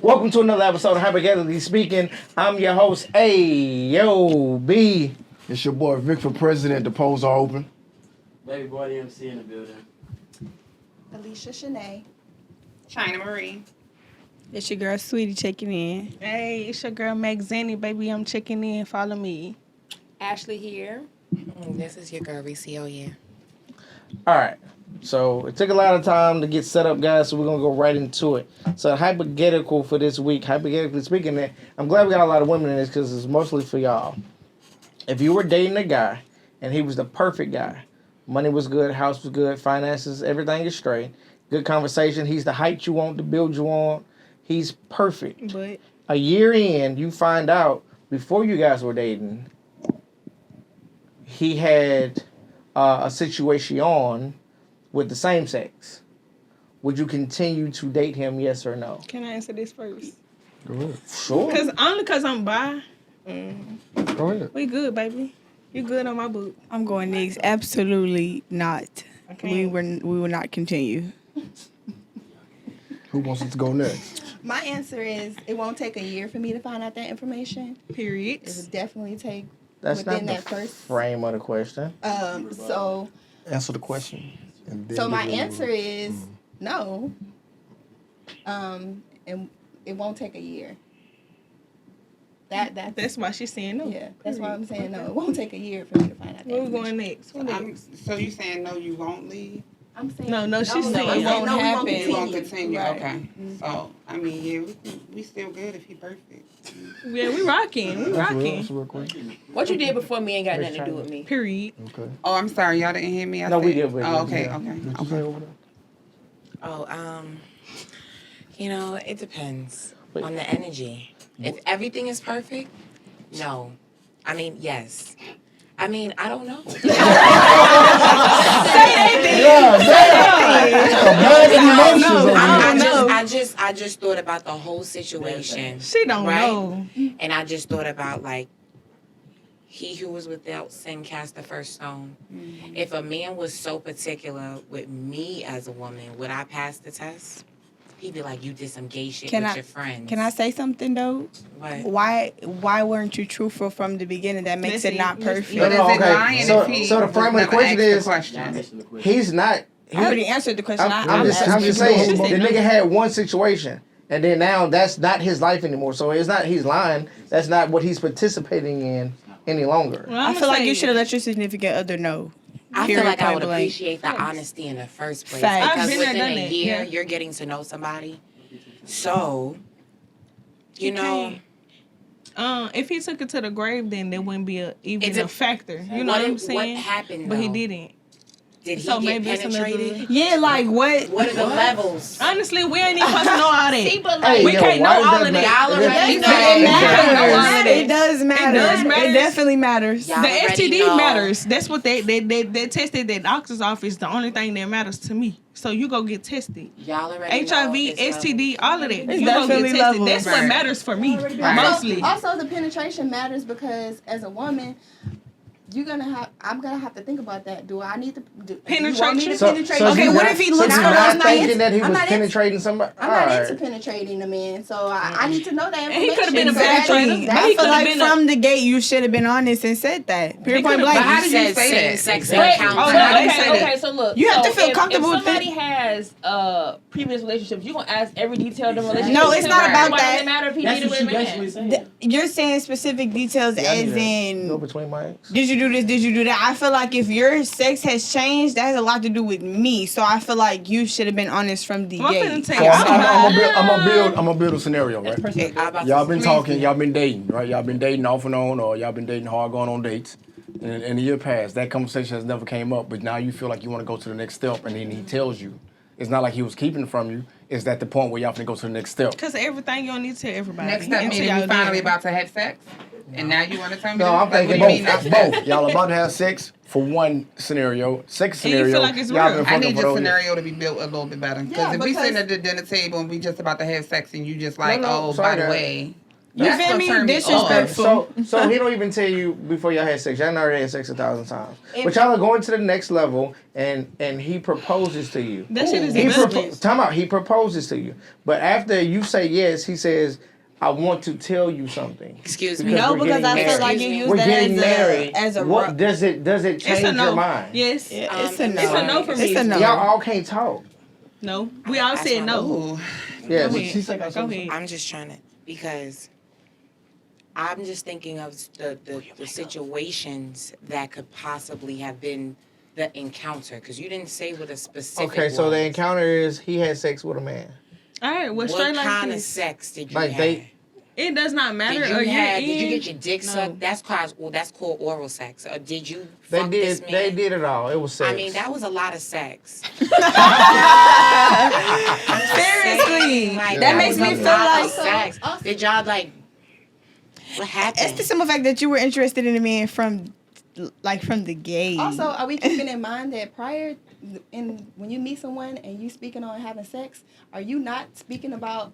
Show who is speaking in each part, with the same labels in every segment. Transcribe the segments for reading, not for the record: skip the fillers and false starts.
Speaker 1: Welcome to another episode of Hypoghettocally speaking. I'm your host, A.O.B.
Speaker 2: It's your boy Vic for President. The polls are open.
Speaker 3: Baby boy, the MC in the building.
Speaker 4: Alicia Shanae.
Speaker 5: China Marie.
Speaker 6: It's your girl Sweetie checking in.
Speaker 7: Hey, it's your girl Meg Zanny, baby. I'm checking in. Follow me.
Speaker 5: Ashley here.
Speaker 8: This is your girl Reese. Oh yeah.
Speaker 1: All right. So it took a lot of time to get set up, guys, so we're going to go right into it. So hypothetical for this week, hypothetically speaking, I'm glad we got a lot of women in this because it's mostly for y'all. If you were dating a guy and he was the perfect guy, money was good, house was good, finances, everything is straight, good conversation, he's the height you want, the build you want, he's perfect.
Speaker 7: But
Speaker 1: a year in, you find out, before you guys were dating, he had a situation with the same sex. Would you continue to date him, yes or no?
Speaker 7: can I answer this first?
Speaker 2: Go ahead.
Speaker 1: Sure.
Speaker 7: Cause I'm bi.
Speaker 2: Go ahead.
Speaker 7: We good, baby. You good on my book.
Speaker 6: I'm going next. Absolutely not.
Speaker 7: Okay.
Speaker 6: We will not continue.
Speaker 2: Who wants us to go next?
Speaker 4: My answer is it won't take a year for me to find out that information.
Speaker 7: Period.
Speaker 4: It would definitely take
Speaker 1: That's
Speaker 4: within
Speaker 1: not
Speaker 4: that
Speaker 1: the
Speaker 4: first.
Speaker 1: frame of the question.
Speaker 4: So
Speaker 2: Answer the question. And then
Speaker 4: my
Speaker 2: give me-
Speaker 4: answer is no. And it won't take a year.
Speaker 7: That's why she's saying no.
Speaker 4: yeah. That's why I'm saying no. It won't take a year for me to find out that
Speaker 7: Where we
Speaker 4: information.
Speaker 7: going next? What next?
Speaker 5: So you saying no, you won't leave?
Speaker 4: I'm saying
Speaker 7: No, she's saying
Speaker 4: I'm
Speaker 7: it won't
Speaker 4: no, we
Speaker 6: happen.
Speaker 5: You won't continue.
Speaker 4: Right.
Speaker 5: Okay. So I mean, yeah, we still good if he perfect.
Speaker 7: Yeah, we rocking. We
Speaker 2: That's real.
Speaker 7: rocking.
Speaker 2: That's real quick.
Speaker 8: What you did before me ain't got nothing to do with me.
Speaker 7: Period.
Speaker 2: Okay.
Speaker 5: Oh, I'm sorry, y'all didn't hear me.
Speaker 1: No, we did.
Speaker 5: Oh, okay,
Speaker 1: Yeah.
Speaker 5: okay.
Speaker 2: What you say over there?
Speaker 8: Oh, it depends
Speaker 1: Wait.
Speaker 8: on the energy. If everything is perfect, no. I mean, yes. I mean, I don't know. I just thought about the whole situation.
Speaker 7: She don't
Speaker 8: Right?
Speaker 7: know.
Speaker 8: And I just thought about like he who was without sin cast the first stone.
Speaker 5: Mm-hmm.
Speaker 8: If a man was so particular with me as a woman, would I pass the test? He'd be like, you did some gay shit with your friends.
Speaker 6: Can I say something though?
Speaker 8: What?
Speaker 6: Why weren't you truthful from the beginning? That makes
Speaker 7: Listen,
Speaker 6: it not
Speaker 7: listen.
Speaker 6: perfect.
Speaker 5: But is it
Speaker 1: okay.
Speaker 5: lying
Speaker 1: So-
Speaker 5: if he
Speaker 1: so the frame of the
Speaker 5: never
Speaker 1: question
Speaker 5: asked the
Speaker 1: is-
Speaker 5: question?
Speaker 1: He's not.
Speaker 6: I already answered the question.
Speaker 1: I'm just saying, the nigga had one situation, and then now that's not his life anymore. So it's not he's lying. That's not what he's participating in any longer.
Speaker 7: Well,
Speaker 6: I
Speaker 7: I'ma
Speaker 6: feel like
Speaker 7: say-
Speaker 6: you should have let your significant other know.
Speaker 8: I feel
Speaker 6: Period,
Speaker 8: like I would
Speaker 6: point blank.
Speaker 8: appreciate the honesty in the first place.
Speaker 6: Facts.
Speaker 8: Because
Speaker 7: I've been there,
Speaker 8: within
Speaker 7: done
Speaker 8: a
Speaker 7: it,
Speaker 8: year,
Speaker 7: yeah.
Speaker 8: you're getting to know somebody. So, you know,
Speaker 7: if he took it to the grave, then there wouldn't be even
Speaker 8: It's a-
Speaker 7: a factor. You know what I'm saying?
Speaker 8: What happened,
Speaker 7: But he
Speaker 8: though?
Speaker 7: didn't.
Speaker 8: Did he
Speaker 7: So
Speaker 8: get
Speaker 7: maybe it's another-
Speaker 8: penetrated?
Speaker 6: Yeah, like what?
Speaker 8: What are the levels?
Speaker 7: Honestly, we ain't even supposed to know all that.
Speaker 1: Hey,
Speaker 7: we
Speaker 1: yo,
Speaker 7: can't
Speaker 1: why
Speaker 7: know
Speaker 1: does
Speaker 7: all
Speaker 1: that
Speaker 7: of
Speaker 1: matter?
Speaker 7: that.
Speaker 8: Y'all already
Speaker 6: It
Speaker 8: know.
Speaker 6: matters.
Speaker 7: It
Speaker 6: It does matter.
Speaker 7: does matter.
Speaker 6: It definitely matters.
Speaker 8: Y'all
Speaker 7: The
Speaker 8: already
Speaker 7: STD
Speaker 8: know.
Speaker 7: matters. That's what they tested at doctor's office. The only thing that matters to me. So you go get tested.
Speaker 8: Y'all already know.
Speaker 7: HIV,
Speaker 8: it's
Speaker 7: STD, all of that.
Speaker 6: It's
Speaker 7: You go
Speaker 6: definitely
Speaker 7: get tested.
Speaker 6: levels.
Speaker 7: That's what
Speaker 5: Right.
Speaker 7: matters for me,
Speaker 5: Right.
Speaker 7: mostly.
Speaker 4: Also, the penetration matters because as a woman, I'm gonna have to think about that. Do I need to
Speaker 7: Penetrate
Speaker 4: you want me
Speaker 7: you?
Speaker 4: to
Speaker 1: So,
Speaker 4: penetrate
Speaker 1: so
Speaker 4: you?
Speaker 1: you
Speaker 6: what
Speaker 1: not-
Speaker 6: if he
Speaker 1: so
Speaker 6: looks
Speaker 1: you're
Speaker 6: for
Speaker 1: not
Speaker 6: those
Speaker 1: thinking
Speaker 6: nights?
Speaker 1: that he
Speaker 4: I'm
Speaker 1: was
Speaker 4: not
Speaker 1: penetrating somebody?
Speaker 4: I'm not
Speaker 1: Alright.
Speaker 4: into penetrating a man, so I need to know that
Speaker 7: he
Speaker 4: information.
Speaker 7: could've been a
Speaker 4: So
Speaker 7: bad
Speaker 4: that-
Speaker 7: trainer.
Speaker 4: that-
Speaker 7: But
Speaker 6: I
Speaker 7: he
Speaker 6: feel
Speaker 7: could've
Speaker 6: like
Speaker 7: been
Speaker 6: from the gate you should have been honest and said that. Period point
Speaker 7: could've-
Speaker 6: blank.
Speaker 5: But how did you
Speaker 8: said
Speaker 5: say
Speaker 8: same
Speaker 5: that?
Speaker 8: sex
Speaker 7: Wait,
Speaker 8: encounter.
Speaker 7: oh,
Speaker 5: But
Speaker 7: no,
Speaker 5: how do you
Speaker 7: okay,
Speaker 5: say
Speaker 7: okay.
Speaker 5: that?
Speaker 9: So look,
Speaker 6: You have
Speaker 9: so
Speaker 6: to feel comfortable
Speaker 9: If
Speaker 6: with
Speaker 9: somebody has previous relationships, you gonna ask every detail of the relationship.
Speaker 6: No, it's not about
Speaker 9: Why
Speaker 6: that.
Speaker 9: does it matter if he
Speaker 3: That's
Speaker 9: did it
Speaker 3: what
Speaker 9: with
Speaker 3: she
Speaker 9: a
Speaker 3: basically
Speaker 9: man?
Speaker 3: saying.
Speaker 6: You're saying specific details
Speaker 1: Yeah, I
Speaker 6: as
Speaker 1: knew that. Go
Speaker 6: in
Speaker 1: between my ex.
Speaker 6: did you do this, did you do that? I feel like if your sex has changed, that has a lot to do with me. So I feel like you should have been honest from the
Speaker 7: I'm finna
Speaker 6: gate.
Speaker 7: tell
Speaker 2: So
Speaker 7: you,
Speaker 2: I'm gonna build a scenario, right? Y'all been talking, y'all been dating, right? Y'all been dating off and on, or y'all been dating hard, going on dates. And in the year past, that conversation has never came up, but now you feel like you want to go to the next step, and then he tells you. It's not like he was keeping it from you. It's at the point where y'all finna go to the next step.
Speaker 7: Because everything you don't need to tell everybody.
Speaker 5: Next step
Speaker 7: Until
Speaker 5: meaning
Speaker 7: y'all
Speaker 5: we finally
Speaker 7: done.
Speaker 5: about to have sex? And now you want to tell me
Speaker 2: No,
Speaker 5: this?
Speaker 2: I'm
Speaker 5: Like, what
Speaker 2: thinking
Speaker 5: do you mean next
Speaker 2: both.
Speaker 5: step?
Speaker 2: Both. Y'all about to have sex for one scenario. Second
Speaker 7: And you
Speaker 2: scenario,
Speaker 7: feel like it's
Speaker 2: y'all
Speaker 7: real.
Speaker 2: been
Speaker 5: I
Speaker 2: fucking
Speaker 5: need
Speaker 2: for
Speaker 5: your
Speaker 2: those years.
Speaker 5: scenario to be built a little bit better. Because
Speaker 4: Yeah,
Speaker 5: if we
Speaker 4: because-
Speaker 5: sitting at the dinner table and we just about to have sex and you just like,
Speaker 2: No,
Speaker 5: oh,
Speaker 2: sorry,
Speaker 5: by the
Speaker 2: guys.
Speaker 5: way,
Speaker 6: You
Speaker 9: That's
Speaker 6: feel
Speaker 9: gonna
Speaker 6: me?
Speaker 9: turn me
Speaker 6: Disrespectful.
Speaker 1: So he don't even tell you before y'all had sex. Y'all already had sex 1,000 times. But y'all are going to the next level, and he proposes to you.
Speaker 7: That shit is
Speaker 1: He
Speaker 7: business.
Speaker 1: time out. He proposes to you, but after you say yes, he says, "I want to tell you something."
Speaker 8: Excuse me.
Speaker 6: No,
Speaker 1: we're
Speaker 6: because
Speaker 1: getting
Speaker 6: I feel
Speaker 1: married.
Speaker 6: like you use
Speaker 1: We're
Speaker 6: that
Speaker 1: getting married.
Speaker 6: as a
Speaker 1: What does it
Speaker 7: It's
Speaker 1: change
Speaker 7: a no.
Speaker 1: your mind?
Speaker 7: Yes.
Speaker 6: It's a no.
Speaker 7: It's a no for me.
Speaker 6: It's a no.
Speaker 1: Y'all all can't talk.
Speaker 7: No. We all
Speaker 8: That's
Speaker 7: said
Speaker 8: my
Speaker 7: no.
Speaker 5: Ooh.
Speaker 1: Yes.
Speaker 7: Go ahead.
Speaker 2: She said,
Speaker 7: Go ahead.
Speaker 8: I'm just trying to, because I'm just thinking of the situations that could possibly have been the encounter, because you didn't say what a specific
Speaker 1: Okay, so the
Speaker 8: was.
Speaker 1: encounter is he had sex with a man.
Speaker 7: All right. Well,
Speaker 8: What
Speaker 7: straight like
Speaker 8: kind of
Speaker 7: this.
Speaker 8: sex did you
Speaker 1: Like
Speaker 8: have?
Speaker 1: they-
Speaker 7: It does not matter.
Speaker 8: Did you get your dick
Speaker 7: No.
Speaker 8: sucked? That's called oral sex. Or did you
Speaker 1: They
Speaker 8: fuck this
Speaker 1: did.
Speaker 8: man?
Speaker 1: They did it all. It was sex.
Speaker 8: I mean, that was a lot of sex.
Speaker 6: Seriously,
Speaker 8: Like,
Speaker 6: that makes
Speaker 8: was
Speaker 6: me
Speaker 8: a
Speaker 6: feel
Speaker 8: lot
Speaker 6: like
Speaker 8: of sex. Did y'all like? What happened?
Speaker 6: it's the simple fact that you were interested in a man from the gate.
Speaker 4: Also, are we keeping in mind that when you meet someone and you speaking on having sex, are you not speaking about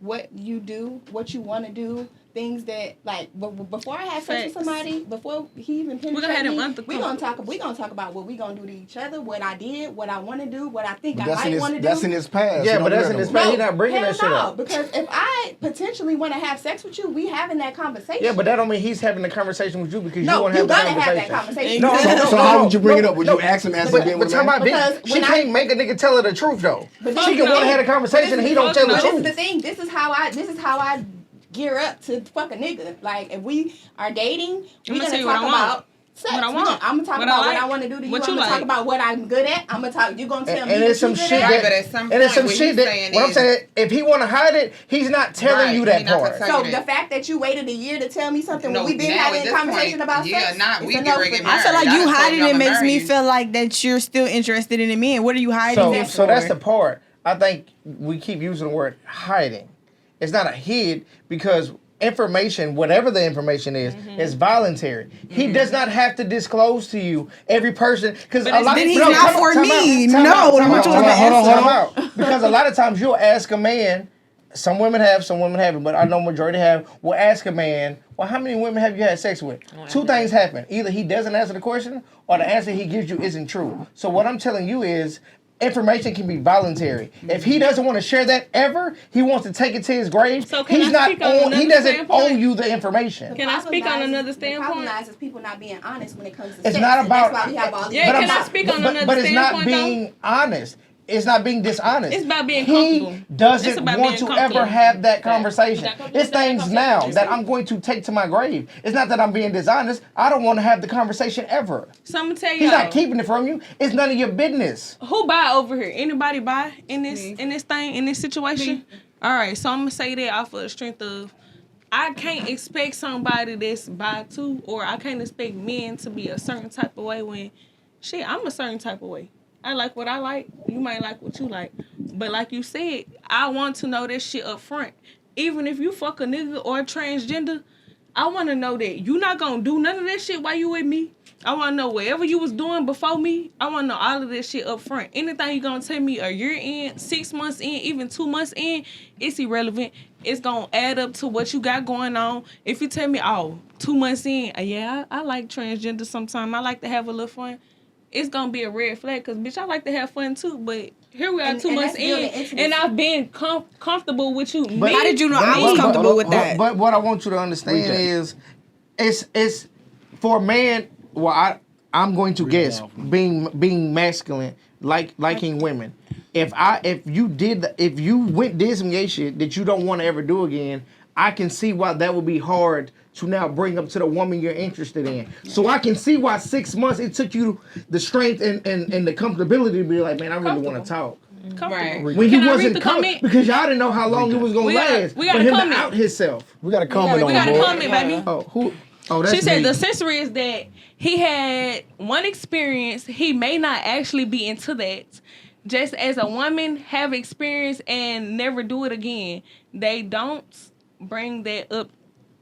Speaker 4: what you do, what you want to do, things that like before I have sex with
Speaker 7: Facts.
Speaker 4: somebody, before he even
Speaker 7: We're gonna have
Speaker 4: penetrates
Speaker 7: them
Speaker 4: me, we gonna talk about what we gonna do to each other, what I did, what I want to do, what I think
Speaker 2: But
Speaker 4: I might want to do.
Speaker 2: that's in his past.
Speaker 1: Yeah,
Speaker 2: You
Speaker 1: but
Speaker 2: don't
Speaker 1: that's
Speaker 2: do
Speaker 1: in
Speaker 2: that
Speaker 1: his
Speaker 2: no more.
Speaker 1: past. He not bringing
Speaker 4: hell
Speaker 1: that shit
Speaker 4: no,
Speaker 1: up.
Speaker 4: because if I potentially want to have sex with you, we having that conversation.
Speaker 1: Yeah, but that don't mean he's having the conversation with you because
Speaker 4: no,
Speaker 1: you want to
Speaker 4: you
Speaker 1: have the
Speaker 4: gotta
Speaker 1: conversation.
Speaker 4: have that conversation.
Speaker 1: No,
Speaker 2: So how would you bring it up? Would you ask him as he
Speaker 1: But,
Speaker 2: been
Speaker 1: but
Speaker 2: with
Speaker 1: talk
Speaker 2: a man?
Speaker 1: about this.
Speaker 4: Because
Speaker 1: She
Speaker 4: when
Speaker 1: can't make a nigga tell her the truth though.
Speaker 4: But
Speaker 1: She can want to have a conversation and he don't tell the
Speaker 4: But this is
Speaker 1: truth.
Speaker 4: the thing. This is how I gear up to fuck a nigga. Like if we are dating, we're
Speaker 7: I'ma
Speaker 4: gonna
Speaker 7: tell you what
Speaker 4: talk
Speaker 7: I want.
Speaker 4: about sex.
Speaker 7: What I want.
Speaker 4: I'm gonna talk
Speaker 7: What I
Speaker 4: about what
Speaker 7: like.
Speaker 4: I want to do to you.
Speaker 7: What
Speaker 4: I'm
Speaker 7: you
Speaker 4: gonna talk
Speaker 7: like.
Speaker 4: about what I'm good at. I'm gonna talk. You gonna tell me
Speaker 1: And
Speaker 4: what
Speaker 1: it's some
Speaker 4: you good
Speaker 1: shit
Speaker 4: at.
Speaker 5: Right, but
Speaker 1: that,
Speaker 5: at some
Speaker 1: and it's some
Speaker 5: point, what
Speaker 1: shit
Speaker 5: he's
Speaker 1: that.
Speaker 5: saying
Speaker 1: What I'm
Speaker 5: is-
Speaker 1: saying, if he want to hide it, he's not telling
Speaker 5: Right,
Speaker 1: you that
Speaker 5: he not
Speaker 1: part.
Speaker 5: gonna tell
Speaker 4: So
Speaker 5: you
Speaker 4: the
Speaker 5: that.
Speaker 4: fact that you waited a year to tell me something
Speaker 5: No,
Speaker 4: when we've been
Speaker 5: now
Speaker 4: having
Speaker 5: at
Speaker 4: a
Speaker 5: this
Speaker 4: conversation
Speaker 5: point,
Speaker 4: about
Speaker 5: yeah,
Speaker 4: sex,
Speaker 5: not-
Speaker 4: it's
Speaker 5: we
Speaker 4: a
Speaker 5: get
Speaker 4: no
Speaker 5: ready
Speaker 4: for
Speaker 5: to
Speaker 4: me.
Speaker 5: get
Speaker 6: I feel like
Speaker 5: Y'all
Speaker 6: you
Speaker 5: just told
Speaker 6: hiding
Speaker 5: me
Speaker 6: it
Speaker 5: I'ma
Speaker 6: makes
Speaker 5: marry
Speaker 6: me
Speaker 5: you.
Speaker 6: feel like that you're still interested in a man. What are you hiding
Speaker 1: So,
Speaker 6: it
Speaker 1: so that's
Speaker 6: for?
Speaker 1: the part. I think we keep using the word hiding. It's not a hid because information, whatever the information is voluntary. He does not have to disclose to you every person because a lot.
Speaker 6: then he's
Speaker 1: no,
Speaker 6: not
Speaker 1: time
Speaker 6: for
Speaker 1: out, time
Speaker 6: me.
Speaker 1: out, time
Speaker 6: No,
Speaker 1: out, time
Speaker 6: what
Speaker 1: out,
Speaker 6: you
Speaker 1: hold
Speaker 6: want
Speaker 1: on,
Speaker 6: to
Speaker 1: hold on,
Speaker 6: answer?
Speaker 1: hold on. Because a lot of times you'll ask a man. Some women have, some women haven't, but I know majority have. Will ask a man, "Well, how many women have you had sex with?" Two things happen: either he doesn't answer the question, or the answer he gives you isn't true. So what I'm telling you is, information can be voluntary. If he doesn't want to share that ever, he wants to take it to his grave.
Speaker 7: So can
Speaker 1: He's
Speaker 7: I
Speaker 1: not
Speaker 7: speak on
Speaker 1: on. He
Speaker 7: another
Speaker 1: doesn't
Speaker 7: standpoint?
Speaker 1: owe you the information.
Speaker 7: Can I speak on another
Speaker 4: The
Speaker 7: standpoint?
Speaker 4: problem lies is people not being honest when it comes to
Speaker 1: It's
Speaker 4: sex.
Speaker 1: not
Speaker 4: and
Speaker 1: about.
Speaker 4: That's why we have all these.
Speaker 7: Yeah,
Speaker 1: but
Speaker 7: can
Speaker 1: I'm-
Speaker 7: I speak on
Speaker 1: but,
Speaker 7: another
Speaker 1: but it's not
Speaker 7: standpoint, though?
Speaker 1: being honest. It's not being dishonest.
Speaker 7: It's about being
Speaker 1: He
Speaker 7: comfortable. It's
Speaker 1: doesn't
Speaker 7: about
Speaker 1: want
Speaker 7: being
Speaker 1: to ever
Speaker 7: comfortable.
Speaker 1: have that conversation.
Speaker 9: That comfortable
Speaker 1: It's
Speaker 9: with that
Speaker 1: things
Speaker 9: conversation.
Speaker 1: now that I'm going to take to my grave. It's not that I'm being dishonest. I don't want to have the conversation ever.
Speaker 7: So I'm gonna tell you.
Speaker 1: He's not keeping it from you. It's none of your business.
Speaker 7: Who buy over here? Anybody buy in this situation? All right, so I'm gonna say that off of the strength of I can't expect somebody that's bi too, or I can't expect men to be a certain type of way when shit, I'm a certain type of way. I like what I like. You might like what you like. But like you said, I want to know that shit up front. Even if you fuck a nigga or a transgender, I want to know that you not going to do none of that shit while you with me. I want to know whatever you was doing before me, I want to know all of this shit up front. Anything you going to tell me a year in, 6 months in, even 2 months in, it's irrelevant. It's going to add up to what you got going on. If you tell me, 2 months in, yeah, I like transgender sometimes. I like to have a little fun. It's going to be a red flag because, bitch, I like to have fun too. But here we are 2 months in, and I've been comfortable with you.
Speaker 1: But-
Speaker 6: How did you know I was comfortable with that?
Speaker 1: But what I want you to understand is, it's for a man. Well, I'm going to guess being masculine, liking women. If you did some gay shit that you don't want to ever do again, I can see why that would be hard to now bring up to the woman you're interested in. So I can see why 6 months it took you the strength and the comfortability to be like, man, I really want to talk.
Speaker 9: Right.
Speaker 1: When
Speaker 7: Can
Speaker 1: he
Speaker 7: I
Speaker 1: wasn't
Speaker 7: read the comment?
Speaker 1: because y'all didn't know how long it was gonna last.
Speaker 7: we got
Speaker 1: for
Speaker 7: a
Speaker 1: him
Speaker 7: comment.
Speaker 1: to out himself.
Speaker 2: We got a comment
Speaker 7: We
Speaker 2: on
Speaker 7: got
Speaker 2: the
Speaker 7: a
Speaker 2: board.
Speaker 7: comment, baby.
Speaker 1: Oh, who? Oh, that's
Speaker 7: She said
Speaker 1: me.
Speaker 7: the sensory is that he had one experience. He may not actually be into that. Just as a woman have experience and never do it again, they don't bring that up.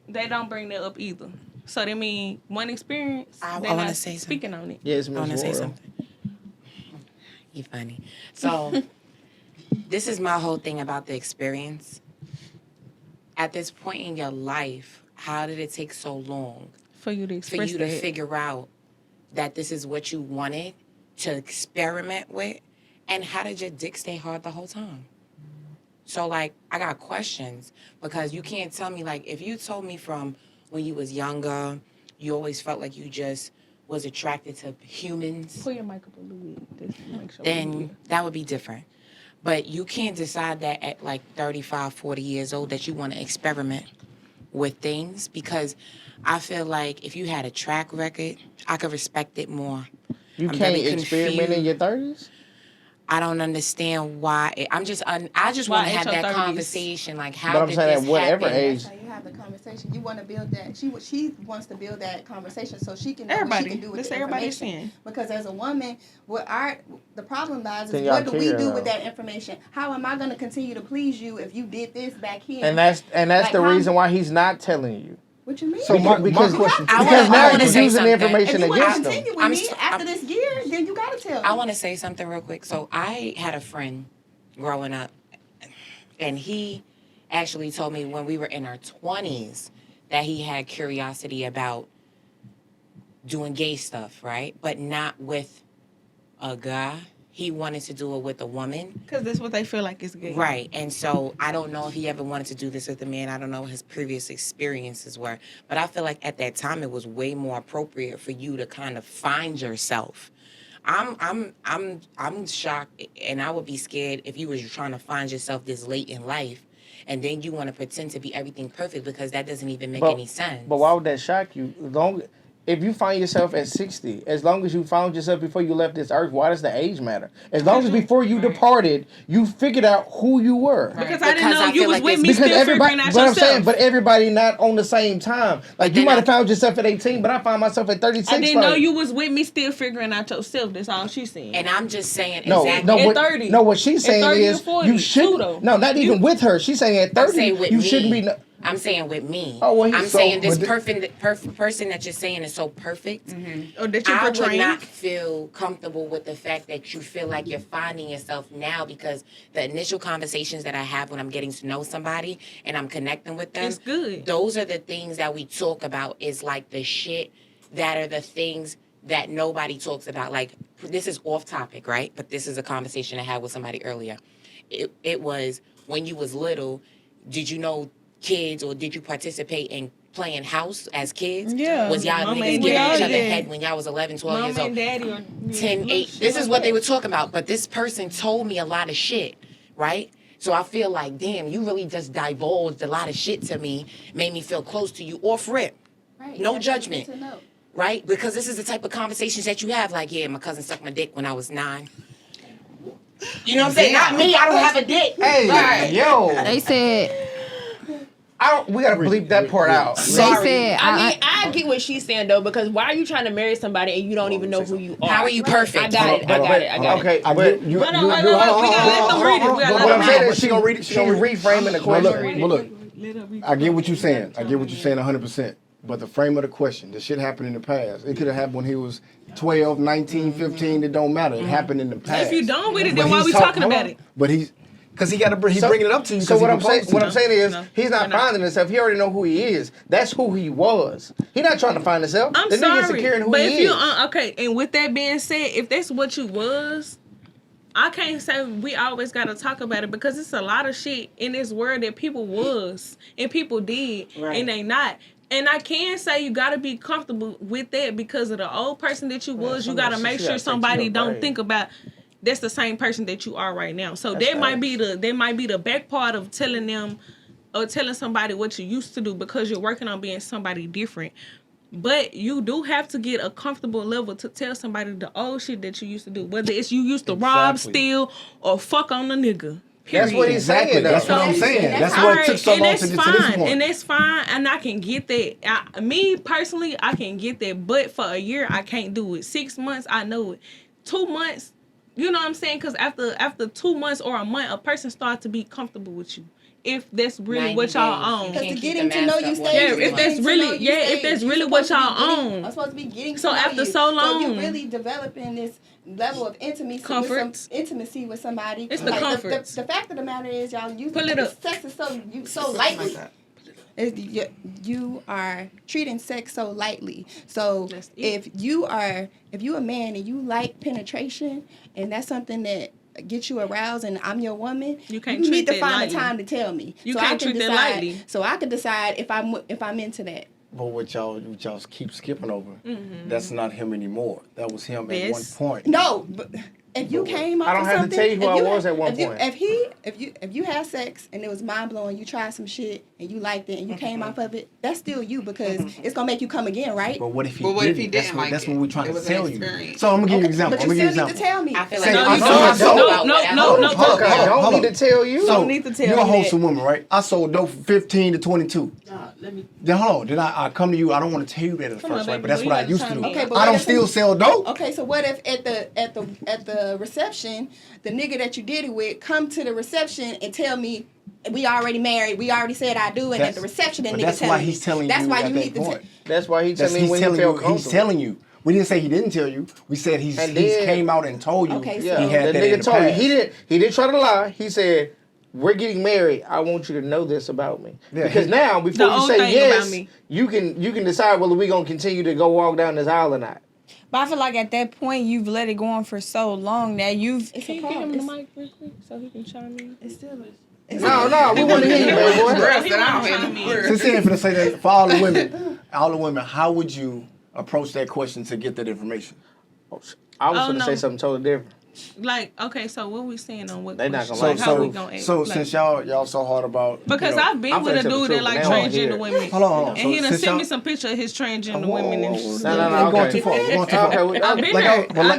Speaker 7: They don't bring that up either. So they mean one experience.
Speaker 8: I
Speaker 7: they're
Speaker 8: wanna
Speaker 7: not
Speaker 8: say
Speaker 7: speaking on it.
Speaker 1: Yes,
Speaker 8: I want to
Speaker 1: Miss
Speaker 8: say
Speaker 1: Laura.
Speaker 8: something. You funny. So, this is my whole thing about the experience. at this point in your life, how did it take so long
Speaker 7: For you to
Speaker 8: for
Speaker 7: express
Speaker 8: you to
Speaker 7: that.
Speaker 8: figure out that this is what you wanted to experiment with? And how did your dick stay hard the whole time? So, like, I got questions because you can't tell me, like, if you told me from when you was younger, you always felt like you just was attracted to humans,
Speaker 7: Pull your mic up a little bit. Just to make sure we
Speaker 8: then
Speaker 7: hear.
Speaker 8: that would be different. But you can't decide that at like 35, 40 years old that you want to experiment with things, because I feel like if you had a track record, I could respect it more.
Speaker 1: You
Speaker 8: I'm
Speaker 1: can't
Speaker 8: very
Speaker 1: experiment in your 30s?
Speaker 8: I don't understand why. I just
Speaker 7: Why
Speaker 8: want to
Speaker 7: at
Speaker 8: have
Speaker 7: your
Speaker 8: that
Speaker 7: 30s?
Speaker 8: conversation. Like, how
Speaker 1: But I'm
Speaker 8: did
Speaker 1: saying
Speaker 8: this
Speaker 1: at whatever
Speaker 8: happen?
Speaker 1: age.
Speaker 4: That's how you have the conversation. You want to build that. She wants to build that conversation so she can know what
Speaker 7: Everybody.
Speaker 4: she can do with
Speaker 7: That's
Speaker 4: the
Speaker 7: everybody's
Speaker 4: information.
Speaker 7: saying.
Speaker 4: Because as a woman, the problem lies
Speaker 1: Then
Speaker 4: is
Speaker 1: y'all
Speaker 4: what do we
Speaker 1: care,
Speaker 4: do
Speaker 1: though.
Speaker 4: with that information? How am I going to continue to please you if you did this back here?
Speaker 1: And that's
Speaker 4: Like,
Speaker 1: the
Speaker 4: how-
Speaker 1: reason why he's not telling you.
Speaker 4: What you mean?
Speaker 2: So my question.
Speaker 8: I
Speaker 1: Because
Speaker 8: wanna
Speaker 1: now you're
Speaker 8: say
Speaker 1: using the
Speaker 8: something.
Speaker 1: information
Speaker 4: if you want to
Speaker 1: against them.
Speaker 4: continue with
Speaker 8: I'm
Speaker 4: me
Speaker 8: s-
Speaker 4: after
Speaker 8: I'm-
Speaker 4: this year, then you got to tell me.
Speaker 8: I want to say something real quick. So I had a friend growing up, and he actually told me when we were in our 20s that he had curiosity about doing gay stuff, right? But not with a guy. He wanted to do it with a woman.
Speaker 7: Because that's what they feel like is gay.
Speaker 8: Right. And so I don't know if he ever wanted to do this with a man. I don't know what his previous experiences were. But I feel like at that time it was way more appropriate for you to kind of find yourself. I'm shocked, and I would be scared if you were trying to find yourself this late in life, and then you want to pretend to be everything perfect, because that doesn't even make any sense.
Speaker 1: But why would that shock you? If you find yourself at 60, as long as you found yourself before you left this earth, why does the age matter? As long as before you departed, you figured out who you were.
Speaker 7: Because I didn't know you
Speaker 8: feel
Speaker 7: was
Speaker 8: like
Speaker 7: with
Speaker 8: it's-
Speaker 7: me
Speaker 1: Because
Speaker 7: still
Speaker 1: everybody,
Speaker 7: figuring out
Speaker 1: but I'm
Speaker 7: yourself.
Speaker 1: saying, but everybody not on the same time. Like, you
Speaker 8: then
Speaker 1: might
Speaker 8: I-
Speaker 1: have found yourself at 18, but I found myself at 36.
Speaker 7: I didn't know
Speaker 1: like-
Speaker 7: you was with me still figuring out yourself. That's all she's saying.
Speaker 8: And I'm just saying
Speaker 1: No,
Speaker 8: exactly.
Speaker 1: no,
Speaker 7: At 30.
Speaker 1: no. What she's
Speaker 7: At
Speaker 1: saying
Speaker 7: 30 or
Speaker 1: is
Speaker 7: 40,
Speaker 1: you shouldn't.
Speaker 7: too, though.
Speaker 1: No, not even with her. She's saying at
Speaker 8: I'm
Speaker 1: 30,
Speaker 8: saying with
Speaker 1: you
Speaker 8: me.
Speaker 1: shouldn't be.
Speaker 8: I'm saying with me.
Speaker 1: Oh, well,
Speaker 8: I'm
Speaker 1: so-
Speaker 8: saying this
Speaker 2: but
Speaker 8: perfect person that you're saying is so perfect.
Speaker 7: Or that you're
Speaker 8: I would
Speaker 7: portraying.
Speaker 8: not feel comfortable with the fact that you feel like you're finding yourself now, because the initial conversations that I have when I'm getting to know somebody and I'm connecting with them,
Speaker 7: It's good.
Speaker 8: those are the things that we talk about, is like the shit that are the things that nobody talks about. Like, this is off topic, right? But this is a conversation I had with somebody earlier. It was, when you was little, did you know kids, or did you participate in playing house as kids?
Speaker 7: Yeah.
Speaker 8: Was y'all
Speaker 7: Mama
Speaker 8: niggas
Speaker 7: and
Speaker 8: giving each
Speaker 7: daddy
Speaker 8: other
Speaker 7: did.
Speaker 8: head when y'all was 11, 12 years
Speaker 7: Mama
Speaker 8: old?
Speaker 7: and daddy are
Speaker 8: 10, 8. This is what they were talking about. But this person told me a lot of shit, right? So I feel like, damn, you really just divulged a lot of shit to me, made me feel close to you off rip,
Speaker 4: Right,
Speaker 8: no
Speaker 4: that's
Speaker 8: judgment.
Speaker 4: good to know.
Speaker 8: right? Because this is the type of conversations that you have. Like, yeah, my cousin sucked my dick when I was 9. You know what I'm saying? Not me. I don't have a dick.
Speaker 1: Hey,
Speaker 8: Right.
Speaker 1: yo,
Speaker 10: They said,
Speaker 1: we gotta bleep that part out.
Speaker 10: they
Speaker 8: Sorry.
Speaker 10: said,
Speaker 9: I mean, I get what she's saying though, because why are you trying to marry somebody and you don't even know who you are?
Speaker 8: How are you perfect?
Speaker 9: I got it. I got it. I got it.
Speaker 1: Okay,
Speaker 2: I
Speaker 1: but
Speaker 2: get you.
Speaker 7: Hold on, hold on, we gotta let them read it. We gotta
Speaker 1: but
Speaker 7: let
Speaker 1: what I'm
Speaker 7: them
Speaker 1: saying
Speaker 7: read
Speaker 1: is
Speaker 2: She gonna read it.
Speaker 1: she's reframing the
Speaker 2: Well, look,
Speaker 1: question.
Speaker 2: well, look. I get what you're saying. I get what you're saying 100%. But the frame of the question, the shit happened in the past. It could have happened when he was 12, 19, 15. It don't matter. It happened in the past.
Speaker 7: If you done with it,
Speaker 2: But
Speaker 7: then why
Speaker 2: he's
Speaker 7: we talking
Speaker 2: hold
Speaker 7: about
Speaker 2: on.
Speaker 7: it?
Speaker 2: But he's bringing it up to you.
Speaker 1: So
Speaker 2: 'cause
Speaker 1: what
Speaker 2: he
Speaker 1: I'm saying,
Speaker 2: proposed to you.
Speaker 1: is,
Speaker 7: No,
Speaker 1: he's not
Speaker 7: we're not.
Speaker 1: finding himself. He already know who he is. That's who he was. He not trying to find himself.
Speaker 7: I'm
Speaker 1: the nigga
Speaker 7: sorry,
Speaker 1: secure in who
Speaker 7: but
Speaker 1: he
Speaker 7: if
Speaker 1: is.
Speaker 7: you okay, and with that being said, if that's what you was, I can't say we always gotta talk about it, because it's a lot of shit in this world that people was and people did and they not. And I can say you gotta be comfortable with that, because of the old person that you was. You gotta make sure somebody don't think about that's the same person that you are right now. So that might be the back part of telling them or telling somebody what you used to do, because you're working on being somebody different. But you do have to get a comfortable level to tell somebody the old shit that you used to do, whether it's you used to rob,
Speaker 1: Exactly.
Speaker 7: steal, or fuck on a nigga.
Speaker 1: That's what he's
Speaker 2: Exactly.
Speaker 1: saying. Though.
Speaker 2: That's what I'm saying. That's why it took so
Speaker 7: and
Speaker 2: long
Speaker 7: that's
Speaker 2: to get
Speaker 7: fine,
Speaker 2: to this point.
Speaker 7: and that's fine, and I can get that. Me personally, I can get that, but for a year, I can't do it. 6 months, I know it. 2 months, you know what I'm saying? Because after 2 months or a month, a person starts to be comfortable with you. If that's really
Speaker 8: 90
Speaker 7: what y'all
Speaker 8: days.
Speaker 7: own.
Speaker 8: You
Speaker 4: Because
Speaker 8: can't
Speaker 4: to
Speaker 8: keep
Speaker 4: getting
Speaker 8: the
Speaker 4: to know
Speaker 8: mask
Speaker 4: you
Speaker 8: up
Speaker 4: stage.
Speaker 8: on
Speaker 7: Yeah,
Speaker 8: you.
Speaker 7: if
Speaker 4: getting
Speaker 7: that's
Speaker 4: to
Speaker 7: really-
Speaker 4: know you
Speaker 7: yeah, if
Speaker 4: stage.
Speaker 7: that's
Speaker 4: You're
Speaker 7: really what
Speaker 4: supposed to be
Speaker 7: y'all
Speaker 4: getting-
Speaker 7: own.
Speaker 4: I'm supposed to be getting to
Speaker 7: So
Speaker 4: know
Speaker 7: after
Speaker 4: you.
Speaker 7: so long-
Speaker 4: you're really developing this level of
Speaker 7: Comforts.
Speaker 4: intimacy with somebody.
Speaker 7: It's the
Speaker 4: Like,
Speaker 7: comforts.
Speaker 4: The fact of the matter is, y'all use
Speaker 7: Pull it up.
Speaker 4: sex is so lightly. You are treating sex so lightly. So
Speaker 7: That's it.
Speaker 4: if you a man and you like penetration, and that's something that gets you aroused, and I'm your woman,
Speaker 7: You can't
Speaker 4: need
Speaker 7: treat
Speaker 4: to
Speaker 7: that
Speaker 4: find
Speaker 7: lightly.
Speaker 4: the time to tell me.
Speaker 7: You
Speaker 4: so
Speaker 7: can't
Speaker 4: I can
Speaker 7: treat that
Speaker 4: decide,
Speaker 7: lightly.
Speaker 4: So I can decide if I'm into that.
Speaker 2: But what y'all keep skipping over, that's not him anymore. That was him at one
Speaker 7: Yes.
Speaker 2: point.
Speaker 4: No, but if you came up
Speaker 1: I don't
Speaker 4: with
Speaker 1: have to
Speaker 4: something,
Speaker 1: tell you who
Speaker 4: if
Speaker 1: I was at one point.
Speaker 4: If you had sex and it was mind blowing, you tried some shit and you liked it and you came off of it, that's still you because it's gonna make you come again, right?
Speaker 2: But what if he
Speaker 5: But what
Speaker 2: didn't?
Speaker 5: if he didn't like
Speaker 2: That's
Speaker 5: it?
Speaker 2: what we're trying
Speaker 5: It
Speaker 2: to
Speaker 5: was an
Speaker 2: tell you.
Speaker 5: experience.
Speaker 2: So I'm gonna give you an example.
Speaker 4: But
Speaker 2: I'm
Speaker 4: you
Speaker 2: gonna give
Speaker 4: still
Speaker 2: you an
Speaker 4: need to
Speaker 2: example.
Speaker 4: tell me.
Speaker 8: I feel
Speaker 2: Say,
Speaker 8: like
Speaker 2: I
Speaker 8: you
Speaker 2: sold
Speaker 8: don't
Speaker 2: dope.
Speaker 8: know about
Speaker 7: No,
Speaker 8: whatever.
Speaker 7: no, no,
Speaker 2: Hold
Speaker 1: Okay,
Speaker 2: on,
Speaker 1: don't
Speaker 2: hold
Speaker 1: need
Speaker 2: on.
Speaker 1: to tell you.
Speaker 2: So,
Speaker 6: need to tell
Speaker 2: you're a
Speaker 6: me
Speaker 2: wholesome woman, right? I sold dope from 15 to 22.
Speaker 3: Nah, let me.
Speaker 2: Then hold on. Then I come to you. I don't want to tell you that at
Speaker 7: Come on,
Speaker 2: first, right?
Speaker 7: baby,
Speaker 2: But that's
Speaker 7: you
Speaker 2: what I
Speaker 7: gotta
Speaker 2: used to
Speaker 7: chime
Speaker 2: do.
Speaker 7: in.
Speaker 4: Okay, but
Speaker 2: I
Speaker 4: what
Speaker 2: don't
Speaker 4: if-
Speaker 2: still sell dope.
Speaker 4: Okay, so what if at the reception, the nigga that you did it with come to the reception and tell me we already married, we already said I do, and at the reception the
Speaker 2: But
Speaker 4: nigga
Speaker 2: that's
Speaker 4: telling
Speaker 2: why
Speaker 4: me.
Speaker 2: he's telling
Speaker 4: That's
Speaker 2: you
Speaker 4: why
Speaker 2: at
Speaker 4: you
Speaker 2: that
Speaker 4: need to.
Speaker 2: point.
Speaker 1: That's why he's
Speaker 2: That's
Speaker 1: telling me when he felt comfortable.
Speaker 2: he's telling you. We didn't say he didn't tell you. We said he's
Speaker 1: And
Speaker 2: he's
Speaker 1: then-
Speaker 2: came out and told you
Speaker 4: Okay,
Speaker 1: Yeah,
Speaker 2: he had
Speaker 1: the
Speaker 2: that in
Speaker 1: nigga
Speaker 2: the
Speaker 1: told you
Speaker 2: past.
Speaker 1: he didn't try to lie. He said, "We're getting married. I want you to know this about me."
Speaker 2: Yeah,
Speaker 1: because
Speaker 2: he-
Speaker 1: now, before
Speaker 7: The
Speaker 1: you
Speaker 7: old
Speaker 1: say
Speaker 7: thing
Speaker 1: yes,
Speaker 7: about me.
Speaker 1: you can decide whether we're gonna continue to go walk down this aisle or not.
Speaker 6: But I feel like at that point you've let it go on for so long that you've.
Speaker 4: It's
Speaker 7: Can
Speaker 4: a
Speaker 7: you get him
Speaker 4: problem.
Speaker 7: the mic real quick so he can chime in?
Speaker 4: It's still.
Speaker 1: No, we want to hear you, baby boy.
Speaker 5: Girl,
Speaker 7: He
Speaker 5: sit down.
Speaker 7: wanna chime in.
Speaker 2: Since then, for to say that for all the women, how would you approach that question to get that information?
Speaker 1: I was
Speaker 7: Oh,
Speaker 1: gonna
Speaker 7: no.
Speaker 1: say something totally different.
Speaker 7: Like, okay, so what we saying on what
Speaker 1: They not
Speaker 7: question?
Speaker 1: gonna
Speaker 7: Like,
Speaker 1: like
Speaker 7: how
Speaker 1: it.
Speaker 7: we gonna act?
Speaker 2: So
Speaker 7: Like,
Speaker 2: since y'all so hard about
Speaker 7: because I've been
Speaker 1: I'm
Speaker 7: with
Speaker 1: finna
Speaker 7: a
Speaker 1: tell the
Speaker 7: dude
Speaker 1: truth,
Speaker 7: that like
Speaker 1: but they don't wanna hear
Speaker 7: transgender
Speaker 1: it.
Speaker 7: women,
Speaker 2: Hold on.
Speaker 7: and he done
Speaker 2: since
Speaker 7: sent me
Speaker 2: y'all-
Speaker 7: some picture of his transgender
Speaker 2: Whoa,
Speaker 7: women and
Speaker 2: whoa, whoa,
Speaker 7: stuff.
Speaker 1: No,
Speaker 2: We're going
Speaker 1: okay.
Speaker 2: too far. We're going too far.
Speaker 1: Okay,
Speaker 7: I've been
Speaker 2: Like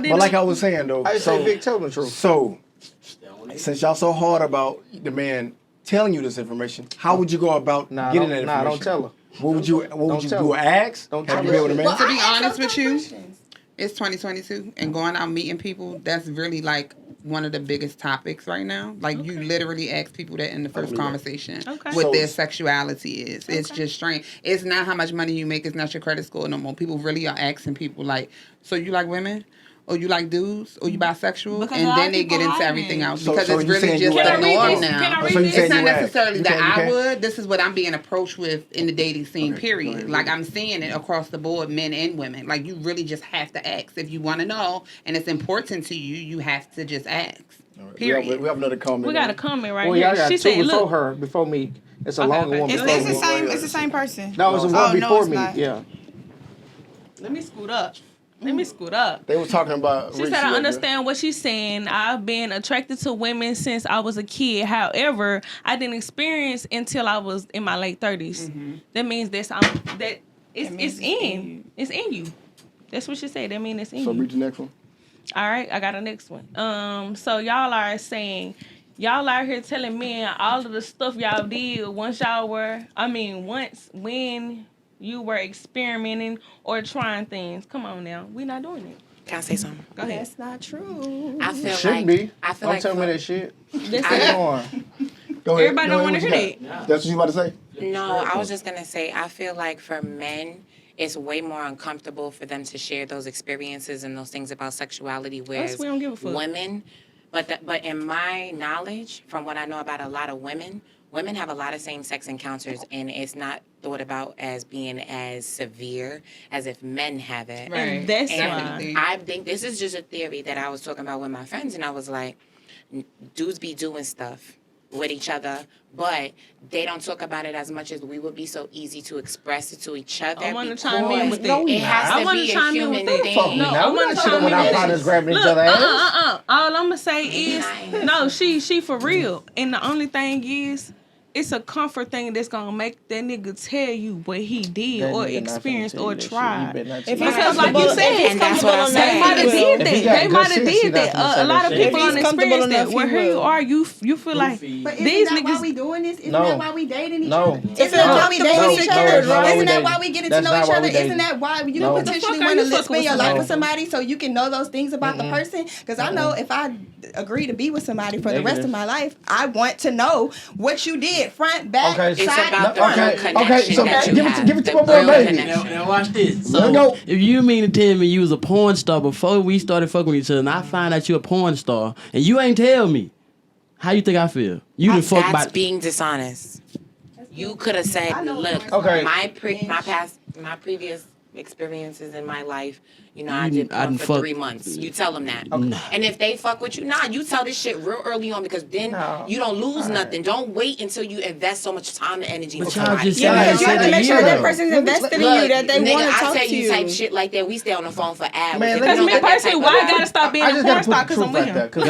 Speaker 7: there.
Speaker 2: but like I was saying though.
Speaker 1: I just say,
Speaker 2: So
Speaker 1: Vic, tell them the truth.
Speaker 2: so since y'all so hard about the man telling you this information, how would you go about
Speaker 1: Nah,
Speaker 2: getting
Speaker 1: don't,
Speaker 2: that
Speaker 1: nah,
Speaker 2: information?
Speaker 1: don't tell her.
Speaker 2: What would you
Speaker 1: Don't
Speaker 2: do?
Speaker 1: tell her.
Speaker 2: Ask?
Speaker 1: Don't
Speaker 2: Have
Speaker 1: tell
Speaker 2: you been
Speaker 1: her.
Speaker 2: with a man?
Speaker 4: Well,
Speaker 5: To be
Speaker 4: I ask
Speaker 5: honest
Speaker 4: those
Speaker 5: with you,
Speaker 4: questions.
Speaker 5: it's 2022, and going out meeting people, that's really like one of the biggest topics right now. Like you literally ask people that in the first conversation
Speaker 7: Okay.
Speaker 5: what
Speaker 2: So-
Speaker 5: their sexuality is. It's just strange. It's not how much money you make. It's not your credit score no more. People really are asking people like, so you like women? Or you like dudes? Or you bisexual?
Speaker 6: Because a
Speaker 5: And
Speaker 6: lot
Speaker 5: then
Speaker 6: of
Speaker 5: they
Speaker 6: people
Speaker 5: get into
Speaker 6: hide
Speaker 5: everything
Speaker 6: it.
Speaker 5: else
Speaker 2: So-
Speaker 5: because
Speaker 2: so
Speaker 5: it's
Speaker 2: you
Speaker 5: really
Speaker 2: saying
Speaker 5: just
Speaker 2: you
Speaker 5: the
Speaker 2: ask?
Speaker 5: norm now.
Speaker 7: Can I
Speaker 2: So
Speaker 7: read
Speaker 2: you
Speaker 7: this?
Speaker 2: saying
Speaker 5: It's not
Speaker 2: you ask?
Speaker 5: necessarily
Speaker 2: You
Speaker 5: that
Speaker 2: can, you
Speaker 5: I
Speaker 2: can?
Speaker 5: would. This is what I'm being approached with in the dating scene,
Speaker 2: Okay,
Speaker 5: period.
Speaker 2: go ahead,
Speaker 5: Like
Speaker 2: read.
Speaker 5: I'm seeing it across the board, men and women. Like you really just have to ask. If you want to know and it's important to you, you have to just ask. Period.
Speaker 2: We have another comment.
Speaker 7: We got a comment right
Speaker 1: Well, y'all
Speaker 7: here.
Speaker 1: got
Speaker 7: She
Speaker 1: two
Speaker 7: said,
Speaker 1: before
Speaker 7: "Look,
Speaker 1: her, before me. It's a
Speaker 7: Okay,
Speaker 1: longer
Speaker 7: okay.
Speaker 1: one
Speaker 6: It's,
Speaker 1: before
Speaker 6: it's the
Speaker 1: me.
Speaker 6: same. It's the same person.
Speaker 1: No, it's the
Speaker 6: Oh,
Speaker 1: one
Speaker 6: no,
Speaker 1: before
Speaker 6: it's
Speaker 1: me.
Speaker 6: not.
Speaker 1: Yeah.
Speaker 7: let me scoot up. Let me scoot up."
Speaker 2: They were talking about.
Speaker 7: She said, "I understand what she's saying. I've been attracted to women since I was a kid. However, I didn't experience until I was in my late 30s. That means it's in you. That's what she said. That means it's in
Speaker 2: So
Speaker 7: you.
Speaker 2: read the next one.
Speaker 7: All right, I got a next one. So y'all are saying y'all out here telling men all of the stuff y'all did once when you were experimenting or trying things. Come on now, we not doing it.
Speaker 8: Can I say something?
Speaker 7: Go ahead.
Speaker 4: That's not true.
Speaker 8: I feel
Speaker 1: Should
Speaker 8: like
Speaker 1: be.
Speaker 8: I feel
Speaker 1: Don't
Speaker 8: like
Speaker 1: tell me
Speaker 8: for-
Speaker 1: that shit.
Speaker 7: That's
Speaker 8: I-
Speaker 7: it.
Speaker 1: Come on.
Speaker 2: Go ahead.
Speaker 7: Everybody don't want to hear that.
Speaker 2: That's what you about to say?
Speaker 8: No, I was just gonna say I feel like for men, it's way more uncomfortable for them to share those experiences and those things about sexuality. Whereas
Speaker 7: we don't give a fuck.
Speaker 8: women, but in my knowledge, from what I know about a lot of women have a lot of same-sex encounters, and it's not thought about as being as severe as if men have it.
Speaker 7: And that's
Speaker 8: And
Speaker 7: why.
Speaker 8: I think this is just a theory that I was talking about with my friends, and I was like, dudes be doing stuff with each other, but they don't talk about it as much as we would be so easy to express it to each other.
Speaker 7: I want to chime in with
Speaker 1: No,
Speaker 7: that.
Speaker 8: It has
Speaker 7: I
Speaker 8: to
Speaker 7: wanna
Speaker 8: be a
Speaker 7: chime in with
Speaker 8: human
Speaker 7: that.
Speaker 8: thing.
Speaker 1: Fuck me
Speaker 7: No,
Speaker 1: now.
Speaker 7: I
Speaker 1: We
Speaker 7: wanna
Speaker 1: not
Speaker 7: chime
Speaker 1: chilling
Speaker 7: in
Speaker 1: with
Speaker 7: with
Speaker 1: our
Speaker 7: that.
Speaker 1: partners grabbing each
Speaker 7: Look,
Speaker 1: other ass.
Speaker 7: All I'm gonna say is,
Speaker 8: Nice.
Speaker 7: no, she for real. And the only thing is, it's a comfort thing that's gonna make that nigga tell you what he did
Speaker 1: That
Speaker 7: or
Speaker 1: nigga not finna
Speaker 7: experienced
Speaker 1: tell you
Speaker 7: or
Speaker 1: that shit.
Speaker 7: tried.
Speaker 1: He better not
Speaker 6: If
Speaker 1: tell
Speaker 6: he's
Speaker 1: you that.
Speaker 7: Because like you
Speaker 6: comfortable-
Speaker 7: said,
Speaker 6: if he's
Speaker 8: and that's what
Speaker 6: comfortable
Speaker 8: I'm
Speaker 6: enough,
Speaker 8: saying.
Speaker 7: they might have
Speaker 6: he will.
Speaker 7: did
Speaker 1: If he
Speaker 7: that.
Speaker 1: got
Speaker 7: They
Speaker 1: good
Speaker 7: might have
Speaker 1: sense, he
Speaker 7: did
Speaker 1: not
Speaker 7: that.
Speaker 1: finna say
Speaker 7: A lot
Speaker 1: that
Speaker 7: of
Speaker 1: shit.
Speaker 7: people
Speaker 6: If he's
Speaker 7: don't
Speaker 6: comfortable
Speaker 7: experience that.
Speaker 6: enough,
Speaker 7: Where
Speaker 6: he
Speaker 7: here you
Speaker 6: will.
Speaker 7: are, you feel like
Speaker 4: But isn't
Speaker 7: these
Speaker 4: that why
Speaker 7: niggas.
Speaker 4: we doing this? Isn't
Speaker 1: No.
Speaker 4: that why we dating each
Speaker 1: No.
Speaker 4: other?
Speaker 6: If
Speaker 4: Isn't
Speaker 6: you're
Speaker 4: that why we
Speaker 6: comfortable
Speaker 4: dating
Speaker 6: with
Speaker 4: each
Speaker 6: each
Speaker 4: other?
Speaker 6: other,
Speaker 1: that's not why
Speaker 4: Isn't
Speaker 1: we
Speaker 4: that why
Speaker 1: dating.
Speaker 4: we get into
Speaker 1: That's
Speaker 4: know
Speaker 1: not
Speaker 4: each
Speaker 1: why
Speaker 4: other?
Speaker 1: we dating.
Speaker 4: Isn't that why you
Speaker 1: No.
Speaker 7: What the
Speaker 4: potentially
Speaker 7: fuck are
Speaker 4: want to
Speaker 7: you fucking
Speaker 4: spend your
Speaker 7: with
Speaker 4: life
Speaker 7: somebody
Speaker 4: with somebody so you can know those things about the person? Because I know if I agree to be with somebody for the rest
Speaker 1: Negative.
Speaker 4: of my life, I want to know what you did, front, back,
Speaker 1: Okay,
Speaker 8: It's
Speaker 4: side,
Speaker 8: about the
Speaker 4: front.
Speaker 8: real
Speaker 1: okay,
Speaker 8: connection
Speaker 1: so
Speaker 8: that you
Speaker 1: give it to-
Speaker 8: have.
Speaker 1: give it to
Speaker 8: The
Speaker 1: my boy,
Speaker 8: real
Speaker 1: baby.
Speaker 8: connection.
Speaker 3: Now watch this.
Speaker 1: Let
Speaker 3: So,
Speaker 1: go.
Speaker 3: if you mean to tell me you was a porn star before we started fucking with each other, and I find out you a porn star, and you ain't tell me, how you think I feel? You done fuck
Speaker 8: That's
Speaker 3: about
Speaker 8: being dishonest. You could have said, look,
Speaker 1: Okay.
Speaker 8: my previous experiences in my life, you know, I did porn for 3 months. You tell them that. And if they fuck with you, you tell this shit real early on, because then you don't lose nothing. Don't wait until you invest so much time and energy.
Speaker 3: But
Speaker 8: to
Speaker 3: y'all
Speaker 8: somebody.
Speaker 3: just
Speaker 6: Yeah, because you have to make sure that
Speaker 3: though.
Speaker 6: person's invested in you, that they
Speaker 8: nigga,
Speaker 6: want to
Speaker 8: I
Speaker 6: talk
Speaker 8: tell
Speaker 6: to
Speaker 8: you
Speaker 6: you.
Speaker 8: type shit like that. We stay on the phone for hours.
Speaker 1: Man,
Speaker 8: If
Speaker 1: let
Speaker 8: you
Speaker 1: me-
Speaker 8: don't got that
Speaker 7: Personally,
Speaker 8: type
Speaker 7: why
Speaker 8: of
Speaker 7: I gotta stop being
Speaker 1: I
Speaker 7: a
Speaker 1: just
Speaker 7: porn
Speaker 1: gotta
Speaker 7: star
Speaker 1: put the
Speaker 7: because I'm
Speaker 1: truth
Speaker 7: with
Speaker 1: right there.
Speaker 7: him?
Speaker 1: 'Cause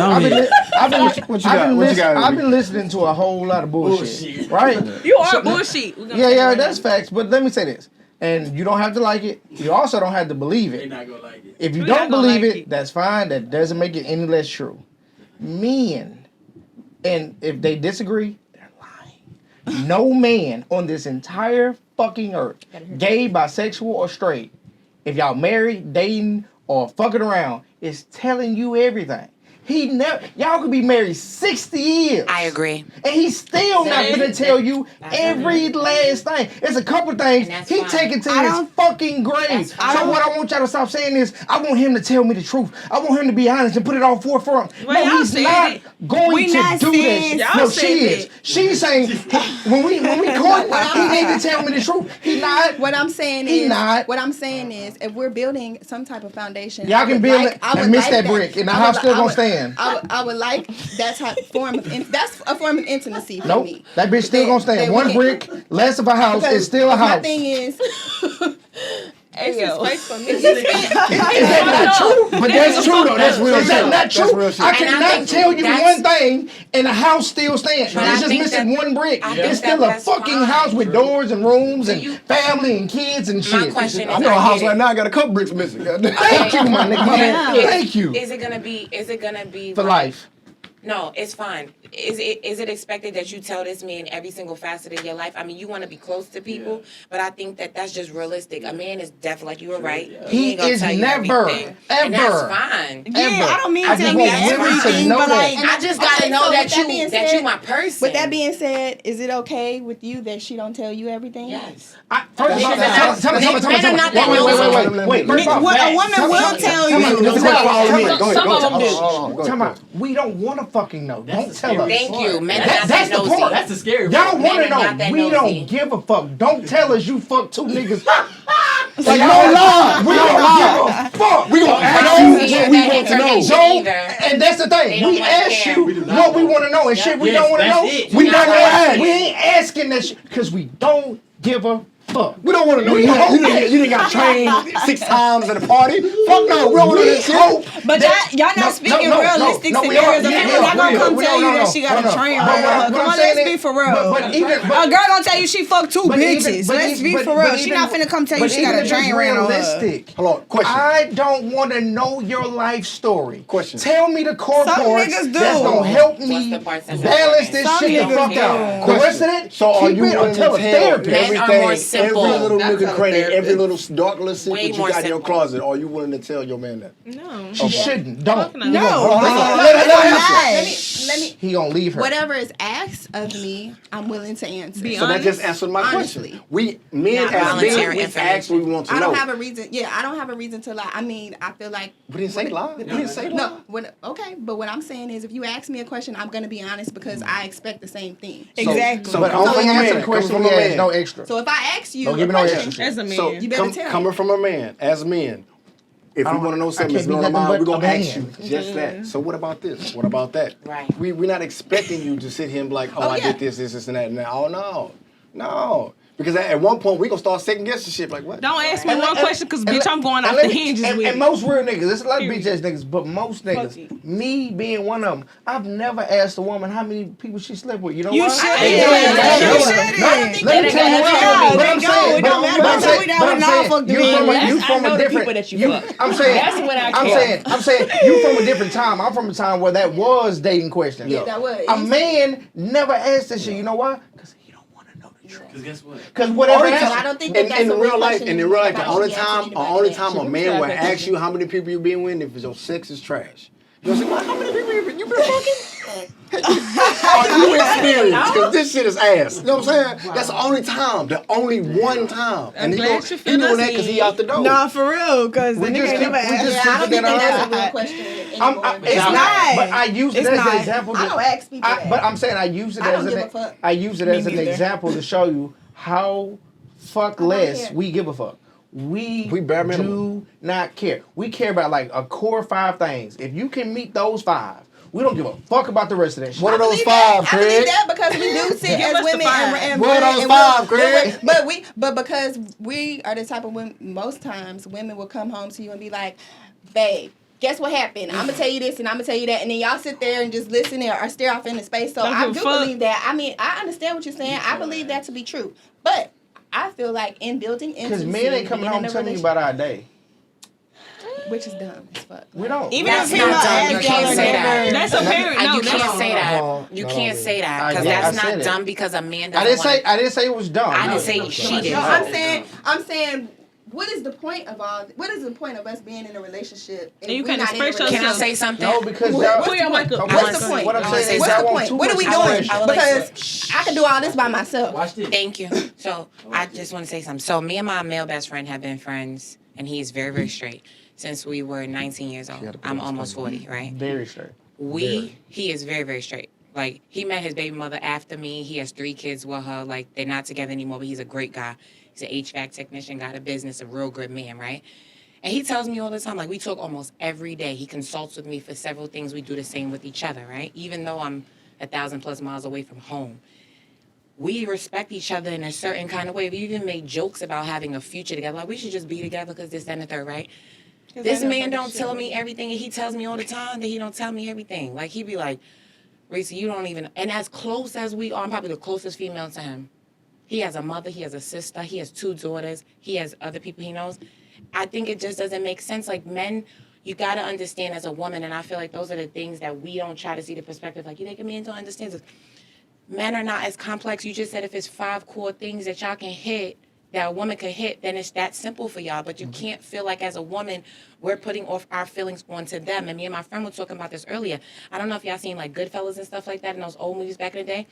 Speaker 3: Go ahead.
Speaker 1: I've been listening to a whole lot of bullshit. Right?
Speaker 7: You are bullshit. We gonna say
Speaker 1: Yeah,
Speaker 7: right
Speaker 1: that's
Speaker 7: now.
Speaker 1: facts. But let me say this. And you don't have to like it. You also don't have to believe it.
Speaker 3: not gonna like it.
Speaker 1: If you
Speaker 7: We
Speaker 1: don't
Speaker 7: not gonna
Speaker 1: believe
Speaker 7: like
Speaker 1: it,
Speaker 7: it.
Speaker 1: that's fine. That doesn't make it any less true. Men, and if they disagree, they're lying. No man on this entire fucking earth, gay, bisexual, or straight, if y'all married, dating, or fucking around, is telling you everything. Y'all could be married 60 years.
Speaker 8: I agree.
Speaker 1: And he's still not gonna tell you every last thing. There's a couple things
Speaker 8: that's
Speaker 1: he
Speaker 8: fine.
Speaker 1: taking to his fucking grave.
Speaker 8: That's fine.
Speaker 1: So what I want y'all to stop saying is, I want him to tell me the truth. I want him to be honest and put it all forefront.
Speaker 7: Well,
Speaker 1: No,
Speaker 7: y'all
Speaker 1: he's
Speaker 7: said
Speaker 1: not
Speaker 7: it.
Speaker 1: going
Speaker 6: We
Speaker 1: to
Speaker 6: not
Speaker 1: do
Speaker 6: saying-
Speaker 1: that.
Speaker 7: Y'all
Speaker 1: No,
Speaker 7: said
Speaker 1: she is.
Speaker 7: that.
Speaker 1: She's saying when we court, he need to tell me the truth. He not.
Speaker 4: What I'm saying
Speaker 1: He
Speaker 4: is,
Speaker 1: not.
Speaker 4: what I'm saying is, if we're building some type of foundation,
Speaker 1: Y'all
Speaker 4: I
Speaker 1: can
Speaker 4: would
Speaker 1: build
Speaker 4: like-
Speaker 1: it
Speaker 4: I would
Speaker 1: and miss
Speaker 4: like
Speaker 1: that brick, and the house still gonna stand.
Speaker 4: I would like that type of form of that's a form of intimacy for
Speaker 1: Nope,
Speaker 4: me.
Speaker 1: that bitch still gonna stand.
Speaker 4: that
Speaker 1: One
Speaker 4: we-
Speaker 1: brick, less of a house,
Speaker 4: Because
Speaker 1: is still a
Speaker 4: my
Speaker 1: house.
Speaker 4: thing is,
Speaker 7: This is fake for me.
Speaker 1: Is that not true? But that's true though. That's real. Is that not
Speaker 2: That's
Speaker 1: true?
Speaker 2: real shit.
Speaker 1: I
Speaker 8: And I
Speaker 1: cannot
Speaker 8: think
Speaker 1: tell you
Speaker 8: that's-
Speaker 1: one thing and the house still stands.
Speaker 8: But I
Speaker 1: It's just
Speaker 8: think
Speaker 1: missing
Speaker 8: that-
Speaker 1: one brick.
Speaker 8: I think
Speaker 1: It's still a
Speaker 8: that's
Speaker 1: fucking
Speaker 8: fine.
Speaker 1: house with doors and rooms and
Speaker 8: you-
Speaker 1: family and kids and
Speaker 8: My
Speaker 1: shit.
Speaker 8: question
Speaker 2: I
Speaker 8: is,
Speaker 2: know a house
Speaker 8: get it.
Speaker 2: right now. I got a couple bricks missing. Goddamn.
Speaker 1: Thank you, my nigga. My man.
Speaker 8: Is-
Speaker 1: Thank you
Speaker 8: Is it gonna be
Speaker 1: for
Speaker 8: like-
Speaker 1: life.
Speaker 8: No, it's fine. Is it expected that you tell this man every single facet of your life? I mean, you want to be close to people, but I think that that's just realistic. A man is definitely, like you were right.
Speaker 1: He
Speaker 8: ain't gonna
Speaker 1: is
Speaker 8: tell you
Speaker 1: never,
Speaker 8: everything. And that's
Speaker 1: ever.
Speaker 8: fine.
Speaker 6: Yeah,
Speaker 1: Ever.
Speaker 6: I don't mean
Speaker 1: I
Speaker 6: to
Speaker 1: just
Speaker 6: me
Speaker 1: want women to
Speaker 6: everything,
Speaker 1: know
Speaker 6: but
Speaker 1: that.
Speaker 6: like,
Speaker 8: I just gotta
Speaker 4: Okay,
Speaker 8: know
Speaker 4: so
Speaker 8: that
Speaker 4: with that being
Speaker 8: you
Speaker 4: said-
Speaker 8: my person.
Speaker 4: with that being said, is it okay with you that she don't tell you everything?
Speaker 8: yes.
Speaker 1: First of all,
Speaker 8: Men are not that
Speaker 1: wait. First off,
Speaker 6: what a
Speaker 1: facts.
Speaker 6: woman will tell you.
Speaker 7: Some of them do.
Speaker 1: Come on. We don't want to fucking know. Don't tell us.
Speaker 8: Thank you. Men are
Speaker 1: That-
Speaker 8: not
Speaker 1: that's
Speaker 8: that
Speaker 1: the
Speaker 8: nosy.
Speaker 1: part.
Speaker 3: That's the scary
Speaker 1: Y'all
Speaker 3: part.
Speaker 1: don't want to
Speaker 8: Men are not
Speaker 1: know.
Speaker 8: that
Speaker 1: We
Speaker 8: nosy.
Speaker 1: don't give a fuck. Don't tell us you fuck two niggas. Like, no lie. We don't give a fuck.
Speaker 2: We gonna
Speaker 8: I
Speaker 2: ask
Speaker 8: don't
Speaker 2: you
Speaker 8: see
Speaker 2: what we
Speaker 8: that
Speaker 2: want to know.
Speaker 8: information
Speaker 1: Don't,
Speaker 8: either.
Speaker 1: and that's the
Speaker 8: They
Speaker 1: thing.
Speaker 8: don't
Speaker 1: We
Speaker 8: wanna
Speaker 1: ask
Speaker 8: care.
Speaker 1: you
Speaker 8: We do
Speaker 1: what we want to know, and shit we don't want to know.
Speaker 3: that's it.
Speaker 1: We
Speaker 8: You're
Speaker 1: not
Speaker 8: not
Speaker 1: gonna
Speaker 8: gonna
Speaker 1: ask.
Speaker 8: ask.
Speaker 1: We ain't asking that shit because we don't give a fuck.
Speaker 2: We don't want to know. You didn't got trained 6 times at a party. Fuck no. We don't want to know that shit.
Speaker 1: hope
Speaker 6: But y'all not speaking realistic scenarios. A man not gonna come tell you that she got a train right with her. Come on, let's be for real. A girl gonna tell you she fucked 2 bitches. Let's be for real. She not finna come tell you she got a train ran on her.
Speaker 1: realistic.
Speaker 2: Hold on. Question.
Speaker 1: I don't want to know your life story.
Speaker 2: Question.
Speaker 1: Tell me the core
Speaker 6: Some
Speaker 1: parts
Speaker 6: niggas do.
Speaker 1: that's gonna help
Speaker 8: What's
Speaker 1: me
Speaker 8: the parts that's
Speaker 1: balance this
Speaker 8: important?
Speaker 1: shit the
Speaker 6: Some
Speaker 1: fuck
Speaker 6: niggas
Speaker 1: out.
Speaker 6: do.
Speaker 1: The rest of it,
Speaker 2: So are
Speaker 1: keep
Speaker 2: you
Speaker 1: it or
Speaker 2: willing to
Speaker 1: tell a
Speaker 2: tell
Speaker 1: therapist.
Speaker 8: Men are
Speaker 2: everything,
Speaker 8: more
Speaker 2: every
Speaker 8: simple.
Speaker 2: little
Speaker 5: That's
Speaker 2: nook and
Speaker 5: a
Speaker 2: cranny, every
Speaker 5: therapist.
Speaker 2: little dark little secret
Speaker 8: Way
Speaker 2: you
Speaker 8: more
Speaker 2: got in your
Speaker 8: simple.
Speaker 2: closet? Are you willing to tell your man that?
Speaker 7: No.
Speaker 1: She shouldn't. Don't.
Speaker 7: Fuck no.
Speaker 1: He
Speaker 6: No.
Speaker 1: gonna-
Speaker 4: Let me.
Speaker 1: He gonna leave her.
Speaker 4: Whatever is asked of me, I'm willing to answer.
Speaker 7: Be
Speaker 2: So that just
Speaker 7: honest.
Speaker 2: answered my
Speaker 4: Honestly.
Speaker 2: question. We men
Speaker 8: Not
Speaker 2: as men,
Speaker 8: volunteering
Speaker 2: we
Speaker 8: information.
Speaker 2: ask what we want to
Speaker 4: I
Speaker 2: know.
Speaker 4: don't have a reason. Yeah, I don't have a reason to lie. I mean, I feel like
Speaker 2: We didn't say lie. We didn't say lie.
Speaker 4: no. Okay, but what I'm saying is, if you ask me a question, I'm gonna be honest because I expect the same thing.
Speaker 6: Exactly.
Speaker 2: So
Speaker 1: But
Speaker 2: come
Speaker 1: only
Speaker 2: from a
Speaker 1: answer the
Speaker 2: man. Come
Speaker 1: question
Speaker 2: from
Speaker 1: we
Speaker 2: a
Speaker 1: ask,
Speaker 2: man.
Speaker 1: no extra.
Speaker 4: So if I ask you
Speaker 1: Don't give
Speaker 4: a
Speaker 1: me no
Speaker 4: question,
Speaker 1: extra.
Speaker 7: As a man.
Speaker 2: So
Speaker 4: You better tell me.
Speaker 2: coming from a man, as men, if we
Speaker 1: don't-
Speaker 2: want to know
Speaker 1: I
Speaker 2: something
Speaker 1: can't
Speaker 2: that's
Speaker 1: be
Speaker 2: going on,
Speaker 1: nothing
Speaker 2: we're
Speaker 1: but
Speaker 2: gonna
Speaker 1: a
Speaker 2: ask you
Speaker 1: man.
Speaker 2: just that. So what about this? What about that?
Speaker 8: Right.
Speaker 2: We're not expecting you to sit here and be like, oh, I
Speaker 4: yeah.
Speaker 2: did this, and that, and that. Oh no. Because at one point we gonna start second guessing shit. Like what?
Speaker 7: Don't ask me one question because,
Speaker 1: And
Speaker 7: bitch,
Speaker 1: let-
Speaker 7: I'm going
Speaker 1: and
Speaker 7: off
Speaker 1: let
Speaker 7: the
Speaker 1: me-
Speaker 7: hinges
Speaker 1: and,
Speaker 7: with
Speaker 1: and
Speaker 7: it.
Speaker 1: most real niggas, there's a lot of
Speaker 7: Period.
Speaker 1: bitch ass niggas, but most niggas, me being one of them, I've never asked a woman how many people she slept with. You know
Speaker 6: You
Speaker 1: why?
Speaker 6: should.
Speaker 1: I ain't doing that.
Speaker 6: You
Speaker 1: No,
Speaker 6: should.
Speaker 1: no,
Speaker 6: I don't think
Speaker 1: let me
Speaker 9: that
Speaker 1: tell you
Speaker 9: nigga
Speaker 1: why.
Speaker 9: has
Speaker 1: But
Speaker 9: to
Speaker 1: I'm
Speaker 9: be.
Speaker 1: saying,
Speaker 6: It don't matter.
Speaker 1: but I'm
Speaker 6: Don't tell me
Speaker 1: saying,
Speaker 6: that
Speaker 1: but
Speaker 6: we
Speaker 1: I'm
Speaker 6: not
Speaker 1: saying,
Speaker 6: fucked the
Speaker 1: you
Speaker 6: men.
Speaker 1: from a
Speaker 9: I know the
Speaker 1: different.
Speaker 9: people that you fuck.
Speaker 1: I'm saying,
Speaker 9: That's when I care.
Speaker 1: I'm saying, you from a different time. I'm from a time where that was dating questions.
Speaker 4: Yeah, that was.
Speaker 1: A man never asked this shit. You know why? Because he don't want to know the truth.
Speaker 3: Because guess what?
Speaker 1: Because whatever
Speaker 2: Only
Speaker 1: else.
Speaker 4: I don't think that that's
Speaker 2: in
Speaker 4: a
Speaker 2: real
Speaker 4: real
Speaker 2: life,
Speaker 4: question
Speaker 2: in real life, the
Speaker 4: about
Speaker 2: only
Speaker 4: the
Speaker 2: time,
Speaker 4: answer
Speaker 2: the
Speaker 4: you
Speaker 2: only
Speaker 4: back
Speaker 2: time a
Speaker 4: then.
Speaker 2: man will ask you how many people you been with if your sex is trash. You know what I'm saying? How many people you been fucking? Are you experienced? Because this shit is ass. You know what I'm saying? That's the only time. The only one time. And he doing that because he out the door.
Speaker 6: Nah, for real, because the nigga ain't never asked.
Speaker 4: Yeah, I don't think that's a real question anymore.
Speaker 6: It's not.
Speaker 1: But I use it as an example.
Speaker 4: I don't ask people that.
Speaker 1: But I'm saying I use it as an example to show you how fuck less we give a fuck. We
Speaker 2: bare
Speaker 1: do
Speaker 2: minimum.
Speaker 1: not care. We care about like a core 5 things. If you can meet those 5, we don't give a fuck about the rest of that shit.
Speaker 2: What are those 5, Craig?
Speaker 4: I believe that because we do sit as women and
Speaker 2: what are those 5, Craig?
Speaker 4: But because we are the type of women, most times women will come home to you and be like, babe, guess what happened? I'm gonna tell you this and I'm gonna tell you that, and then y'all sit there and just listen or stare off into space. So I do believe that. I mean, I understand what you're saying. I believe that to be true, but I feel like in building intimacy,
Speaker 1: because men ain't coming home telling you about our day.
Speaker 4: Which is dumb as fuck.
Speaker 1: We don't.
Speaker 8: Even if female ass, you can't say that.
Speaker 7: That's apparent. No,
Speaker 8: you can't say that. You can't say that because that's not dumb because a man doesn't.
Speaker 1: I didn't say it was dumb.
Speaker 8: I didn't say she did.
Speaker 4: No, I'm saying. What is the point of us being in a relationship?
Speaker 7: And you can't express yourself.
Speaker 8: Can I say something?
Speaker 1: No, because
Speaker 4: what's the point?
Speaker 1: What I'm saying is
Speaker 4: what's the point? What are we doing? Because I can do all this by myself.
Speaker 3: Watch this.
Speaker 8: Thank you. So I just want to say something. So me and my male best friend have been friends, and he is very, very straight since we were 19 years old. I'm almost 40, right?
Speaker 1: Very straight.
Speaker 8: He is very, very straight. Like, he met his baby mother after me. He has 3 kids with her. Like, they're not together anymore, but he's a great guy. He's an HVAC technician, got a business, a real good man, right? And he tells me all the time, like, we talk almost every day. He consults with me for several things. We do the same with each other, right? Even though I'm 1,000+ miles away from home. We respect each other in a certain kind of way. We even made jokes about having a future together. Like, we should just be together because this, that, and the third, right? This man don't tell me everything, and he tells me all the time that he don't tell me everything. Like, he be like, Reese, you don't even... And as close as we are, I'm probably the closest female to him. He has a mother, he has a sister, he has 2 daughters, he has other people he knows. I think it just doesn't make sense. Like, men, you got to understand as a woman, and I feel like those are the things that we don't try to see the perspective. Like, you think a man don't understand this? Men are not as complex. You just said if it's 5 core things that y'all can hit, that a woman could hit, then it's that simple for y'all. But you can't feel like as a woman, we're putting off our feelings onto them. And me and my friend were talking about this earlier. I don't know if y'all seen like Goodfellas and stuff like that in those old movies back in the day.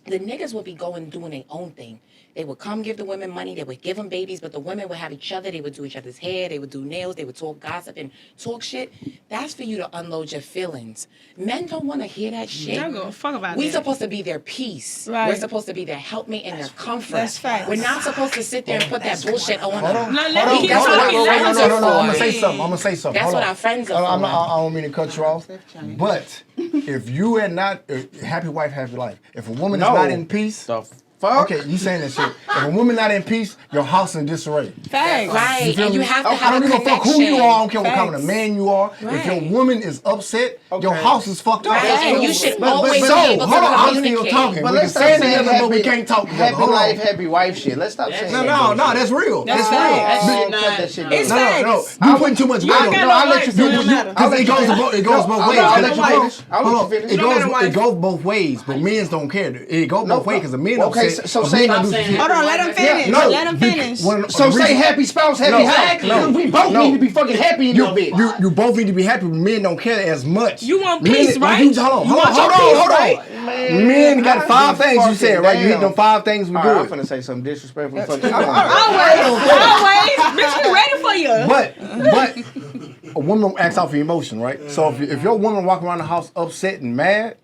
Speaker 8: The niggas would be doing their own thing. They would come give the women money. They would give them babies, but the women would have each other. They would do each other's hair. They would do nails. They would talk gossip and talk shit. That's for you to unload your feelings. Men don't want to hear that shit.
Speaker 7: Don't give a fuck about
Speaker 8: We're
Speaker 7: that.
Speaker 8: supposed to be their peace.
Speaker 6: Right.
Speaker 8: We're supposed to be their helpmate and their comfort.
Speaker 6: That's facts.
Speaker 8: We're not supposed to sit there and put that bullshit on them.
Speaker 7: No, let me keep
Speaker 8: That's what
Speaker 7: talking.
Speaker 8: our friends
Speaker 2: No,
Speaker 8: are
Speaker 2: I'm gonna
Speaker 8: for.
Speaker 2: say something.
Speaker 8: That's
Speaker 2: Hold
Speaker 8: what
Speaker 2: on.
Speaker 8: our friends are for.
Speaker 2: I don't mean to cut you off, but if you are not happy wife, happy life. If a woman is not in peace,
Speaker 1: the fuck?
Speaker 2: Okay, you saying that shit. If a woman not in peace, your house in disarray.
Speaker 6: Facts.
Speaker 8: Right, and you have to
Speaker 2: I
Speaker 8: have
Speaker 2: don't
Speaker 8: a
Speaker 2: give a fuck who you are. I don't care what
Speaker 6: Facts.
Speaker 2: kind of man you are. If
Speaker 8: Right.
Speaker 2: your woman is upset, your house is fucked up.
Speaker 8: Right, and you should
Speaker 1: But-
Speaker 8: always
Speaker 1: so,
Speaker 8: be able to
Speaker 2: hold on, I'm still
Speaker 8: communicate.
Speaker 2: talking.
Speaker 1: But
Speaker 2: We
Speaker 1: let's
Speaker 2: can
Speaker 1: stop
Speaker 2: say
Speaker 1: saying
Speaker 2: together, but we can't talk together.
Speaker 1: happy
Speaker 2: Hold on.
Speaker 1: life, happy wife shit. Let's stop saying that.
Speaker 2: No, that's real. That's real.
Speaker 1: Oh,
Speaker 3: That
Speaker 1: cut
Speaker 3: shit
Speaker 1: that shit
Speaker 6: It's
Speaker 1: down.
Speaker 2: No,
Speaker 6: facts.
Speaker 2: you putting too much weight on it.
Speaker 7: got
Speaker 1: I'll let you
Speaker 7: so it
Speaker 1: finish.
Speaker 7: don't matter.
Speaker 2: Because it goes both ways.
Speaker 1: I'll let you finish.
Speaker 2: It goes both ways, but men don't care. It goes both ways because the men
Speaker 1: Okay,
Speaker 2: upset.
Speaker 1: so
Speaker 2: a
Speaker 1: say-
Speaker 2: man do
Speaker 3: saying
Speaker 2: shit.
Speaker 6: Hold on, let him finish.
Speaker 2: No,
Speaker 6: Let him finish.
Speaker 1: So say happy spouse, happy house.
Speaker 2: No.
Speaker 1: We both need to be fucking happy in your bitch.
Speaker 2: You both need to be happy, but men don't care as much.
Speaker 7: You want
Speaker 2: Men-
Speaker 7: peace, right?
Speaker 2: Hold
Speaker 7: You
Speaker 2: on.
Speaker 1: Man,
Speaker 2: Men got 5 things you
Speaker 1: fucking
Speaker 2: said, right? You hit
Speaker 1: damn.
Speaker 2: them 5 things we
Speaker 1: All right, I'm
Speaker 2: good.
Speaker 1: finna say something disrespectful. Fuck
Speaker 7: Always. Bitch, we ready for you.
Speaker 2: But a woman acts out for emotion, right? So if your woman walking around the house upset and mad,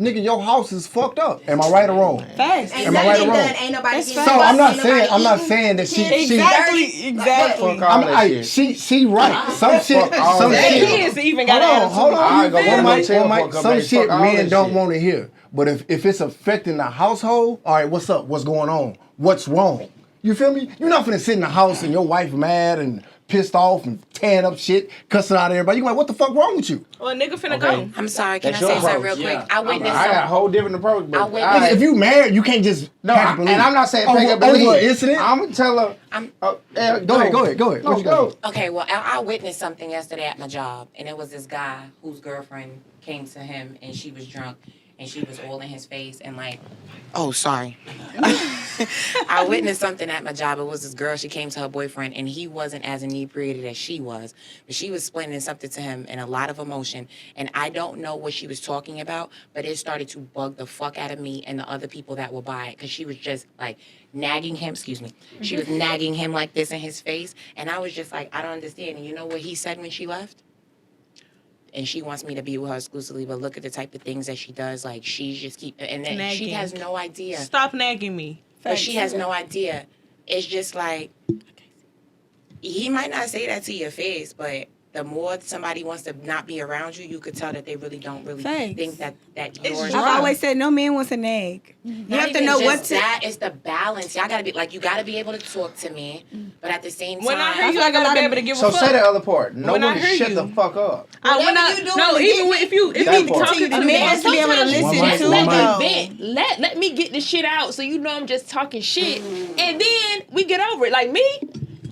Speaker 2: nigga, your house is fucked up. Am I right or wrong?
Speaker 6: Facts.
Speaker 4: Ain't
Speaker 2: Am I right or
Speaker 4: nothing
Speaker 2: wrong?
Speaker 4: done. Ain't nobody
Speaker 6: That's
Speaker 4: getting
Speaker 6: facts.
Speaker 2: So I'm not
Speaker 4: busted, ain't
Speaker 2: saying
Speaker 4: nobody
Speaker 2: saying that she
Speaker 6: Exactly.
Speaker 1: Fuck all that shit.
Speaker 2: she right. Some shit.
Speaker 1: Fuck all
Speaker 2: Some
Speaker 1: that
Speaker 2: shit.
Speaker 1: shit.
Speaker 7: Kids even got
Speaker 2: Hold on.
Speaker 1: I go
Speaker 2: One mic,
Speaker 1: tell
Speaker 2: one mic.
Speaker 1: fuck up,
Speaker 2: Some
Speaker 1: baby.
Speaker 2: shit
Speaker 1: Fuck all
Speaker 2: men
Speaker 1: that
Speaker 2: don't
Speaker 1: shit.
Speaker 2: want to hear. But if it's affecting the household, all right, what's up? What's going on? What's wrong? You feel me? You're not finna sit in the house and your wife mad and pissed off and tearing up shit, cussing out everybody. You like, what the fuck wrong with you?
Speaker 7: Well, nigga finna
Speaker 1: Okay.
Speaker 7: go.
Speaker 8: I'm sorry, can
Speaker 1: That's
Speaker 8: I say
Speaker 1: your
Speaker 8: something real
Speaker 1: approach,
Speaker 8: quick?
Speaker 3: yeah.
Speaker 8: I witnessed
Speaker 1: I got a whole different approach. But
Speaker 8: I went-
Speaker 1: all right.
Speaker 2: If you married, you can't just
Speaker 1: No,
Speaker 2: pack and
Speaker 1: and I'm not saying pack up and
Speaker 2: over
Speaker 1: leave.
Speaker 2: an incident.
Speaker 1: I'm gonna tell her.
Speaker 8: I'm-
Speaker 2: Go ahead.
Speaker 1: No,
Speaker 2: What you got?
Speaker 1: go.
Speaker 8: Okay, well, I witnessed something yesterday at my job, and it was this guy whose girlfriend came to him, and she was drunk, and she was all in his face, and like, oh, sorry. I witnessed something at my job. It was this girl. She came to her boyfriend, and he wasn't as inebriated as she was. But she was explaining something to him in a lot of emotion. And I don't know what she was talking about, but it started to bug the fuck out of me and the other people that were by it. Because she was just like nagging him. Excuse me. She was nagging him like this in his face. And I was just like, I don't understand. And you know what he said when she left? And she wants me to be with her exclusively, but look at the type of things that she does. Like, she's just and then
Speaker 7: Nagging.
Speaker 8: she has no idea.
Speaker 7: Stop nagging me.
Speaker 8: But she has no idea. It's just like, he might not say that to your face, but the more somebody wants to not be around you, you could tell that they really don't think that yours.
Speaker 6: I've always said no man wants a nag. You have to know what to.
Speaker 8: That is the balance. Y'all gotta be like, you gotta be able to talk to me, but at the same time,
Speaker 7: When I hear you, I gotta be able to give a fuck.
Speaker 1: So say the other part. No one shut
Speaker 7: you.
Speaker 1: the fuck up.
Speaker 7: If you talking to
Speaker 6: a man has to be able to listen to
Speaker 9: Let me get this shit out so you know I'm just talking shit, and then we get over it. Like me.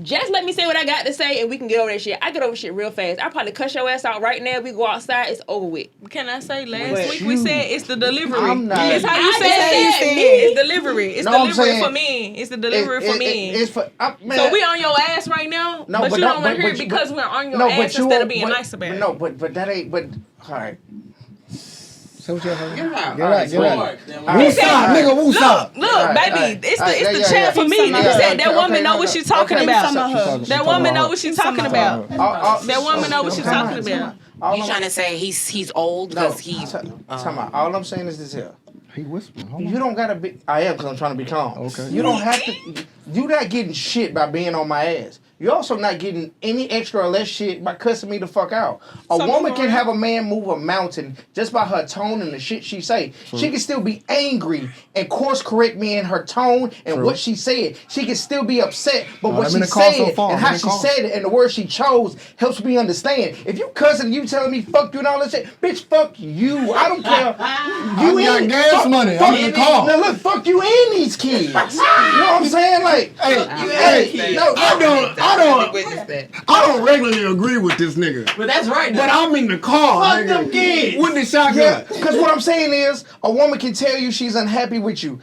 Speaker 9: Just let me say what I got to say, and we can get over that shit. I get over shit real fast. I probably cuss your ass out right now. We go outside, it's over with.
Speaker 7: Can I say last week we said it's the delivery.
Speaker 1: It's
Speaker 7: how you said it. It's delivery. It's delivery for men. It's the delivery for men.
Speaker 1: It's for
Speaker 7: so we on your ass right now, but you don't want to hear it because we're on your ass instead of being nice about it.
Speaker 1: No, but that ain't. But all right.
Speaker 2: So what y'all heard?
Speaker 1: Get out.
Speaker 2: Woosah, nigga, woosah.
Speaker 7: Look, baby, it's the chat for me. Nigga said that woman know what she's talking about. That woman know what she's talking about. That woman know what she's talking about.
Speaker 8: You trying to say he's old because he's...
Speaker 1: All I'm saying is this here.
Speaker 2: He whispering.
Speaker 1: You don't gotta be. I am because I'm trying to be calm.
Speaker 2: Okay.
Speaker 1: You don't have to. You're not getting shit by being on my ass. You're also not getting any extra or less shit by cussing me the fuck out. A woman can have a man move a mountain just by her tone and the shit she say. She can still be angry and course correct me in her tone and what she said. She can still be upset, but what she said and how she said it and the words she chose helps me understand. If you cussing, you telling me fuck you and all that shit, bitch, fuck you. I don't care. You
Speaker 2: got gas money. I'm in the car.
Speaker 1: Now look, fuck you and these kids. You know what I'm saying? Like,
Speaker 2: I don't regularly agree with this nigga.
Speaker 9: But that's right.
Speaker 2: But I'm in the car.
Speaker 1: Fuck them kids.
Speaker 2: With the shotgun.
Speaker 1: Yeah, because what I'm saying is, a woman can tell you she's unhappy with you.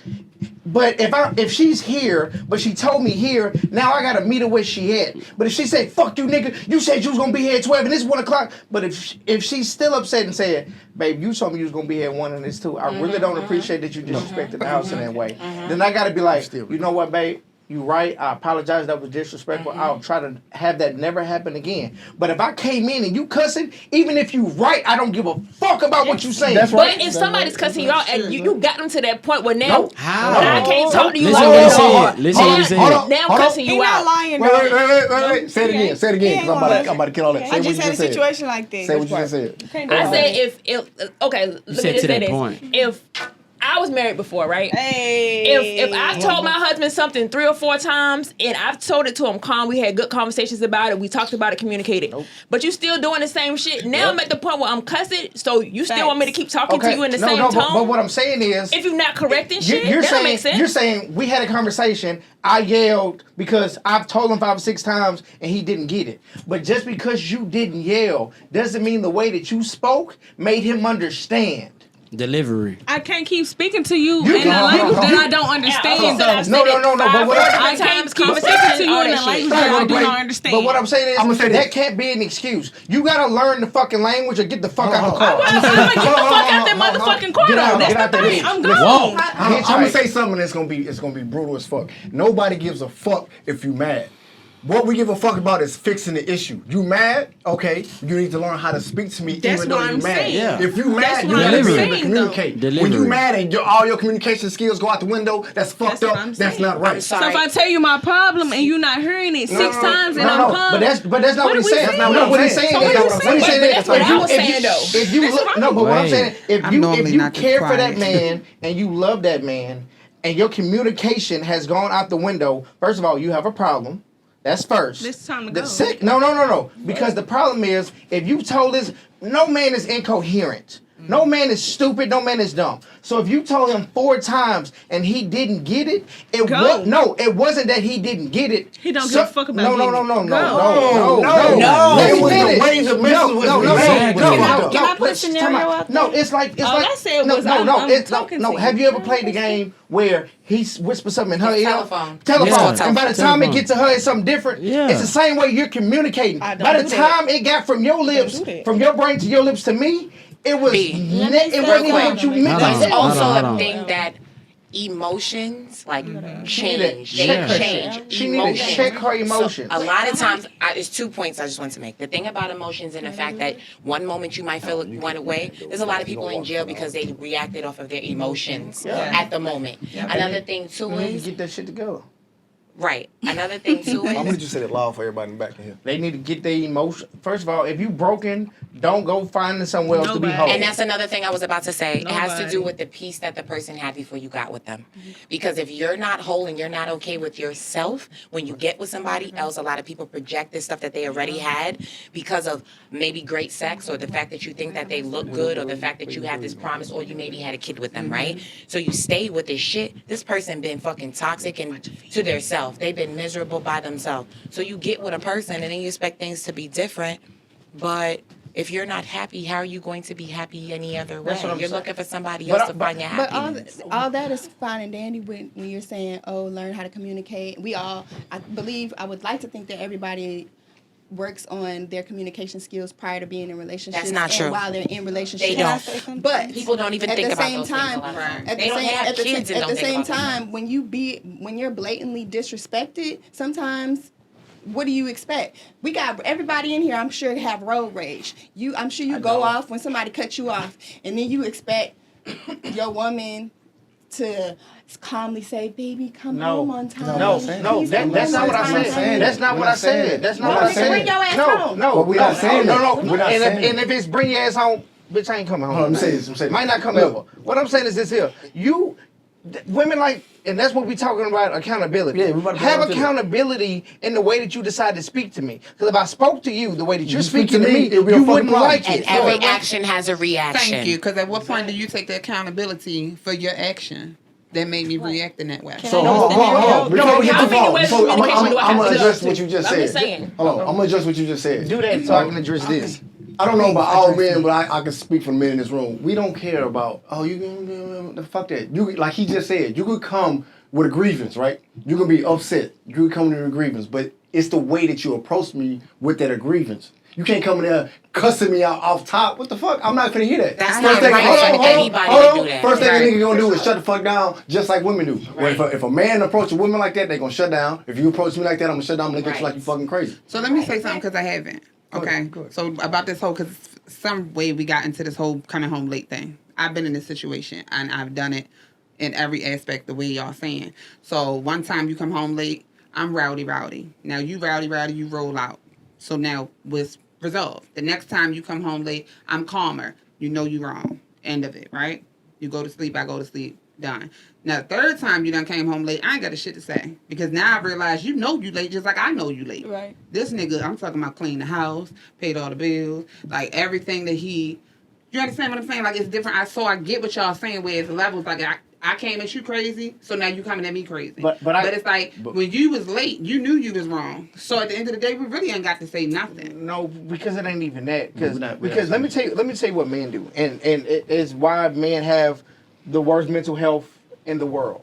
Speaker 1: But if she's here, but she told me here, now I gotta meet her where she at. But if she said, fuck you nigga, you said you was gonna be here at 12 and it's 1 o'clock. But if she's still upset and said, babe, you told me you was gonna be here at 1 and it's 2, I really don't appreciate that you disrespected the house in that way. Then I gotta be like, you know what, babe? You right. I apologize. That was disrespectful. I'll try to have that never happen again. But if I came in and you cussing, even if you right, I don't give a fuck about what you saying.
Speaker 9: That's right. But if somebody's cussing you out and you got them to that point where now I can't talk to you
Speaker 3: Listen
Speaker 9: like
Speaker 3: what he said.
Speaker 9: Now I'm cussing you out.
Speaker 6: Not lying.
Speaker 2: Wait. Say it again. Say it again. Because I'm about to kill all that.
Speaker 6: I just had a situation like this.
Speaker 2: Say what you just said.
Speaker 9: I said if okay, let me just say this.
Speaker 3: Point.
Speaker 9: If I was married before, right?
Speaker 6: Hey.
Speaker 9: If I've told my husband something 3 or 4 times and I've told it to him calm, we had good conversations about it, we talked about it, communicated. But you still doing the same shit. Now I'm at the point where I'm cussing, so you still want me to keep talking to you in the same tone?
Speaker 1: But what I'm saying is,
Speaker 9: if you're not correcting shit, that don't make sense.
Speaker 1: You're saying we had a conversation, I yelled because I've told him 5 or 6 times and he didn't get it. But just because you didn't yell doesn't mean the way that you spoke made him understand.
Speaker 3: Delivery.
Speaker 7: I can't keep speaking to you in a language that I don't understand.
Speaker 1: No. But what
Speaker 7: I can't keep speaking to you in a language that I do not understand.
Speaker 1: But what I'm saying is, that can't be an excuse. You gotta learn the fucking language or get the fuck out the car.
Speaker 7: I'm gonna get the fuck out that motherfucking car. That's the thing. I'm gone.
Speaker 2: I'm gonna say something that's gonna be brutal as fuck. Nobody gives a fuck if you mad. What we give a fuck about is fixing the issue. You mad? Okay. You need to learn how to speak to me even though you're mad.
Speaker 3: Yeah.
Speaker 2: If you mad, you gotta be able to communicate. When you mad and all your communication skills go out the window, that's fucked up. That's not right.
Speaker 7: So if I tell you my problem and you're not hearing it 6 times and I'm calm.
Speaker 1: But that's not what he's saying. That's not what he's saying.
Speaker 9: That's what I was saying though.
Speaker 1: If you look, no, but what I'm saying, if you care for that man and you love that man and your communication has gone out the window, first of all, you have a problem. That's first.
Speaker 7: This time to go.
Speaker 1: No. Because the problem is, if you told this, no man is incoherent. No man is stupid. No man is dumb. So if you told him 4 times and he didn't get it, it wasn't that he didn't get it.
Speaker 7: He don't give a fuck about
Speaker 1: No.
Speaker 7: It
Speaker 1: was
Speaker 2: the ways of messing with
Speaker 6: Can I put a scenario out there?
Speaker 1: No, it's like
Speaker 7: I said was I'm talking to you.
Speaker 1: Have you ever played the game where he whispers something in her ear?
Speaker 8: Telephone.
Speaker 1: Telephone.
Speaker 3: Yeah.
Speaker 1: And by the time it gets to her, it's something different.
Speaker 3: Yeah.
Speaker 1: It's the same way you're communicating.
Speaker 4: I don't
Speaker 1: By the
Speaker 4: do that.
Speaker 1: time it got from your lips,
Speaker 4: do that.
Speaker 1: from your brain to your lips to me, it was it wasn't even what you meant to
Speaker 8: It's
Speaker 1: say.
Speaker 8: also
Speaker 3: Hold on.
Speaker 8: a thing that emotions change.
Speaker 1: She
Speaker 8: They
Speaker 1: need to
Speaker 8: change.
Speaker 1: She need to check her emotions.
Speaker 8: A lot of times, there's 2 points I just want to make. The thing about emotions and the fact that one moment you might feel one way, there's a lot of people in jail because they reacted off of their emotions at the moment. Another thing too
Speaker 1: We need to
Speaker 8: is
Speaker 1: get that shit together.
Speaker 8: right. Another thing too
Speaker 2: I'm gonna
Speaker 8: is
Speaker 2: just say it loud for everybody in the back in here.
Speaker 1: They need to get their emotion. First of all, if you broken, don't go finding somewhere else to be
Speaker 7: Nobody.
Speaker 1: whole.
Speaker 8: and that's another thing I was about to say. It has to
Speaker 7: Nobody.
Speaker 8: do with the peace that the person had before you got with them. Because if you're not whole and you're not okay with yourself, when you get with somebody else, a lot of people project this stuff that they already had because of maybe great sex or the fact that you think that they look good or the fact that you had this promise or you maybe had a kid with them, right? So you stay with this shit. This person been fucking toxic and to their self. They've been miserable by themselves. So you get with a person and then you expect things to be different, but if you're not happy, how are you going to be happy any other way?
Speaker 1: That's what I'm
Speaker 8: You're
Speaker 1: saying.
Speaker 8: looking for somebody else to find your
Speaker 4: But
Speaker 8: happiness.
Speaker 4: all that is fine and dandy when you're saying, oh, learn how to communicate. I would like to think that everybody works on their communication skills prior to being in relationships.
Speaker 8: That's not
Speaker 4: and
Speaker 8: true.
Speaker 4: while they're in relationships.
Speaker 8: They don't.
Speaker 4: But
Speaker 8: People don't even
Speaker 4: at
Speaker 8: think
Speaker 4: the
Speaker 8: about
Speaker 4: same
Speaker 8: those
Speaker 4: time,
Speaker 8: things a lot of times.
Speaker 4: at
Speaker 8: They
Speaker 4: the
Speaker 8: don't
Speaker 4: same,
Speaker 8: have
Speaker 4: at the,
Speaker 8: kids and
Speaker 4: at
Speaker 8: don't
Speaker 4: the
Speaker 8: think
Speaker 4: same
Speaker 8: about those
Speaker 4: time, when you're blatantly disrespected, sometimes what do you expect? We got everybody in here, I'm sure, have road rage. I'm sure you go off when somebody cuts you off, and then you expect your woman to calmly say, "Baby, come home on time."
Speaker 1: No,
Speaker 4: Please
Speaker 1: that's
Speaker 4: come
Speaker 1: not
Speaker 4: home
Speaker 1: what I
Speaker 4: on time."
Speaker 1: said. That's not what I said. That's not what I said.
Speaker 4: Bring your ass home.
Speaker 1: No,
Speaker 2: But we're not saying that.
Speaker 1: no.
Speaker 2: We're not saying
Speaker 1: And if it's bring your ass home, bitch, I ain't coming home.
Speaker 2: Hold on, let me say this.
Speaker 1: Might not come ever. What I'm saying is this here. Women like, and that's what we talking about, accountability.
Speaker 2: Yeah, we about to
Speaker 1: have
Speaker 2: go into
Speaker 1: accountability in the way that you decide to speak to me. Because if I spoke to you the way that you're
Speaker 2: speak
Speaker 1: speaking
Speaker 2: to
Speaker 1: to
Speaker 2: me,
Speaker 1: me,
Speaker 2: it'll be a
Speaker 1: you
Speaker 2: fucking
Speaker 1: wouldn't
Speaker 2: problem.
Speaker 1: like
Speaker 8: And
Speaker 1: it.
Speaker 8: every action has a reaction.
Speaker 5: Thank you. Because at what point do you take the accountability for your action that made me react in that way?
Speaker 2: So hold on. Before we get
Speaker 7: How
Speaker 2: too
Speaker 7: many
Speaker 2: far,
Speaker 7: ways
Speaker 2: I'm
Speaker 7: communication do I have
Speaker 2: gonna
Speaker 7: to
Speaker 2: address
Speaker 7: do?
Speaker 2: what you just
Speaker 7: I'm
Speaker 2: said.
Speaker 7: just saying.
Speaker 2: Hold on, I'm gonna address what you just said.
Speaker 1: Do that so I can address this.
Speaker 2: I don't know about all men, but I can speak for the men in this room. We don't care about, fuck that. You, like he just said, you could come with a grievance, right? You can be upset. You could come with a grievance, but it's the way that you approach me with that grievance. You can't come in there cussing me out off top. What the fuck? I'm not gonna hear that.
Speaker 8: That's
Speaker 2: First
Speaker 8: not
Speaker 2: thing,
Speaker 8: right for anybody to do that.
Speaker 2: First thing
Speaker 8: Right.
Speaker 2: a nigga gonna do is shut the fuck down, just like women do. Well, if a man approach a woman like that, they gonna shut down. If you approach me like that, I'm gonna shut down. I'm gonna look at you like you fucking crazy.
Speaker 5: So let me say something because I haven't. Okay.
Speaker 2: Go ahead.
Speaker 5: So about this whole, because some way we got into this whole coming home late thing. I've been in this situation and I've done it in every aspect the way y'all saying. So one time you come home late, I'm rowdy. Now you rowdy, you roll out. So now was resolved. The next time you come home late, I'm calmer. You know you wrong. End of it, right? You go to sleep, I go to sleep. Done. Now, the third time you done came home late, I ain't got a shit to say. Because now I realize you know you late just like I know you late.
Speaker 4: Right.
Speaker 5: This nigga, I'm talking about clean the house, paid all the bills, like everything that he... You understand what I'm saying? Like, it's different. I get what y'all saying where it's levels. Like, I came at you crazy, so now you coming at me crazy. But it's like, when you was late, you knew you was wrong. So at the end of the day, we really ain't got to say nothing.
Speaker 1: No, because it ain't even that. Because
Speaker 2: not
Speaker 1: let me tell you what men do, and it is why men have the worst mental health in the world.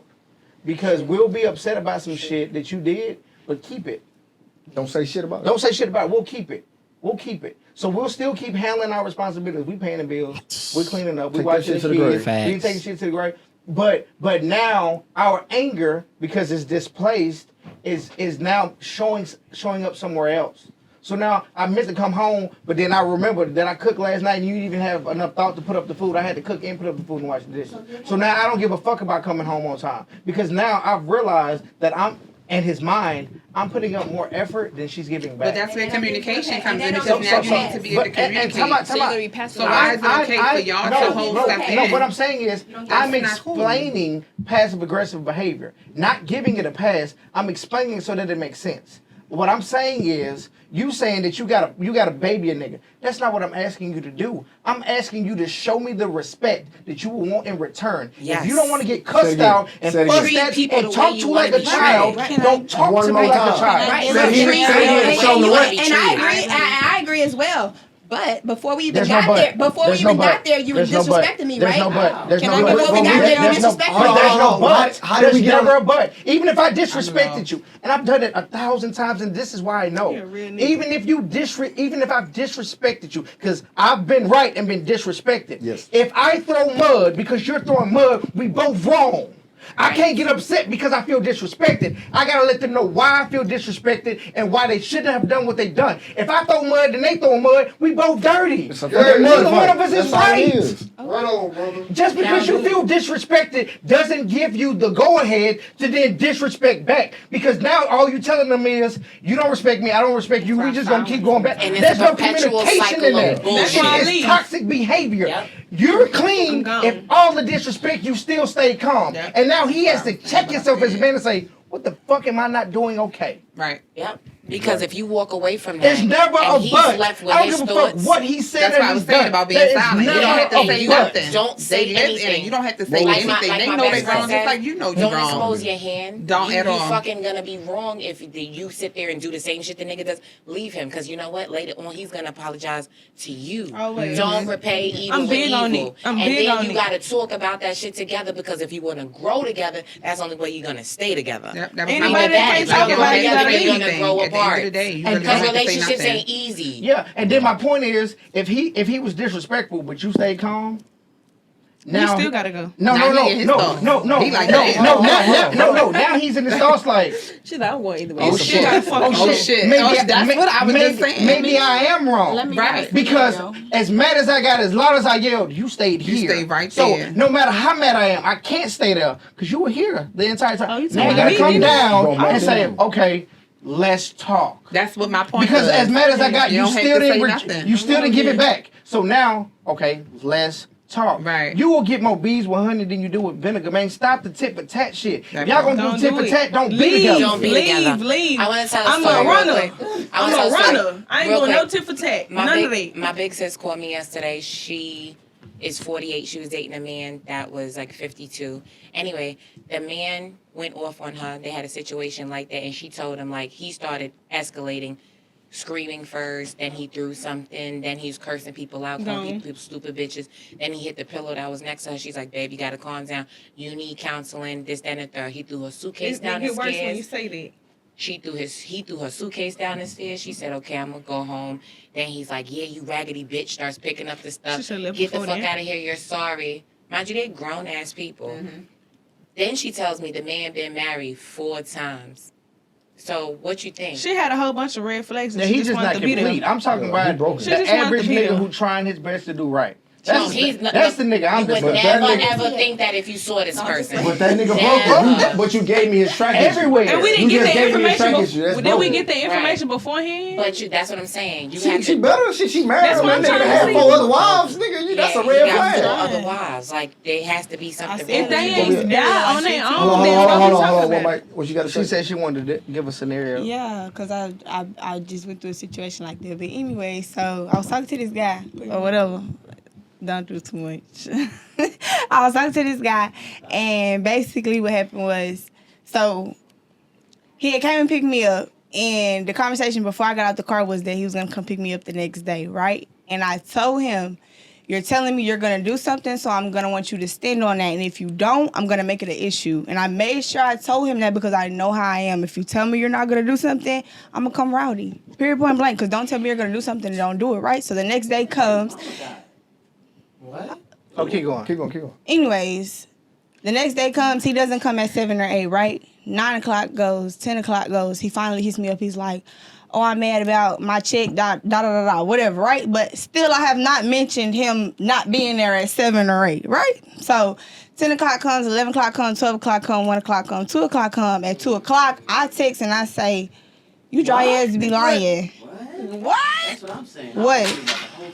Speaker 1: Because we'll be upset about some shit that you did, but keep it.
Speaker 2: Don't say shit about it.
Speaker 1: Don't say shit about it. We'll keep it. We'll keep it. So we'll still keep handling our responsibilities. We paying the bills. We cleaning up. We
Speaker 2: Take that
Speaker 1: watching
Speaker 2: shit
Speaker 1: the
Speaker 2: to the grave.
Speaker 1: kids.
Speaker 3: Facts.
Speaker 1: We taking shit to the grave. But now our anger, because it's displaced, is now showing up somewhere else. So now I meant to come home, but then I remembered that I cooked last night and you didn't even have enough thought to put up the food. I had to cook and put up the food and wash the dishes. So now I don't give a fuck about coming home on time. Because now I've realized that in his mind, I'm putting up more effort than she's giving back.
Speaker 5: But that's where communication comes in, because now you need to be able to communicate.
Speaker 1: Time out.
Speaker 5: So why is it okay for y'all to hold stuff in?
Speaker 1: No, what I'm saying is, I'm
Speaker 5: That's not cool.
Speaker 1: explaining passive-aggressive behavior. Not giving it a pass, I'm explaining it so that it makes sense. What I'm saying is, you saying that you gotta baby a nigga. That's not what I'm asking you to do. I'm asking you to show me the respect that you will want in return.
Speaker 8: Yes.
Speaker 1: If you don't want to get cussed out and fussed
Speaker 8: Treat
Speaker 1: at
Speaker 8: people
Speaker 1: and
Speaker 8: the
Speaker 1: talk
Speaker 8: way
Speaker 1: to
Speaker 8: you
Speaker 1: like
Speaker 8: wanna
Speaker 1: a
Speaker 8: be
Speaker 1: child,
Speaker 8: treated.
Speaker 1: don't talk to me like a child.
Speaker 8: Right.
Speaker 6: And I agree as well. But before we even got there, you were disrespecting me, right?
Speaker 1: There's no but. There's no but.
Speaker 6: Before we got there, you disrespected me.
Speaker 1: There's no but.
Speaker 2: How did
Speaker 1: There's
Speaker 2: we get
Speaker 1: never a but. Even if I disrespected you, and I've done it 1,000 times, and this is why I know. Even if I've disrespected you, because I've been right and been disrespected.
Speaker 2: Yes.
Speaker 1: If I throw mud because you're throwing mud, we both wrong. I can't get upset because I feel disrespected. I gotta let them know why I feel disrespected and why they shouldn't have done what they done. If I throw mud and they throw mud, we both dirty. Neither one of us is right.
Speaker 10: Right on, brother.
Speaker 1: Just because you feel disrespected doesn't give you the go-ahead to then disrespect back. Because now all you telling them is, you don't respect me, I don't respect you, we just gonna keep going back.
Speaker 8: And
Speaker 1: There's
Speaker 8: it's a
Speaker 1: no
Speaker 8: perpetual
Speaker 1: communication
Speaker 8: cycle
Speaker 1: in there.
Speaker 8: of bullshit.
Speaker 1: It's toxic behavior.
Speaker 8: Yep.
Speaker 1: You're clean if all the disrespect you still stay calm.
Speaker 5: Yep.
Speaker 1: And now he has to check himself as a man and say, what the fuck am I not doing okay?
Speaker 5: Right.
Speaker 8: Yep. Because if you walk away from that,
Speaker 1: There's never
Speaker 8: and
Speaker 1: a
Speaker 8: he's
Speaker 1: but.
Speaker 8: left with
Speaker 1: I don't
Speaker 8: his
Speaker 1: give a fuck
Speaker 8: thoughts.
Speaker 1: what he said.
Speaker 5: That's what I was saying about being silent. You don't have to say nothing.
Speaker 8: Don't say
Speaker 5: They live in
Speaker 8: anything.
Speaker 5: it. You don't have to say
Speaker 8: Like
Speaker 5: anything.
Speaker 8: my
Speaker 5: They
Speaker 8: best
Speaker 5: know they're
Speaker 8: friend
Speaker 5: wrong,
Speaker 8: said,
Speaker 5: just like you know you're
Speaker 8: don't
Speaker 5: wrong.
Speaker 8: expose your hand.
Speaker 5: Don't
Speaker 8: you,
Speaker 5: at all.
Speaker 8: You fucking gonna be wrong if you sit there and do the same shit the nigga does. Leave him, because you know what? Later on, he's gonna apologize to you.
Speaker 7: Always.
Speaker 8: Don't repay evil
Speaker 7: I'm big
Speaker 8: with
Speaker 7: on
Speaker 8: evil.
Speaker 7: it. I'm
Speaker 8: and
Speaker 7: big
Speaker 8: then
Speaker 7: on
Speaker 8: you
Speaker 7: it.
Speaker 8: gotta talk about that shit together, because if you wanna grow together, that's the only way you're gonna stay together.
Speaker 5: Yep, that was
Speaker 7: Anybody
Speaker 5: my
Speaker 7: that can't
Speaker 5: bad.
Speaker 7: talk
Speaker 5: You
Speaker 7: about
Speaker 5: don't
Speaker 7: it, you
Speaker 5: have
Speaker 7: gotta
Speaker 5: to say
Speaker 7: leave.
Speaker 5: anything.
Speaker 8: Grow
Speaker 5: At the end
Speaker 8: apart.
Speaker 5: of the day, you
Speaker 1: And
Speaker 5: really
Speaker 8: Because
Speaker 5: don't have to say
Speaker 8: relationships
Speaker 5: nothing.
Speaker 8: ain't easy.
Speaker 1: Yeah, and then my point is, if he was disrespectful, but you stay calm,
Speaker 7: You
Speaker 1: now
Speaker 7: still gotta go.
Speaker 1: No.
Speaker 5: Now he in his thoughts.
Speaker 1: No.
Speaker 5: He like
Speaker 1: no.
Speaker 5: that.
Speaker 1: No. Now he's in his thoughts like,
Speaker 9: She's like, I'm going either way.
Speaker 5: Oh shit! Oh shit! That's what I was just saying.
Speaker 1: Maybe I am wrong.
Speaker 5: Right.
Speaker 1: Because as mad as I got, as loud as I yelled, you stayed here.
Speaker 5: You stayed right
Speaker 1: so
Speaker 5: there.
Speaker 1: no matter how mad I am, I can't stay there because you were here the entire time.
Speaker 7: Oh, you
Speaker 1: Now I
Speaker 7: talking
Speaker 1: gotta
Speaker 7: about
Speaker 1: come
Speaker 7: me,
Speaker 1: down
Speaker 2: nigga?
Speaker 1: and say, okay, let's talk.
Speaker 5: That's what my point
Speaker 1: Because
Speaker 5: was.
Speaker 1: as mad as I got, you
Speaker 5: don't have
Speaker 1: still
Speaker 5: to say
Speaker 1: didn't.
Speaker 5: nothing.
Speaker 1: You still didn't give it back. So now, okay, let's talk.
Speaker 5: Right.
Speaker 1: You will get more bees with honey than you do with vinegar, man. Stop the tit for tat shit.
Speaker 5: That
Speaker 1: Y'all gonna
Speaker 7: Don't
Speaker 1: do tit
Speaker 7: do
Speaker 1: for
Speaker 7: it.
Speaker 1: tat? Don't be
Speaker 7: Leave.
Speaker 1: together.
Speaker 8: Don't be together.
Speaker 7: Leave.
Speaker 8: I want to tell a
Speaker 7: I'm
Speaker 8: story
Speaker 7: a
Speaker 8: real
Speaker 7: runner.
Speaker 8: quick.
Speaker 7: I'm a runner. I ain't
Speaker 8: Real
Speaker 7: doing no
Speaker 8: quick.
Speaker 7: tit for tat.
Speaker 8: My
Speaker 7: None
Speaker 8: big,
Speaker 7: of that.
Speaker 8: My big sis called me yesterday. She is 48. She was dating a man that was like 52. Anyway, the man went off on her. They had a situation like that, and she told him, like, he started escalating, screaming first, then he threw something, then he was cursing people out, calling people stupid bitches, then he hit the pillow that was next to her. She's like, babe, you gotta calm down. You need counseling, this, that, and the third. He threw her suitcase down the
Speaker 7: It get worse when you
Speaker 8: stairs.
Speaker 7: say that.
Speaker 8: He threw her suitcase down the stairs. She said, okay, I'm gonna go home. Then he's like, yeah, you raggedy bitch, starts picking up the stuff.
Speaker 7: She should've left
Speaker 8: Get the
Speaker 7: before
Speaker 8: fuck
Speaker 7: that.
Speaker 8: out of here, you're sorry. Mind you, they're grown ass people.
Speaker 7: Mm-hmm.
Speaker 8: Then she tells me the man been married 4 times. So what you think?
Speaker 7: She had a whole bunch of red flags and
Speaker 1: Yeah,
Speaker 7: she
Speaker 1: he's
Speaker 7: just
Speaker 1: just
Speaker 7: wanted
Speaker 1: not
Speaker 7: to beat
Speaker 1: complete.
Speaker 7: her.
Speaker 1: I'm talking about
Speaker 2: broken.
Speaker 7: She
Speaker 1: the
Speaker 7: just wanted
Speaker 1: average
Speaker 7: to beat
Speaker 1: nigga
Speaker 7: him.
Speaker 1: who trying his best to do right.
Speaker 8: No,
Speaker 1: That's the nigga I'm
Speaker 8: You would
Speaker 1: just
Speaker 8: never
Speaker 2: that nigga-
Speaker 8: ever think that if you saw this person.
Speaker 2: But that nigga
Speaker 8: Never.
Speaker 2: broke. But you gave me his track history.
Speaker 1: everywhere.
Speaker 7: And we didn't
Speaker 2: You
Speaker 7: get
Speaker 2: just
Speaker 7: the
Speaker 2: gave me his track
Speaker 7: information.
Speaker 2: history. That's
Speaker 7: Did we
Speaker 2: broken.
Speaker 7: get the information beforehand?
Speaker 8: But that's what I'm saying. You
Speaker 2: She
Speaker 8: have to.
Speaker 2: better. She married
Speaker 7: That's
Speaker 2: him.
Speaker 7: what I'm
Speaker 2: That nigga
Speaker 7: trying to
Speaker 2: had
Speaker 7: see.
Speaker 2: 4 other wives, nigga. That's a
Speaker 8: Yeah,
Speaker 2: red
Speaker 8: you got 4
Speaker 2: flag.
Speaker 8: other wives. Like there has to be something.
Speaker 7: If they
Speaker 8: wrong.
Speaker 7: ain't die on their own,
Speaker 2: Hold
Speaker 7: then
Speaker 2: on.
Speaker 7: what we talking
Speaker 2: What,
Speaker 7: about?
Speaker 2: Mike? What you got to say?
Speaker 1: She said she wanted to give a scenario.
Speaker 6: Yeah, because I just went through a situation like that. But anyway, so I was talking to this guy or whatever. Don't do too much. I was talking to this guy, and basically what happened was, so he had came and picked me up, and the conversation before I got out the car was that he was going to come pick me up the next day, right? And I told him, you're telling me you're going to do something, so I'm going to want you to stand on that. And if you don't, I'm going to make it an issue. And I made sure I told him that because I know how I am. If you tell me you're not going to do something, I'm going to come rowdy. Period, point blank. Because don't tell me you're going to do something and don't do it, right? So the next day comes.
Speaker 1: Oh, keep going.
Speaker 2: Keep going.
Speaker 6: Anyways, the next day comes. He doesn't come at 7 or 8, right? 9 o'clock goes. 10 o'clock goes. He finally hits me up. He's like, oh, I'm mad about my check, whatever, right? But still, I have not mentioned him not being there at 7 or 8, right? So 10 o'clock comes, 11 o'clock comes, 12 o'clock comes, 1 o'clock comes, 2 o'clock comes. At 2 o'clock, I text and I say, you dry ass be lying. What?
Speaker 3: That's what I'm saying.
Speaker 6: What?
Speaker 3: I'm thinking about the whole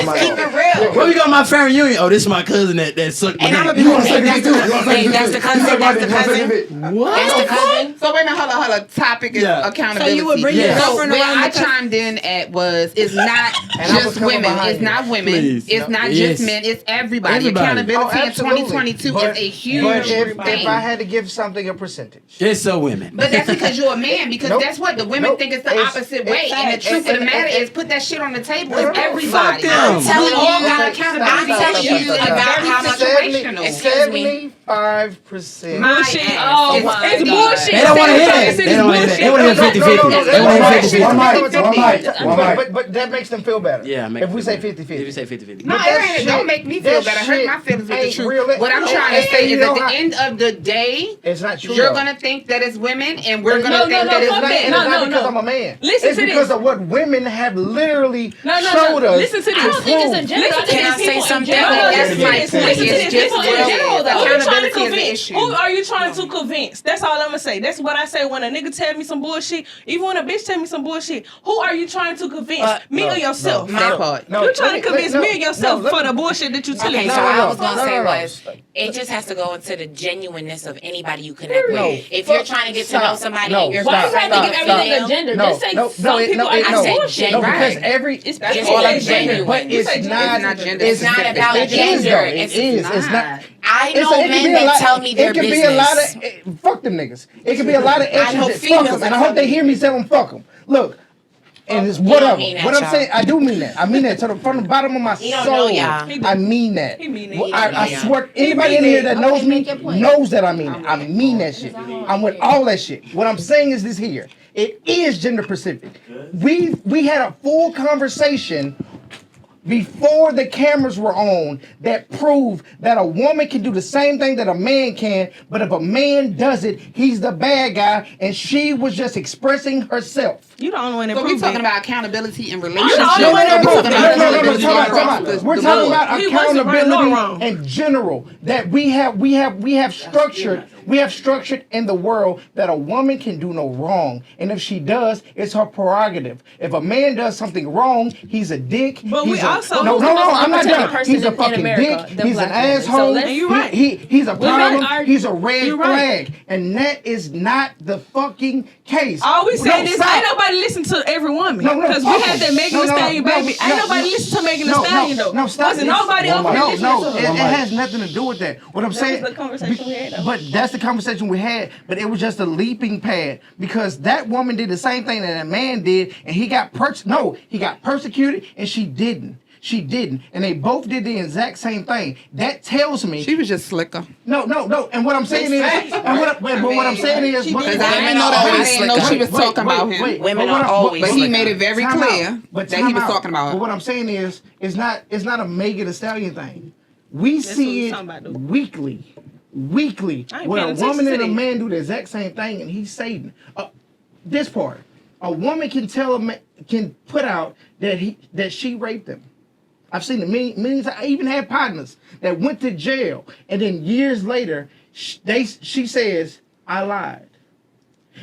Speaker 8: just keep it real.
Speaker 3: When we go to my family reunion, oh, this is my cousin that sucked my
Speaker 8: And I'm
Speaker 3: dick.
Speaker 8: gonna be that's the cousin. That's the cousin.
Speaker 3: What?
Speaker 8: That's the cousin.
Speaker 5: So wait a minute, hold on. Topic think it's accountability.
Speaker 6: So you would bring your girlfriend
Speaker 5: where
Speaker 6: around
Speaker 5: I chimed in at was, it's not just women. It's not women.
Speaker 3: Please.
Speaker 5: It's not just men. It's everybody. Accountability in 2022 is a huge thing.
Speaker 1: If I had to give something a percentage,
Speaker 3: it's so women.
Speaker 5: But that's because you're a man. Because that's what the women think it's the opposite way. And the truth of the matter is, put that shit on the table. It's everybody.
Speaker 3: I'm
Speaker 8: telling
Speaker 5: we all
Speaker 8: you,
Speaker 5: got accountability.
Speaker 8: I'm telling you about how much
Speaker 5: situational.
Speaker 1: 75%.
Speaker 7: Bullshit. Oh my
Speaker 9: It's
Speaker 7: God.
Speaker 9: bullshit.
Speaker 3: They don't want to hear that. They don't want to hear that. They want to hear 50-50. They want to hear 50-50.
Speaker 1: But that makes them feel better.
Speaker 3: Yeah,
Speaker 1: if we say 50-50.
Speaker 3: If you say 50-50.
Speaker 5: No, it don't make me feel better. Hurt my feelings with the truth. What I'm trying to say is, at the end of the day,
Speaker 1: it's not true.
Speaker 5: You're gonna think that it's women, and we're gonna think that it's men.
Speaker 1: It's not because I'm a man. It's because of what women have literally showed us.
Speaker 9: Listen to this. I don't think it's a gender.
Speaker 8: Can I say something?
Speaker 5: That's my point.
Speaker 9: It's just
Speaker 7: People in general, though.
Speaker 5: accountability is the issue.
Speaker 7: Who are you trying to convince? That's all I'm gonna say. That's what I say when a nigga tell me some bullshit. Even when a bitch tell me some bullshit. Who are you trying to convince? Me or yourself?
Speaker 5: That part.
Speaker 7: You trying to convince me or yourself for the bullshit that you telling
Speaker 8: Okay,
Speaker 7: me?
Speaker 8: so I was gonna say was, it just has to go into the genuineness of anybody you connect with. If you're trying to get to know somebody, and you're
Speaker 9: Why you have to give everything a gender? Just say some people are just bullshit.
Speaker 1: Because every
Speaker 8: just
Speaker 1: all I'm
Speaker 8: say
Speaker 1: saying,
Speaker 8: genuine.
Speaker 1: but it's not
Speaker 5: gender.
Speaker 8: It's not about gender.
Speaker 1: It is. It's not.
Speaker 8: I know men that tell me their business.
Speaker 1: It could be a lot of fuck them niggas. It could be a lot of extras that fuck them, and I hope they hear me tell them fuck them. Look, and it's whatever. What I'm saying, I do mean that. I mean that from the bottom of my soul. I mean that. I swear, anybody in here that knows me knows that I mean it. I mean that shit. I'm with all that shit. What I'm saying is this here. It is gender specific. We had a full conversation before the cameras were on that proved that a woman can do the same thing that a man can, but if a man does it, he's the bad guy, and she was just expressing herself.
Speaker 7: You the only one that
Speaker 5: So we're
Speaker 7: proved
Speaker 5: talking
Speaker 7: it.
Speaker 5: about accountability in
Speaker 7: the
Speaker 5: relationships.
Speaker 7: only one that proved
Speaker 5: No,
Speaker 1: We're talking about
Speaker 7: He wasn't right nor wrong.
Speaker 1: accountability in general. That we have structured. We have structured in the world that a woman can do no wrong, and if she does, it's her prerogative. If a man does something wrong, he's a dick.
Speaker 7: But we also
Speaker 1: I'm not
Speaker 9: unprotected
Speaker 1: done.
Speaker 9: person
Speaker 1: He's a
Speaker 9: in
Speaker 1: fucking
Speaker 9: America
Speaker 1: dick.
Speaker 9: than
Speaker 1: He's an
Speaker 9: black women.
Speaker 1: asshole.
Speaker 9: So let's-
Speaker 7: And you're right.
Speaker 1: He's a problem.
Speaker 7: not
Speaker 1: He's a red
Speaker 7: You're right.
Speaker 1: flag, and that is not the fucking case.
Speaker 7: All we saying is
Speaker 1: stop.
Speaker 7: ain't nobody listen to every woman.
Speaker 1: No,
Speaker 7: Because we had that Megan Thee Stallion baby. Ain't nobody listen to Megan Thee Stallion though.
Speaker 1: No, stop.
Speaker 7: Wasn't nobody over there listening to
Speaker 1: it
Speaker 7: her.
Speaker 1: has nothing to do with that. What I'm saying,
Speaker 7: was the conversation we had, though.
Speaker 1: But that's the conversation we had. But it was just a leaping pad because that woman did the same thing that a man did, and he got persecuted, and she didn't. She didn't, and they both did the exact same thing. That tells me
Speaker 5: she was just slicker.
Speaker 1: No. And what I'm saying is, what I'm saying is,
Speaker 5: Because I didn't know that I didn't know she was talking about him.
Speaker 8: Women are always
Speaker 5: But he made it very clear that he was talking about.
Speaker 1: But what I'm saying is, it's not a Megan Thee Stallion thing. We see it weekly,
Speaker 7: I ain't
Speaker 1: where a
Speaker 7: paying
Speaker 1: woman
Speaker 7: attention
Speaker 1: and
Speaker 7: to
Speaker 1: a
Speaker 7: that.
Speaker 1: man do the exact same thing, and he's Satan. This part, a woman can tell can put out that she raped him. I've seen it many times. I even had partners that went to jail, and then years later, she says, "I lied."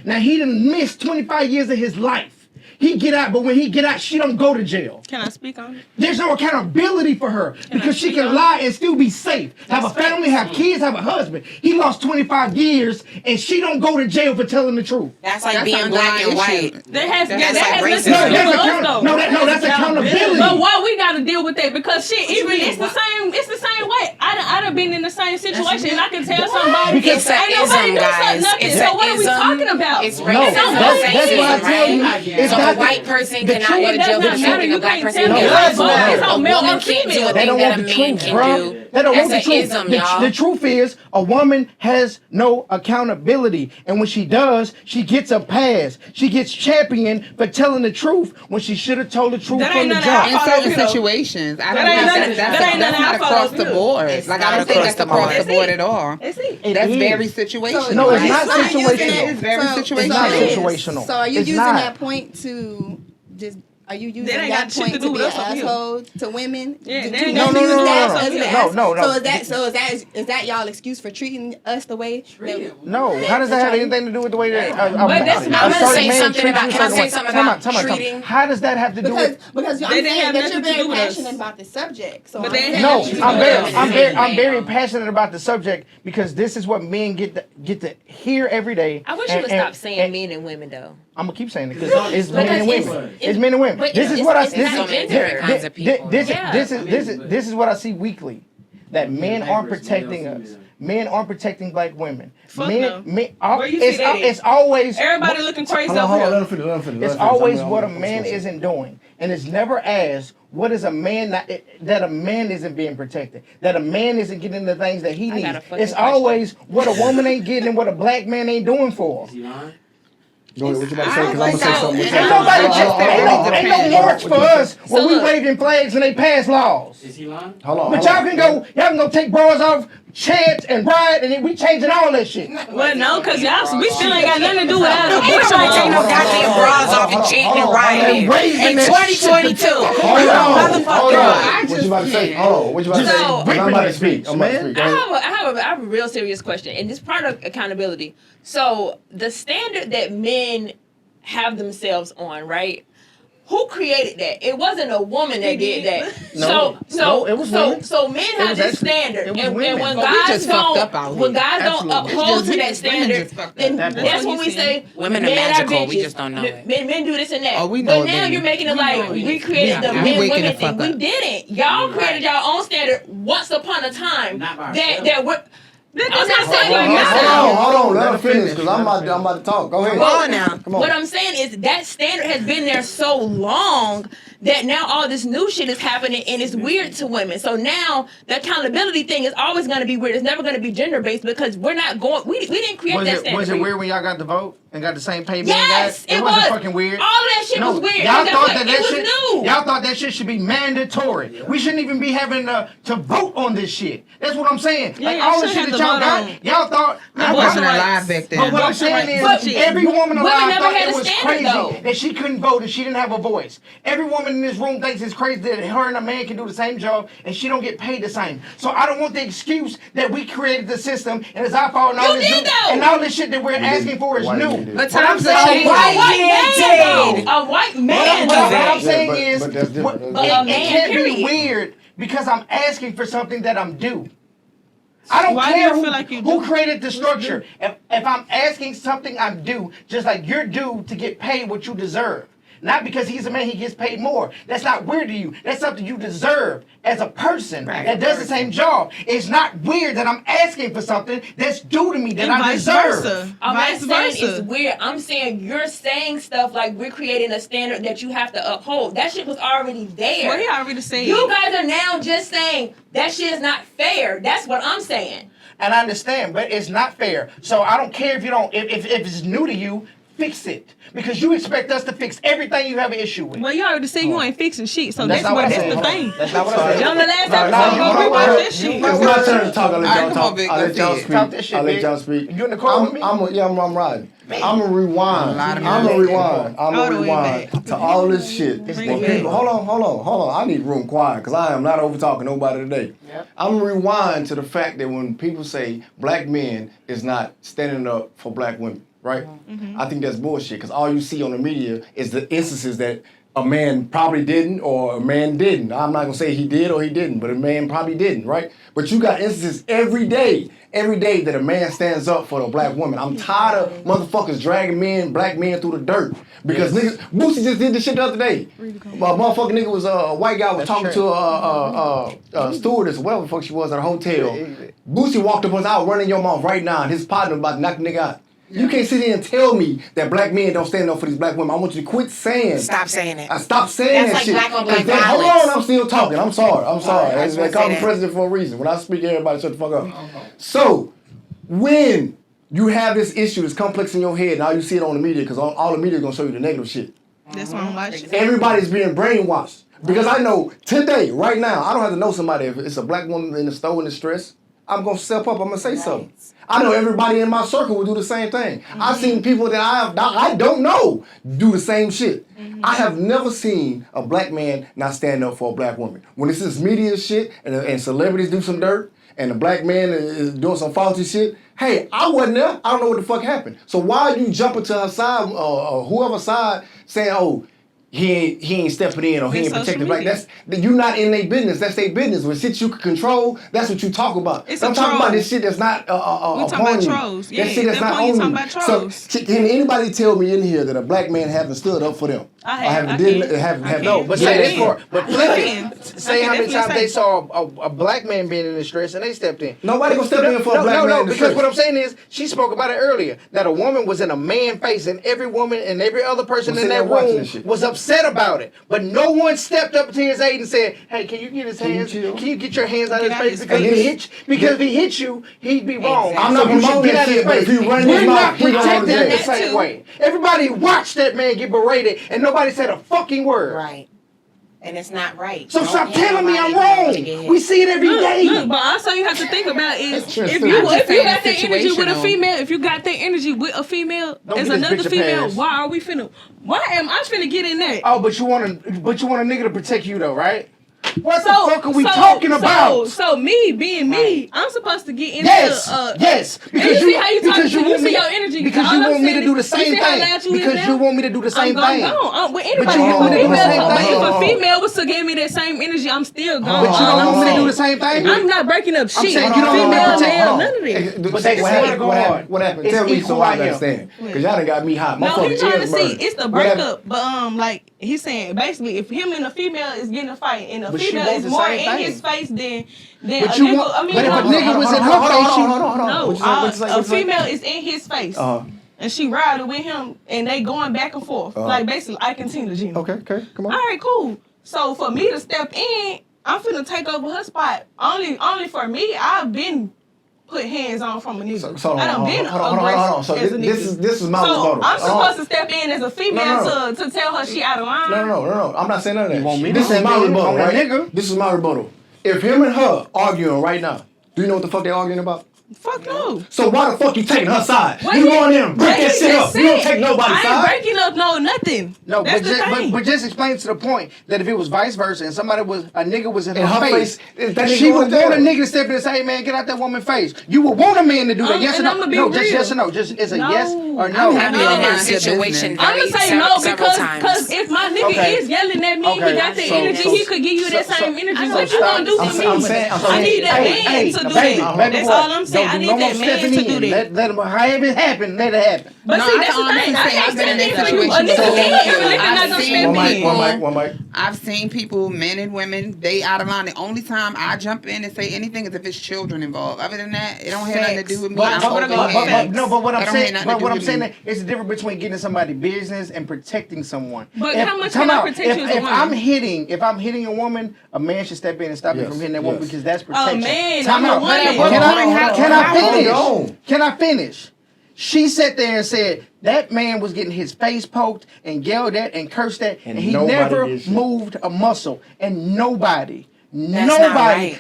Speaker 1: Now he done missed 25 years of his life. He get out, but when he get out, she don't go to jail.
Speaker 7: Can I speak on it?
Speaker 1: There's no accountability for her because she can lie and still be safe. Have a family, have kids, have a husband. He lost 25 years, and she don't go to jail for telling the truth.
Speaker 8: That's like being black and white.
Speaker 7: That has
Speaker 8: like
Speaker 7: nothing
Speaker 8: racism.
Speaker 7: to do with us though.
Speaker 1: No, that's accountability.
Speaker 7: But why we gotta deal with that? Because shit, even it's the same way. I done been in the same situation, and I can tell somebody
Speaker 1: Because
Speaker 7: ain't nobody do something, nothing. So what are we talking about?
Speaker 8: It's
Speaker 1: No,
Speaker 8: racism.
Speaker 1: that's why I tell you. It's
Speaker 8: So
Speaker 1: not
Speaker 8: a white person
Speaker 1: the
Speaker 8: cannot go to jail for
Speaker 7: does not
Speaker 8: something a
Speaker 7: matter.
Speaker 8: black
Speaker 7: You
Speaker 8: person
Speaker 7: can't
Speaker 8: can
Speaker 7: tell
Speaker 8: get
Speaker 1: me
Speaker 8: life
Speaker 1: it's
Speaker 8: for.
Speaker 7: not
Speaker 8: A
Speaker 7: male or
Speaker 8: woman can't do
Speaker 7: female.
Speaker 8: a
Speaker 1: They
Speaker 8: thing
Speaker 1: don't
Speaker 8: that
Speaker 1: want
Speaker 8: a
Speaker 1: the
Speaker 8: man
Speaker 1: truth,
Speaker 8: can
Speaker 1: bro.
Speaker 8: do.
Speaker 1: They don't want the
Speaker 8: That's an
Speaker 1: truth.
Speaker 8: ism, y'all.
Speaker 1: The truth is, a woman has no accountability, and when she does, she gets a pass. She gets championed for telling the truth when she should have told the truth
Speaker 7: That
Speaker 1: from
Speaker 7: ain't
Speaker 1: the
Speaker 7: none of
Speaker 1: jump.
Speaker 7: our
Speaker 5: In
Speaker 7: fault.
Speaker 5: certain
Speaker 7: You know.
Speaker 5: situations, I
Speaker 7: That
Speaker 5: don't
Speaker 7: ain't
Speaker 5: think
Speaker 7: none-
Speaker 5: that's
Speaker 7: that ain't
Speaker 5: not
Speaker 7: none of our
Speaker 5: across
Speaker 7: fault.
Speaker 5: the board.
Speaker 8: It's
Speaker 5: Like
Speaker 8: not
Speaker 5: I don't think
Speaker 8: across
Speaker 5: that's
Speaker 8: the
Speaker 5: across
Speaker 8: board.
Speaker 5: the board at all.
Speaker 7: That's it.
Speaker 5: That's
Speaker 1: is.
Speaker 5: very situational.
Speaker 1: No, it's
Speaker 5: right?
Speaker 1: not situational.
Speaker 5: It's very
Speaker 1: It's not
Speaker 5: situational.
Speaker 1: situational.
Speaker 4: So are you
Speaker 1: It's
Speaker 4: using
Speaker 1: not.
Speaker 4: that point to just Are you using
Speaker 7: That ain't
Speaker 4: that
Speaker 7: got shit
Speaker 4: point
Speaker 7: to
Speaker 4: to
Speaker 7: do
Speaker 4: be
Speaker 7: with
Speaker 4: an
Speaker 7: us up here.
Speaker 4: asshole to women?
Speaker 7: Yeah,
Speaker 4: Do
Speaker 7: that
Speaker 4: you
Speaker 7: ain't
Speaker 4: use
Speaker 7: got shit to do with
Speaker 4: that
Speaker 7: us
Speaker 4: as
Speaker 7: up
Speaker 4: an
Speaker 7: here.
Speaker 4: ass-
Speaker 1: No.
Speaker 4: is that y'all excuse for treating us the way?
Speaker 1: No, how does that have anything to do with the way that
Speaker 8: I'm gonna say something about. Can I say something about treating?
Speaker 1: How does that have to do with?
Speaker 4: Because I'm
Speaker 7: They didn't
Speaker 4: saying
Speaker 7: have
Speaker 4: that
Speaker 7: nothing
Speaker 4: you're
Speaker 7: to do
Speaker 4: very
Speaker 7: with us.
Speaker 4: passionate about this subject. So
Speaker 7: But
Speaker 4: I'm
Speaker 7: they
Speaker 4: saying
Speaker 7: ain't
Speaker 1: No,
Speaker 7: have
Speaker 4: that
Speaker 7: nothing to do with us.
Speaker 1: I'm very passionate about the subject because this is what men get to hear every day.
Speaker 9: I wish you would stop saying men and women though.
Speaker 1: I'm gonna keep saying it because it's men and
Speaker 9: Because
Speaker 1: women. It's men and women.
Speaker 9: but
Speaker 1: This is
Speaker 9: it's-
Speaker 1: what I.
Speaker 9: it's
Speaker 1: This
Speaker 9: not
Speaker 1: is
Speaker 9: gender.
Speaker 8: Kinds of people.
Speaker 1: this is what I see weekly. That men aren't protecting us. Men aren't protecting black women.
Speaker 7: Fuck no. Where you see that at?
Speaker 1: It's always
Speaker 7: Everybody looking crazy
Speaker 2: Hold on,
Speaker 7: up
Speaker 2: let
Speaker 7: here.
Speaker 2: him finish.
Speaker 1: it's always what a man isn't doing, and it's never asked what is a man that a man isn't being protected, that a man isn't getting the things that he
Speaker 9: I
Speaker 1: needs.
Speaker 9: got a fucking
Speaker 1: It's always what a woman ain't getting and what a black man ain't doing for her.
Speaker 2: Go ahead, what you about to say? Because I'm going to say something.
Speaker 1: Ain't nobody ain't no march for us when we
Speaker 9: look.
Speaker 1: waving flags and they pass laws.
Speaker 3: Is he lying?
Speaker 2: Hold on.
Speaker 1: But y'all can go take bras off, chant and riot, and then we changing all that shit.
Speaker 7: Well, no, because y'all, we still ain't got nothing to do with our
Speaker 8: Ain't
Speaker 7: abortion
Speaker 8: nobody take no
Speaker 7: laws.
Speaker 8: goddamn bras off and chanting and rioting in 2022.
Speaker 2: Hold on.
Speaker 8: Motherfucker.
Speaker 2: What you about to say? Hold on. What you about to say?
Speaker 9: So-
Speaker 2: 'Cause I'm about to speak. Go ahead.
Speaker 9: I have a real serious question, and this part of accountability. So the standard that men have themselves on, right? Who created that? It wasn't a woman that did that.
Speaker 1: No, it was women.
Speaker 9: So men have
Speaker 1: was
Speaker 9: this
Speaker 1: actually-
Speaker 9: standard,
Speaker 1: it was
Speaker 9: and
Speaker 1: women.
Speaker 9: when
Speaker 5: But we
Speaker 9: guys
Speaker 5: just fucked up out
Speaker 9: don't, when
Speaker 5: here.
Speaker 9: guys don't
Speaker 1: Absolutely.
Speaker 9: uphold to that
Speaker 5: Women
Speaker 9: standard,
Speaker 5: just fucked
Speaker 9: then
Speaker 5: up.
Speaker 9: that's when we
Speaker 7: you
Speaker 9: say
Speaker 8: Women are
Speaker 9: men
Speaker 8: magical,
Speaker 9: bitches.
Speaker 8: we just don't know it.
Speaker 9: Men do this and that.
Speaker 5: Oh, we know
Speaker 9: but
Speaker 5: it,
Speaker 9: now
Speaker 5: baby.
Speaker 9: you're making it like we created the
Speaker 5: We
Speaker 9: men
Speaker 5: waking
Speaker 9: women
Speaker 5: the
Speaker 9: thing.
Speaker 5: fuck
Speaker 9: We
Speaker 5: up.
Speaker 9: didn't. Y'all created your own standard once upon a time.
Speaker 3: Not by
Speaker 9: That we're. I'm not saying
Speaker 2: Hold
Speaker 9: you're not.
Speaker 2: on. Let her finish because I'm about to talk. Go ahead.
Speaker 8: Come on now.
Speaker 2: Come on.
Speaker 9: What I'm saying is that standard has been there so long that now all this new shit is happening and it's weird to women. So now the accountability thing is always going to be weird. It's never going to be gender based because we're not going. We didn't create that standard.
Speaker 1: Was it weird when y'all got the vote and got the same pay?
Speaker 9: Yes,
Speaker 1: it
Speaker 9: was.
Speaker 1: wasn't fucking weird.
Speaker 9: All of that shit was weird.
Speaker 1: Y'all
Speaker 9: And guess
Speaker 1: thought
Speaker 9: what?
Speaker 1: that
Speaker 9: It was
Speaker 1: shit.
Speaker 9: new.
Speaker 1: Y'all thought that shit should be mandatory. We shouldn't even be having to vote on this shit. That's what I'm saying.
Speaker 7: Yeah,
Speaker 1: Like all the
Speaker 7: should
Speaker 1: shit
Speaker 7: have
Speaker 1: that
Speaker 7: to
Speaker 1: y'all
Speaker 7: vote
Speaker 1: got,
Speaker 7: on.
Speaker 1: y'all thought.
Speaker 5: I wasn't alive back then.
Speaker 1: But what I'm saying is,
Speaker 7: But
Speaker 1: every woman
Speaker 9: women
Speaker 1: alive
Speaker 9: never
Speaker 1: thought
Speaker 9: had
Speaker 1: it
Speaker 9: a
Speaker 1: was
Speaker 9: standard,
Speaker 1: crazy
Speaker 9: though.
Speaker 1: that she couldn't vote and she didn't have a voice. Every woman in this room thinks it's crazy that her and a man can do the same job and she don't get paid the same. So I don't want the excuse that we created the system and it's our fault and all
Speaker 9: You
Speaker 1: this
Speaker 9: did,
Speaker 1: new,
Speaker 9: though.
Speaker 1: and all this shit that we're asking for is
Speaker 2: White
Speaker 1: new.
Speaker 2: men did.
Speaker 5: But
Speaker 1: What I'm
Speaker 5: times have
Speaker 1: saying
Speaker 5: changed.
Speaker 1: is,
Speaker 9: A white man
Speaker 1: what
Speaker 9: did
Speaker 1: I'm
Speaker 9: it.
Speaker 1: saying
Speaker 2: but
Speaker 1: is,
Speaker 2: that's different.
Speaker 9: But
Speaker 1: it
Speaker 9: a man,
Speaker 1: can't be
Speaker 9: period.
Speaker 1: weird because I'm asking for something that I'm due. I don't
Speaker 7: Why do
Speaker 1: care
Speaker 7: you feel like you
Speaker 1: who
Speaker 7: do?
Speaker 1: created the structure. If I'm asking something, I'm due. Just like you're due to get paid what you deserve. Not because he's a man, he gets paid more. That's not weird to you. That's something you deserve as a person that does the same job. It's not weird that I'm asking for something that's due to me that
Speaker 7: And
Speaker 1: I
Speaker 7: vice
Speaker 1: deserve.
Speaker 7: versa.
Speaker 9: I'm
Speaker 7: Vice
Speaker 9: not saying
Speaker 7: versa.
Speaker 9: it's weird. I'm saying you're saying stuff like we're creating a standard that you have to uphold. That shit was already there.
Speaker 7: Well, he already said.
Speaker 9: You guys are now just saying that shit is not fair. That's what I'm saying.
Speaker 1: And I understand, but it's not fair. So I don't care if you don't, if it's new to you, fix it. Because you expect us to fix everything you have an issue with.
Speaker 7: Well, you already said you ain't fixing shit, so
Speaker 1: That's
Speaker 7: that's
Speaker 1: not what I
Speaker 7: that's
Speaker 1: said.
Speaker 7: the
Speaker 1: Hold on.
Speaker 7: thing.
Speaker 1: That's not what I said.
Speaker 7: On the last
Speaker 1: No,
Speaker 7: episode,
Speaker 1: you
Speaker 7: go
Speaker 1: my
Speaker 7: rewatch
Speaker 1: word.
Speaker 7: that shit.
Speaker 1: You my
Speaker 2: It's my
Speaker 1: word.
Speaker 2: turn to talk. I'll let
Speaker 5: Alright,
Speaker 2: y'all
Speaker 5: come on,
Speaker 2: talk.
Speaker 5: Vic,
Speaker 2: I'll let
Speaker 5: go
Speaker 2: y'all
Speaker 5: ahead.
Speaker 2: speak.
Speaker 1: Talk this shit,
Speaker 2: I'll let
Speaker 1: Vic.
Speaker 2: y'all speak.
Speaker 1: You in the car with me?
Speaker 2: I'm riding. I'm gonna rewind.
Speaker 5: lot of
Speaker 2: I'm gonna
Speaker 5: music.
Speaker 2: rewind. I'm
Speaker 6: All
Speaker 2: gonna
Speaker 6: the way
Speaker 2: rewind
Speaker 6: back.
Speaker 2: to all this shit. When people, hold on. I need room quiet because I am not over talking nobody today.
Speaker 1: Yep.
Speaker 2: I'm gonna rewind to the fact that when people say black men is not standing up for black women, right? I think that's bullshit because all you see on the media is the instances that a man probably didn't or a man didn't. I'm not gonna say he did or he didn't, but a man probably didn't, right? But you got instances every day that a man stands up for a black woman. I'm tired of motherfuckers dragging black men through the dirt. Because niggas, Boosie just did this shit the other day. A motherfucking nigga was a white guy was talking to a stewardess, whatever the fuck she was at a hotel. Boosie walked up and was out running your mouth right now, and his partner about to knock the nigga out. You can't sit here and tell me that black men don't stand up for these black women. I want you to quit saying.
Speaker 8: Stop saying it.
Speaker 2: I stop saying
Speaker 8: That's
Speaker 2: that
Speaker 8: like
Speaker 2: shit.
Speaker 8: black on black
Speaker 2: Hold
Speaker 8: violence.
Speaker 2: on, I'm still talking. I'm sorry.
Speaker 8: I just
Speaker 2: They
Speaker 8: wanna
Speaker 2: call
Speaker 8: say
Speaker 2: me
Speaker 8: that.
Speaker 2: president for a reason. When I speak, everybody shut the fuck up. So, when you have this issue that's complex in your head, and all you see it on the media, because all the media is gonna show you the negative shit.
Speaker 7: That's why I'm watching.
Speaker 2: Everybody's being brainwashed. Because I know today, right now, I don't have to know somebody. If it's a black woman in the store in distress, I'm gonna step up. I'm gonna say something. I know everybody in my circle will do the same thing. I've seen people that I don't know do the same shit. I have never seen a black man not stand up for a black woman. When it's this media shit and celebrities do some dirt and the black man is doing some faulty shit, hey, I wasn't there. I don't know what the fuck happened. So why are you jumping to her side or whoever's side saying, oh, he ain't stepping in or he ain't protecting black. You're not in their business. That's their business. When shit you can control, that's what you talk about. I'm talking about this shit that's not
Speaker 7: we talking about trolls.
Speaker 2: That shit that's not on you. So can anybody tell me in here that a black man haven't stood up for them?
Speaker 1: No, but say this for. But say how many times they saw a black man being in distress and they stepped in.
Speaker 2: Nobody gonna step in for a black man.
Speaker 1: No, because what I'm saying is she spoke about it earlier that a woman was in a man face and every woman and every other person in that room was upset about it, but no one stepped up to his aid and said, "Hey, can you get his hands? Can you get your hands out of his face because if he hit you, he'd be wrong."
Speaker 2: I'm not promoting that shit, but if you run his mouth,
Speaker 1: we're not protecting the same way. Everybody watched that man get berated, and nobody said a fucking word.
Speaker 8: Right. And it's not right.
Speaker 1: So stop telling me I'm wrong. We see it every day.
Speaker 7: Look, but also you have to think about is if you got that energy with a female, if you got that energy with a female as another female, why are we finna? Why am I finna get in that?
Speaker 1: Oh, but you want a nigga to protect you though, right? What the fuck are we talking about?
Speaker 7: So me being me, I'm supposed to get into
Speaker 1: yes. Because
Speaker 7: you see how you talking to you see your energy
Speaker 1: because you want me to do the same thing. Because you want me to do the same thing.
Speaker 7: With anybody, if a female was to give me that same energy, I'm still gone.
Speaker 1: But you don't want me to do the same thing.
Speaker 7: I'm not breaking up shit.
Speaker 1: I'm saying you don't want me to protect
Speaker 7: none of this.
Speaker 2: But they swear to go hard. What happened? Tell me so I understand. Because y'all done got me hot.
Speaker 7: No, he's trying to see. It's the breakup. But like he's saying, basically, if him and a female is getting a fight and a female is more in his face than a nigga. I mean,
Speaker 1: but if a nigga was in her
Speaker 7: face, no, a female is in his face. And she riding with him, and they going back and forth. Like, basically, I can see Gina.
Speaker 2: Okay, come on.
Speaker 7: All right, cool. So, for me to step in, I'm finna take over her spot. Only for me, I've been put hands on from a nigga.
Speaker 2: So
Speaker 7: I done been aggressive
Speaker 2: So
Speaker 7: as a nigga.
Speaker 2: this is my rebuttal.
Speaker 7: I'm supposed to step in as a female to tell her she out of line?
Speaker 2: No. I'm not saying none of that.
Speaker 1: You want me
Speaker 2: this is my rebuttal, right?
Speaker 1: Nigga.
Speaker 2: This is my rebuttal. If him and her arguing right now, do you know what the fuck they arguing about?
Speaker 7: Fuck no.
Speaker 2: So why the fuck you taking her side? You going in and break that shit up. You don't take nobody's side.
Speaker 7: I ain't breaking up nothing.
Speaker 1: No, but just explain to the point that if it was vice versa and a nigga was in her face, she would want a nigga to step in and say, "Hey man, get out that woman's face." You would want a man to do that. Yes or no? No, just yes or no. Just is a yes or no.
Speaker 8: I've been in that situation.
Speaker 7: I'm gonna say no because if my nigga is yelling at me, he got the energy. He could give you that same energy. What you gonna do for me? I need that man to do that. That's all I'm saying. I need that man to do that.
Speaker 1: Let him, however it happen, let it happen.
Speaker 7: But see, that's the thing. I can't stand in for you. A nigga can, even if they're not gonna stand in.
Speaker 2: One mic.
Speaker 5: I've seen people, men and women, they out of line. The only time I jump in and say anything is if it's children involved. Other than that, it don't have nothing to do with me.
Speaker 1: But what I'm saying is the difference between getting somebody's business and protecting someone.
Speaker 7: But how much can I protect you as a woman?
Speaker 1: If I'm hitting a woman, a man should step in and stop me from hitting that woman because that's protection.
Speaker 7: Oh man,
Speaker 1: Time out. Can I finish? She sat there and said that man was getting his face poked and yelled at and cursed at, and he never moved a muscle. And nobody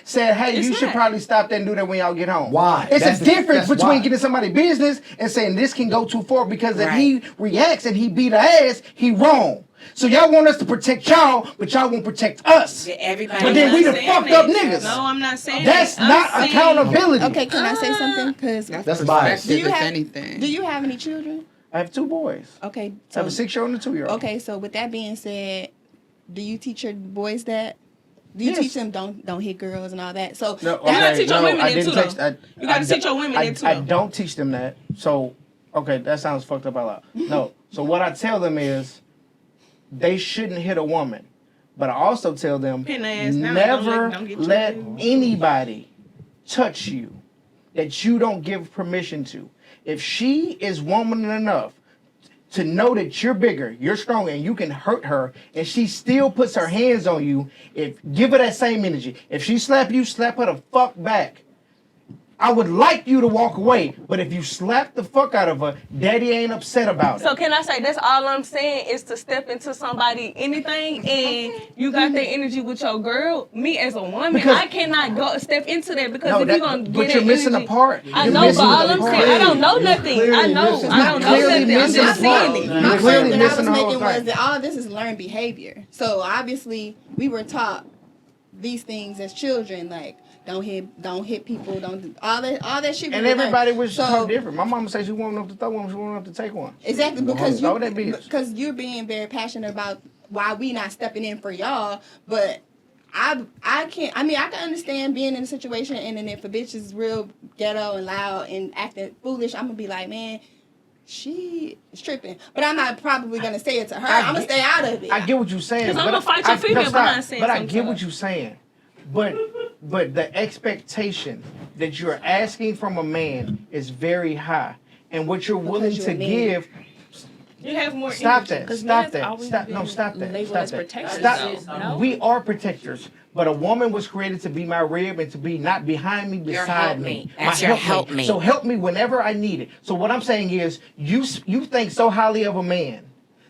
Speaker 1: said, "Hey, you should probably stop that and do that when y'all get home."
Speaker 2: Why?
Speaker 1: It's a difference between getting somebody's business and saying this can go too far because if he reacts and he beat her ass, he wrong. So y'all want us to protect y'all, but y'all won't protect us. But then we the fucked up niggas.
Speaker 7: No, I'm not saying
Speaker 1: that's
Speaker 7: that.
Speaker 1: not accountability.
Speaker 4: Okay, can I say something? Because
Speaker 2: that's bias.
Speaker 4: Do you have any children?
Speaker 1: I have 2 boys.
Speaker 4: Okay.
Speaker 1: I have a 6-year-old and a 2-year-old.
Speaker 4: Okay, so with that being said, do you teach your boys that? Do you teach them don't hit girls and all that? So
Speaker 7: you gotta teach your women that too, though. You gotta teach your women that too.
Speaker 1: I don't teach them that. So, okay, that sounds fucked up a lot. No. So what I tell them is they shouldn't hit a woman. But I also tell them never let anybody touch you that you don't give permission to. If she is woman enough to know that you're bigger, you're stronger, and you can hurt her, and she still puts her hands on you, give her that same energy. If she slap you, slap her the fuck back. I would like you to walk away, but if you slap the fuck out of her, daddy ain't upset about it.
Speaker 7: So can I say that's all I'm saying is to step into somebody anything and you got that energy with your girl. Me as a woman, I cannot go step into that because if you're gonna get
Speaker 1: but you're missing
Speaker 7: energy,
Speaker 1: the part.
Speaker 7: I know, but all I'm saying, I don't know nothing. I don't know nothing. I'm just saying it.
Speaker 4: My point that I was making was that all of this is learned behavior. So obviously we were taught these things as children, like don't hit people, don't do all that shit.
Speaker 1: And everybody was so different. My mama said she wanted enough to throw one, she wanted enough to take one.
Speaker 4: Exactly, because you're being very passionate about why we not stepping in for y'all, but I can't. I mean, I can understand being in a situation, and then if a bitch is real ghetto and loud and acting foolish, I'm gonna be like, man, she is tripping. But I'm not probably gonna say it to her. I'm gonna stay out of it.
Speaker 1: I get what you're saying.
Speaker 7: Because I'm gonna fight your female behind saying
Speaker 1: But I get what you're saying. But the expectation that you're asking from a man is very high, and what you're willing to give.
Speaker 7: You have more.
Speaker 1: Stop that! Stop that! Stop! No, stop that! Stop! We are protectors, but a woman was created to be my rib and to be not behind me, beside me.
Speaker 8: That's your help me.
Speaker 1: So help me whenever I need it. So what I'm saying is, you think so highly of a man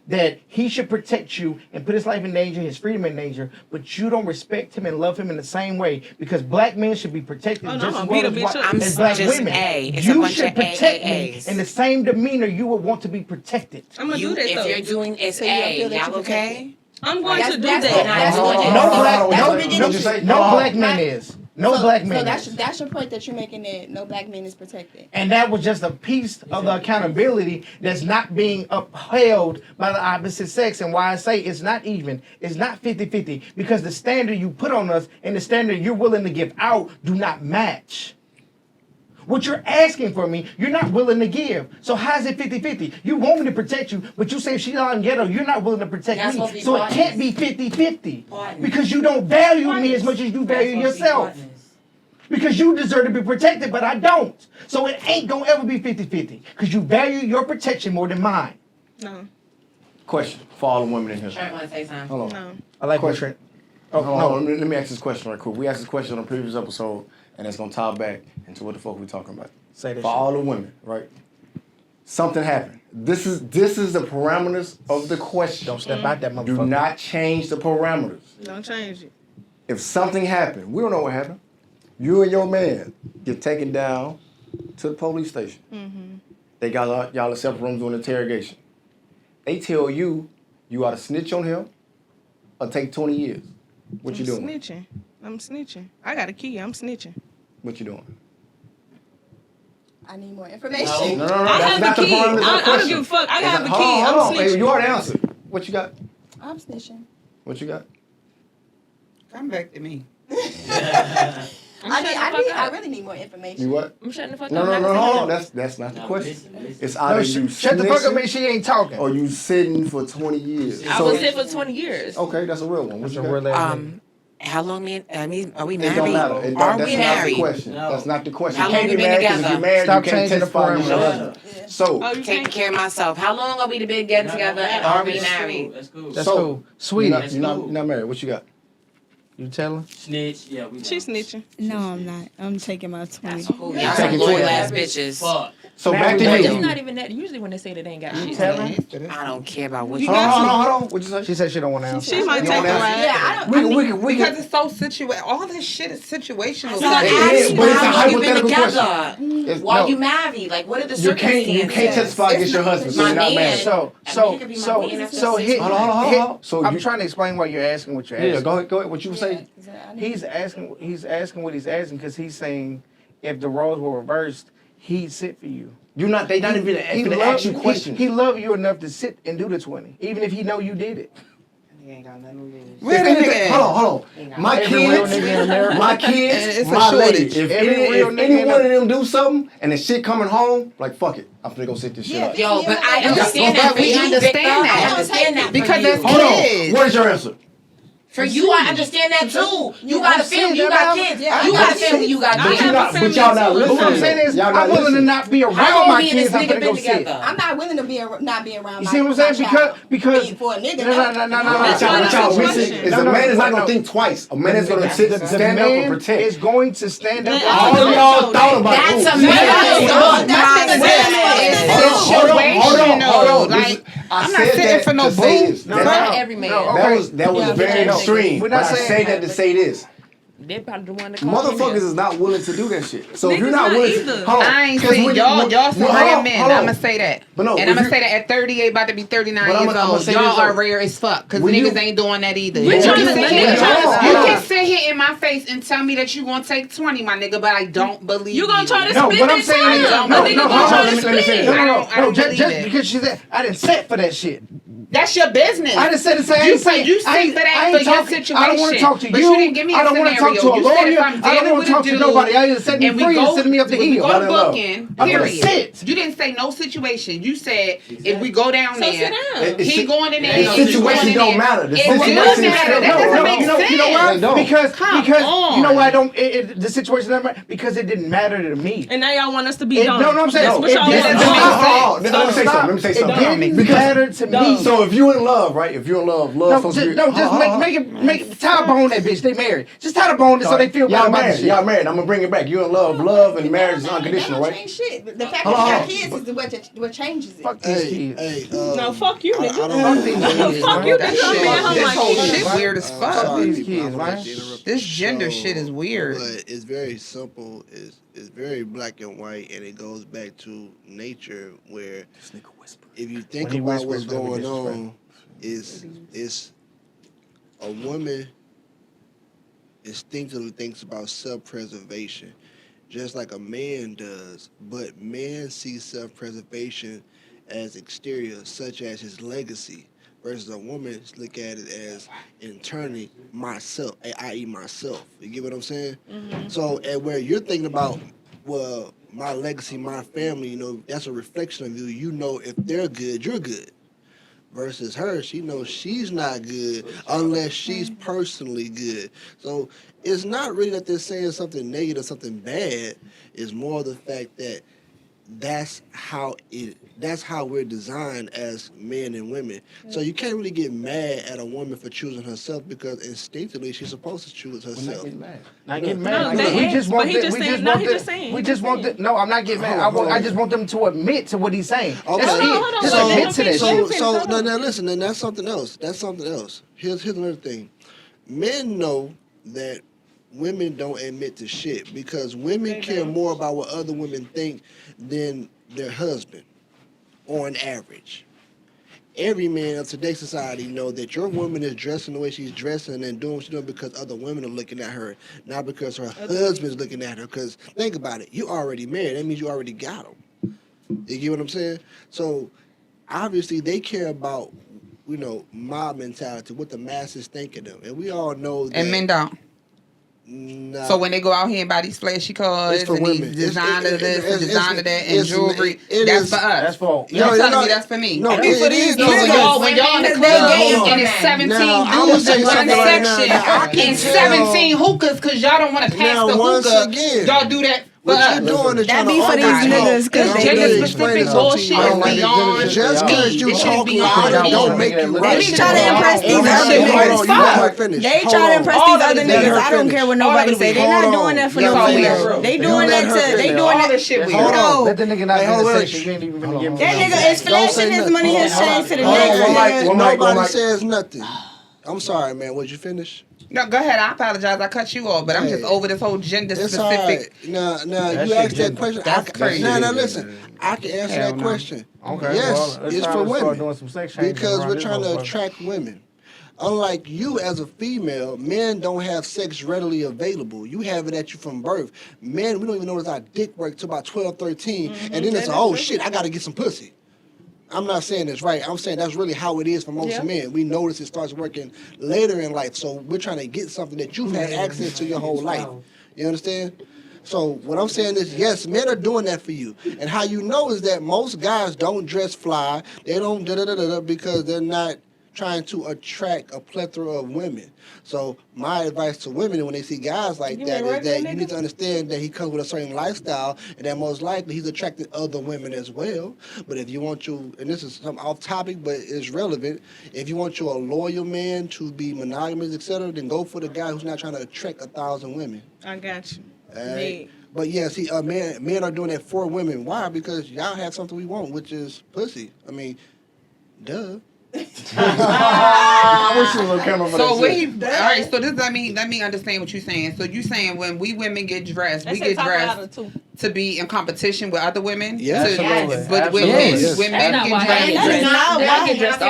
Speaker 1: that he should protect you and put his life in danger, his freedom in danger, but you don't respect him and love him in the same way because black men should be protected just as well as black women. You should protect me in the same demeanor you would want to be protected.
Speaker 7: I'm gonna do that though.
Speaker 8: If you're doing it's A, y'all okay?
Speaker 7: I'm going to do that.
Speaker 1: No black man is. No black man.
Speaker 4: So that's your point that you're making, that no black man is protected.
Speaker 1: And that was just a piece of the accountability that's not being upheld by the opposite sex. And why I say it's not even, it's not 50-50, because the standard you put on us and the standard you're willing to give out do not match. What you're asking for me, you're not willing to give. So how is it 50-50? You want me to protect you, but you say if she's on ghetto, you're not willing to protect me. So it can't be 50-50. Because you don't value me as much as you value yourself. Because you deserve to be protected, but I don't. So it ain't gonna ever be 50-50. Because you value your protection more than mine.
Speaker 7: No.
Speaker 2: Question for all the women in here.
Speaker 8: Trent want to say something.
Speaker 2: Hold on.
Speaker 7: No.
Speaker 1: I like
Speaker 2: question.
Speaker 1: Oh,
Speaker 2: Hold on. Let me ask this question right quick. We asked this question on a previous episode, and it's gonna tie back into what the fuck we talking about.
Speaker 1: Say that
Speaker 2: for all the women, right? Something happened. This is the parameters of the question.
Speaker 1: Don't step out that motherfucker.
Speaker 2: Do not change the parameters.
Speaker 7: Don't change it.
Speaker 2: If something happened, we don't know what happened. You and your man get taken down to the police station. Mm-hmm. They got y'all in separate rooms doing interrogation. They tell you ought to snitch on him or take 20 years. What you doing?
Speaker 7: I'm snitching. I got a key. I'm snitching.
Speaker 2: What you doing?
Speaker 4: I need more information.
Speaker 2: No.
Speaker 7: I have the key. I don't give a fuck. I have the key. I'm snitching.
Speaker 2: Hey, you already answered. What you got?
Speaker 4: I'm snitching.
Speaker 2: What you got?
Speaker 5: Come back to me.
Speaker 4: I really need more information.
Speaker 2: You what?
Speaker 9: I'm shutting the fuck up.
Speaker 2: No. That's not the question. It's either you
Speaker 1: shut the fuck up and she ain't talking.
Speaker 2: Or you sitting for 20 years.
Speaker 9: I was sitting for 20 years.
Speaker 2: Okay, that's a real one. What's a real
Speaker 8: How long are we married?
Speaker 2: It don't matter.
Speaker 8: Are we married?
Speaker 2: That's not the question. That's not the question.
Speaker 8: How long we been together?
Speaker 2: If you're married,
Speaker 1: Stop
Speaker 2: you can't
Speaker 1: changing the
Speaker 2: testify on your
Speaker 1: parameters.
Speaker 2: husband. So,
Speaker 8: taking care of myself. How long are we been getting together and are we married?
Speaker 3: That's cool.
Speaker 1: That's cool. Sweetie.
Speaker 2: You're not married. What you got?
Speaker 1: You tell her?
Speaker 3: Snitch. Yeah, we.
Speaker 7: She's snitching.
Speaker 6: No, I'm not. I'm taking my 20.
Speaker 8: Y'all some loyal ass bitches.
Speaker 3: Fuck.
Speaker 2: So back to you.
Speaker 9: It's not even that. Usually when they say that they ain't got shit.
Speaker 8: I don't care about what you
Speaker 2: Hold on. What'd you say?
Speaker 1: She said she don't want to answer.
Speaker 7: She might take the ride.
Speaker 4: Yeah, I don't.
Speaker 5: Because it's so situational. All this shit is situational.
Speaker 8: So I asked you
Speaker 2: But it's a
Speaker 8: how long you been
Speaker 2: hypothetical
Speaker 8: together. Why you married? Like, what are the circumstances?
Speaker 2: You can't testify against your husband, so you're not married.
Speaker 1: So I'm trying to explain why you're asking what you're asking.
Speaker 2: Yeah, go ahead. What you were saying?
Speaker 1: He's asking what he's asking because he's saying if the roles were reversed, he'd sit for you.
Speaker 2: They not even ask you questions.
Speaker 1: He loved you enough to sit and do the 20, even if he know you did it.
Speaker 8: He ain't got nothing to do.
Speaker 2: Hold on. My kids, my lady. If any one of them do something and the shit coming home, like fuck it, I'm finna go sit this shit out.
Speaker 8: Yo, but I understand that.
Speaker 5: We understand that.
Speaker 8: I understand that.
Speaker 5: Because that's
Speaker 2: Hold on.
Speaker 5: kids.
Speaker 2: What is your answer?
Speaker 8: For you, I understand that too. You got a family, you got kids.
Speaker 4: Yeah.
Speaker 8: You got a family, you got kids.
Speaker 2: But y'all not listening.
Speaker 1: What I'm saying is,
Speaker 2: Y'all not
Speaker 1: I'm willing to
Speaker 2: listening.
Speaker 1: not be
Speaker 8: How
Speaker 1: around
Speaker 8: long
Speaker 1: my
Speaker 8: me and this
Speaker 1: kids. I'm
Speaker 8: nigga
Speaker 1: gonna go
Speaker 8: been
Speaker 1: sit.
Speaker 8: together?
Speaker 4: I'm not willing to not be around.
Speaker 1: You see what I'm saying? Because
Speaker 4: for a nigga.
Speaker 1: No.
Speaker 7: That's why
Speaker 2: But
Speaker 7: that's
Speaker 2: y'all
Speaker 7: the
Speaker 2: listen.
Speaker 7: question.
Speaker 2: Is a man is not gonna think twice. A man is gonna sit, stand up and protect.
Speaker 1: Is going to stand up.
Speaker 7: All
Speaker 2: All of y'all thought about
Speaker 8: That's
Speaker 2: it.
Speaker 8: a man.
Speaker 2: Hold on.
Speaker 5: Like,
Speaker 2: I
Speaker 5: I'm not
Speaker 2: said
Speaker 5: sitting
Speaker 2: that
Speaker 5: for no
Speaker 2: to say
Speaker 5: boo.
Speaker 2: this.
Speaker 8: Not every man.
Speaker 2: That was very extreme.
Speaker 1: We're
Speaker 2: But
Speaker 1: not
Speaker 2: I
Speaker 1: saying
Speaker 2: say that to say this.
Speaker 9: They're probably the one that called
Speaker 2: Motherfuckers is not willing to do that shit. So if you're
Speaker 7: Niggas
Speaker 2: not
Speaker 7: not
Speaker 2: willing
Speaker 7: either.
Speaker 2: to, hold on.
Speaker 5: I ain't
Speaker 2: 'Cause
Speaker 5: see
Speaker 2: when
Speaker 5: y'all some
Speaker 2: hold
Speaker 5: rare
Speaker 2: on,
Speaker 5: men.
Speaker 2: hold on.
Speaker 5: I'ma say that.
Speaker 2: But no,
Speaker 5: and
Speaker 2: if
Speaker 5: I'ma
Speaker 2: you-
Speaker 5: say that at 38, about to be 39
Speaker 2: But
Speaker 5: years
Speaker 2: I'ma
Speaker 5: old.
Speaker 2: say
Speaker 5: Y'all
Speaker 2: this,
Speaker 5: are
Speaker 2: though.
Speaker 5: rare as fuck. Cause
Speaker 2: When
Speaker 5: niggas
Speaker 2: you-
Speaker 5: ain't doing that either.
Speaker 7: We
Speaker 5: You
Speaker 7: tryna-
Speaker 5: can
Speaker 7: the
Speaker 5: sit
Speaker 7: nigga
Speaker 5: here-
Speaker 7: tryna-
Speaker 5: you
Speaker 2: hold
Speaker 5: can
Speaker 2: on.
Speaker 5: sit here in my face and tell me that you gonna take 20, my nigga, but I don't believe
Speaker 7: You gonna try to
Speaker 1: No,
Speaker 7: split
Speaker 1: what I'm
Speaker 7: that
Speaker 1: saying
Speaker 7: time?
Speaker 1: is,
Speaker 7: The
Speaker 1: no,
Speaker 7: nigga
Speaker 1: no,
Speaker 7: gonna
Speaker 1: hold
Speaker 7: try
Speaker 1: on,
Speaker 7: to
Speaker 1: let me
Speaker 7: split
Speaker 1: say
Speaker 7: it.
Speaker 1: this.
Speaker 5: I don't
Speaker 1: Just
Speaker 5: believe it.
Speaker 1: because she said I didn't set for that shit.
Speaker 5: That's your business.
Speaker 1: I didn't say the same.
Speaker 5: You say you say for that for your situation.
Speaker 1: I don't want to talk to
Speaker 5: but
Speaker 1: you.
Speaker 5: you didn't give me a
Speaker 1: I don't want to
Speaker 5: scenario.
Speaker 1: talk to a
Speaker 5: You said
Speaker 1: lawyer.
Speaker 5: if I'm
Speaker 1: I don't
Speaker 5: dealing
Speaker 1: want
Speaker 5: with
Speaker 1: to
Speaker 5: a
Speaker 1: talk to
Speaker 5: dude,
Speaker 1: nobody. I just set me
Speaker 5: and we
Speaker 1: free and
Speaker 5: go,
Speaker 1: send me up the
Speaker 5: we
Speaker 1: hill.
Speaker 5: go
Speaker 2: Let it love.
Speaker 5: booking,
Speaker 1: I'm gonna
Speaker 5: period.
Speaker 1: sit.
Speaker 5: You didn't say no situation. You said if we go down
Speaker 7: So
Speaker 5: there,
Speaker 7: sit down.
Speaker 5: he going in there.
Speaker 2: The
Speaker 5: and you
Speaker 2: situation
Speaker 5: going in
Speaker 2: don't
Speaker 5: there.
Speaker 2: matter. The
Speaker 5: It
Speaker 2: situation
Speaker 5: does
Speaker 2: is
Speaker 5: matter.
Speaker 2: still-
Speaker 5: That doesn't make sense.
Speaker 1: You know
Speaker 2: They
Speaker 1: why?
Speaker 2: don't.
Speaker 1: Because
Speaker 5: Come
Speaker 1: you know
Speaker 5: on.
Speaker 1: why I don't. The situation doesn't matter because it didn't matter to me.
Speaker 7: And now y'all want us to be
Speaker 1: It,
Speaker 7: dumb.
Speaker 1: no, I'm saying
Speaker 7: That's what
Speaker 1: it
Speaker 7: y'all
Speaker 1: didn't
Speaker 7: want
Speaker 5: doesn't
Speaker 7: us
Speaker 5: make
Speaker 7: to
Speaker 5: sense.
Speaker 7: be.
Speaker 2: Let me say something. Let me say something.
Speaker 1: It didn't matter to me.
Speaker 2: So if you in love, right? If you're in love, supposed to be.
Speaker 1: Make tie a bone that bitch. They married. Just tie the bone so they feel better
Speaker 2: Y'all
Speaker 1: about the
Speaker 2: married.
Speaker 1: shit.
Speaker 2: Y'all married. I'm gonna bring it back. You in love. Love and marriage is unconditional,
Speaker 4: That don't
Speaker 2: right?
Speaker 4: change shit. The fact
Speaker 2: Hold
Speaker 4: that you
Speaker 2: on.
Speaker 4: got kids is what changes it.
Speaker 1: Fuck these kids.
Speaker 7: No, fuck you, nigga.
Speaker 1: Fuck these kids.
Speaker 7: Fuck
Speaker 1: man.
Speaker 7: you,
Speaker 5: That
Speaker 7: nigga. I'm
Speaker 5: shit,
Speaker 7: being home
Speaker 5: this
Speaker 7: like
Speaker 5: whole
Speaker 7: kids.
Speaker 5: shit weird as fuck.
Speaker 1: Fuck these
Speaker 10: people,
Speaker 1: kids,
Speaker 10: I'm gonna
Speaker 1: man.
Speaker 10: have to interrupt
Speaker 5: This
Speaker 10: the
Speaker 5: gender
Speaker 10: show,
Speaker 5: shit is weird.
Speaker 10: But it's very simple. It's very black and white, and it goes back to nature, where if you think
Speaker 1: When he
Speaker 10: about what's
Speaker 1: whispers, that'll be
Speaker 10: going on, is a woman instinctively thinks about self-preservation, just like a man does. But man sees self-preservation as exterior, such as his legacy, versus a woman look at it as internally myself, i.e. myself. You get what I'm saying?
Speaker 7: Mm-hmm.
Speaker 10: So, and where you're thinking about, well, my legacy, my family, that's a reflection of you. You know, if they're good, you're good. Versus her, she knows she's not good unless she's personally good. So it's not really that they're saying something negative, something bad. It's more the fact that that's how we're designed as men and women. So you can't really get mad at a woman for choosing herself, because instinctively she's supposed to choose herself.
Speaker 1: Not getting
Speaker 7: No,
Speaker 1: mad.
Speaker 7: they
Speaker 1: We
Speaker 7: asked,
Speaker 1: just
Speaker 7: but
Speaker 1: want
Speaker 7: he
Speaker 1: them.
Speaker 7: just
Speaker 1: We
Speaker 7: saying-
Speaker 1: just
Speaker 7: no,
Speaker 1: want
Speaker 7: he
Speaker 1: them.
Speaker 7: just saying,
Speaker 1: We
Speaker 7: he
Speaker 1: just
Speaker 7: just
Speaker 1: want
Speaker 7: saying.
Speaker 1: them. No, I'm not getting mad. I just want them to admit to what he's saying.
Speaker 10: Okay.
Speaker 1: That's
Speaker 7: Hold
Speaker 1: it.
Speaker 7: on,
Speaker 1: Just
Speaker 7: hold on.
Speaker 1: admit to that shit.
Speaker 10: So now listen, then that's something else. That's something else. Here's another thing. Men know that women don't admit to shit, because women care more about what other women think than their husband, on average. Every man of today's society know that your woman is dressing the way she's dressing and doing what she's doing because other women are looking at her, not because her husband's looking at her. Because think about it, you already married. That means you already got him. You get what I'm saying? So obviously they care about, mob mentality, what the masses think of them. And we all know that.
Speaker 5: And men don't.
Speaker 10: Nah,
Speaker 5: So when they go out here and buy these flashy cars
Speaker 10: It's for
Speaker 5: and
Speaker 10: women.
Speaker 5: these designer this and
Speaker 10: it's-
Speaker 5: designer that and jewelry,
Speaker 10: it
Speaker 5: that's
Speaker 10: is-
Speaker 5: for us.
Speaker 1: That's for.
Speaker 5: You don't tell me that's for me.
Speaker 10: No,
Speaker 5: That
Speaker 10: it
Speaker 5: be
Speaker 10: is.
Speaker 5: So when y'all in the
Speaker 6: Because they
Speaker 5: club
Speaker 6: gay.
Speaker 5: and it's 17
Speaker 10: Now, I'ma
Speaker 5: dudes
Speaker 10: say
Speaker 5: in one
Speaker 10: something right now.
Speaker 5: section
Speaker 10: Now, I can
Speaker 5: and
Speaker 10: tell-
Speaker 5: 17 hookahs because y'all don't want to pass
Speaker 10: Now,
Speaker 5: the
Speaker 10: once
Speaker 5: hookah.
Speaker 10: again,
Speaker 5: Y'all do that for
Speaker 10: what
Speaker 5: us.
Speaker 10: you're doing is
Speaker 6: That
Speaker 10: trying
Speaker 6: be
Speaker 10: to
Speaker 6: for these
Speaker 10: argue
Speaker 6: niggas
Speaker 10: talk.
Speaker 6: because
Speaker 5: This
Speaker 6: they
Speaker 5: gender
Speaker 6: gay.
Speaker 5: specific
Speaker 10: I
Speaker 5: bullshit
Speaker 10: don't
Speaker 5: is
Speaker 10: like
Speaker 5: beyond
Speaker 10: just
Speaker 5: me.
Speaker 10: because you
Speaker 5: This shit is
Speaker 10: talk
Speaker 5: beyond
Speaker 10: about it
Speaker 5: me.
Speaker 10: don't make you
Speaker 1: They
Speaker 10: right.
Speaker 6: They be trying to impress these
Speaker 10: Hold
Speaker 6: other
Speaker 10: on, hold
Speaker 6: niggas.
Speaker 10: on, you let her finish.
Speaker 6: They
Speaker 10: Hold
Speaker 6: try to
Speaker 10: on.
Speaker 6: impress
Speaker 5: All
Speaker 6: these
Speaker 5: of
Speaker 6: other
Speaker 5: it.
Speaker 10: Let
Speaker 6: niggas.
Speaker 10: her
Speaker 6: I don't
Speaker 10: finish.
Speaker 6: care what
Speaker 5: All of
Speaker 6: nobody
Speaker 5: it.
Speaker 6: say. They
Speaker 10: Hold
Speaker 6: not
Speaker 10: on.
Speaker 6: doing that for
Speaker 10: Let
Speaker 6: no
Speaker 10: her
Speaker 6: female.
Speaker 10: finish.
Speaker 6: They
Speaker 10: You
Speaker 6: doing
Speaker 10: let
Speaker 6: that
Speaker 10: her
Speaker 6: to. They
Speaker 10: finish.
Speaker 6: doing
Speaker 5: All
Speaker 6: that.
Speaker 5: this shit
Speaker 10: Hold
Speaker 5: weird.
Speaker 10: on.
Speaker 1: Let the nigga not
Speaker 10: Hey, hold
Speaker 1: finish
Speaker 10: on.
Speaker 1: the section. You ain't even gonna give him.
Speaker 6: That nigga is
Speaker 10: Don't say
Speaker 6: flashing his
Speaker 10: nothing.
Speaker 6: money, his
Speaker 10: Hold on.
Speaker 6: chains to the
Speaker 10: Hold on,
Speaker 6: next
Speaker 10: one mic.
Speaker 6: nigga.
Speaker 10: Nobody
Speaker 2: mic.
Speaker 10: says nothing. I'm sorry, man. Would you finish?
Speaker 5: No, go ahead. I apologize. I cut you off, but I'm just
Speaker 10: Hey.
Speaker 5: over this whole gender
Speaker 10: It's all
Speaker 5: specific.
Speaker 10: right. Now
Speaker 1: That
Speaker 10: you
Speaker 1: shit
Speaker 10: asked that
Speaker 1: gender.
Speaker 10: question.
Speaker 5: That's crazy.
Speaker 10: Now, listen. I can answer
Speaker 5: Hell
Speaker 10: that
Speaker 5: no.
Speaker 10: question.
Speaker 1: Okay,
Speaker 10: Yes,
Speaker 1: well, let's
Speaker 10: it's
Speaker 1: try
Speaker 10: for
Speaker 1: to start
Speaker 10: women.
Speaker 1: doing some sex changes
Speaker 10: Because
Speaker 1: around
Speaker 10: we're
Speaker 1: this
Speaker 10: trying to
Speaker 1: motherfucker.
Speaker 10: attract women. Unlike you as a female, men don't have sex readily available. You have it at you from birth. Men, we don't even notice our dick work till about 12, 13. And then it's, oh shit, I got to get some pussy. I'm not saying that's right. I'm saying that's really how it is for most men. We notice it starts working later in life. So we're trying to get something that you've had access to your whole life. You understand? So what I'm saying is, yes, men are doing that for you. And how you know is that most guys don't dress fly. They don't da-da-da-da-da because they're not trying to attract a plethora of women. So my advice to women when they see guys like that is that you need to understand that he comes with a certain lifestyle, and that most likely he's attracted other women as well. But if you want you, and this is some off topic, but it's relevant, if you want you a loyal man to be monogamous, etc., then go for the guy who's not trying to attract 1,000 women.
Speaker 7: I got you.
Speaker 10: Right? But yeah, see, men are doing that for women. Why? Because y'all have something we want, which is pussy. I mean, duh.
Speaker 2: I wish you was on camera for
Speaker 5: So
Speaker 2: that.
Speaker 5: all right. So this let me understand what you're saying. So you saying when we women get dressed, we get dressed to be in competition with other women.
Speaker 10: Yeah,
Speaker 5: but when men get dressed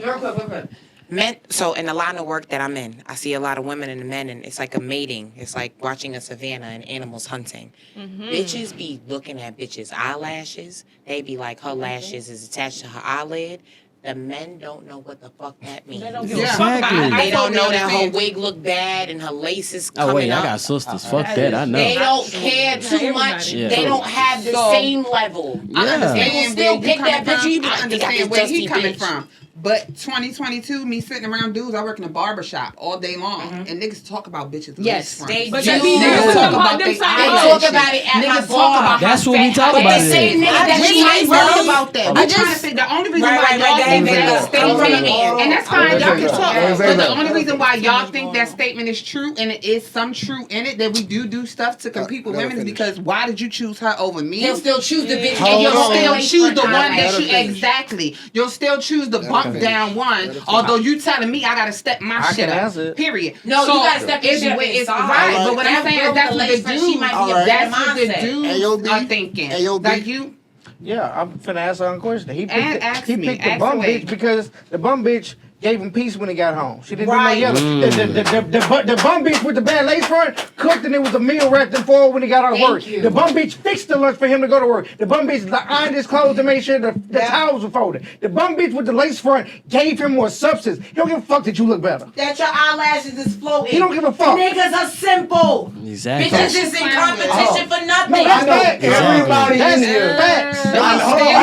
Speaker 8: Real quick. Men, so in the line of work that I'm in, I see a lot of women and men, and it's like a mating. It's like watching a savannah and animals hunting. Bitches be looking at bitches' eyelashes. They be like, her lashes is attached to her eyelid. The men don't know what the fuck that means. They don't give a fuck about it. They don't know that her wig look bad and her lace is coming up.
Speaker 3: Oh wait, I got sisters. Fuck that, I know.
Speaker 8: They don't care too much.
Speaker 3: Yeah.
Speaker 8: They don't have the same level.
Speaker 5: I understand
Speaker 8: They will still pick that bitch. You be
Speaker 5: I
Speaker 8: like, they got
Speaker 5: understand
Speaker 8: this
Speaker 5: where he
Speaker 8: dusty
Speaker 5: coming
Speaker 8: bitch.
Speaker 5: from. But 2022, me sitting around dudes, I work in a barber shop all day long, and niggas talk about bitches.
Speaker 8: Yes, they do.
Speaker 5: Niggas talk about
Speaker 8: They talk about it at my bar.
Speaker 3: That's what we talk about.
Speaker 8: The same nigga that
Speaker 5: We
Speaker 8: you
Speaker 5: ain't
Speaker 8: like
Speaker 5: worried about that. We trying to figure the only reason why y'all think that statement, and that's fine, y'all can talk. But the only reason why y'all think that statement is true, and it is some true in it, that we do stuff to compete with women, is because why did you choose her over me?
Speaker 8: He'll still choose the bitch.
Speaker 5: And you'll still
Speaker 8: Hold
Speaker 5: choose
Speaker 8: on.
Speaker 5: the one that you exactly. You'll still choose the bump down one. Although you telling me I gotta step my shit up. Period.
Speaker 8: No, you gotta step your shit up
Speaker 5: It's
Speaker 8: inside.
Speaker 5: right, but what I'm saying is that's what the dudes. That's what the dudes are thinking. Like you.
Speaker 1: Yeah, I'm finna ask her a question. He
Speaker 5: Ask
Speaker 1: picked
Speaker 5: me.
Speaker 1: the bum
Speaker 5: away.
Speaker 1: bitch because the bum bitch gave him peace when he got home. She didn't do no yelling. The bum bitch with the bad lace front cooked, and it was a meal wrapped in foil when he got out of work. The bum bitch fixed the lunch for him to go to work. The bum bitch ironed his clothes and made sure the towels were folded. The bum bitch with the lace front gave him more substance. He don't give a fuck that you look better.
Speaker 11: That your eyelashes is floating.
Speaker 1: He don't give a fuck.
Speaker 11: Niggas are simple.
Speaker 3: Exactly.
Speaker 8: Bitches is in competition for nothing.
Speaker 1: No, that's facts.
Speaker 2: Everybody in here.
Speaker 1: Facts.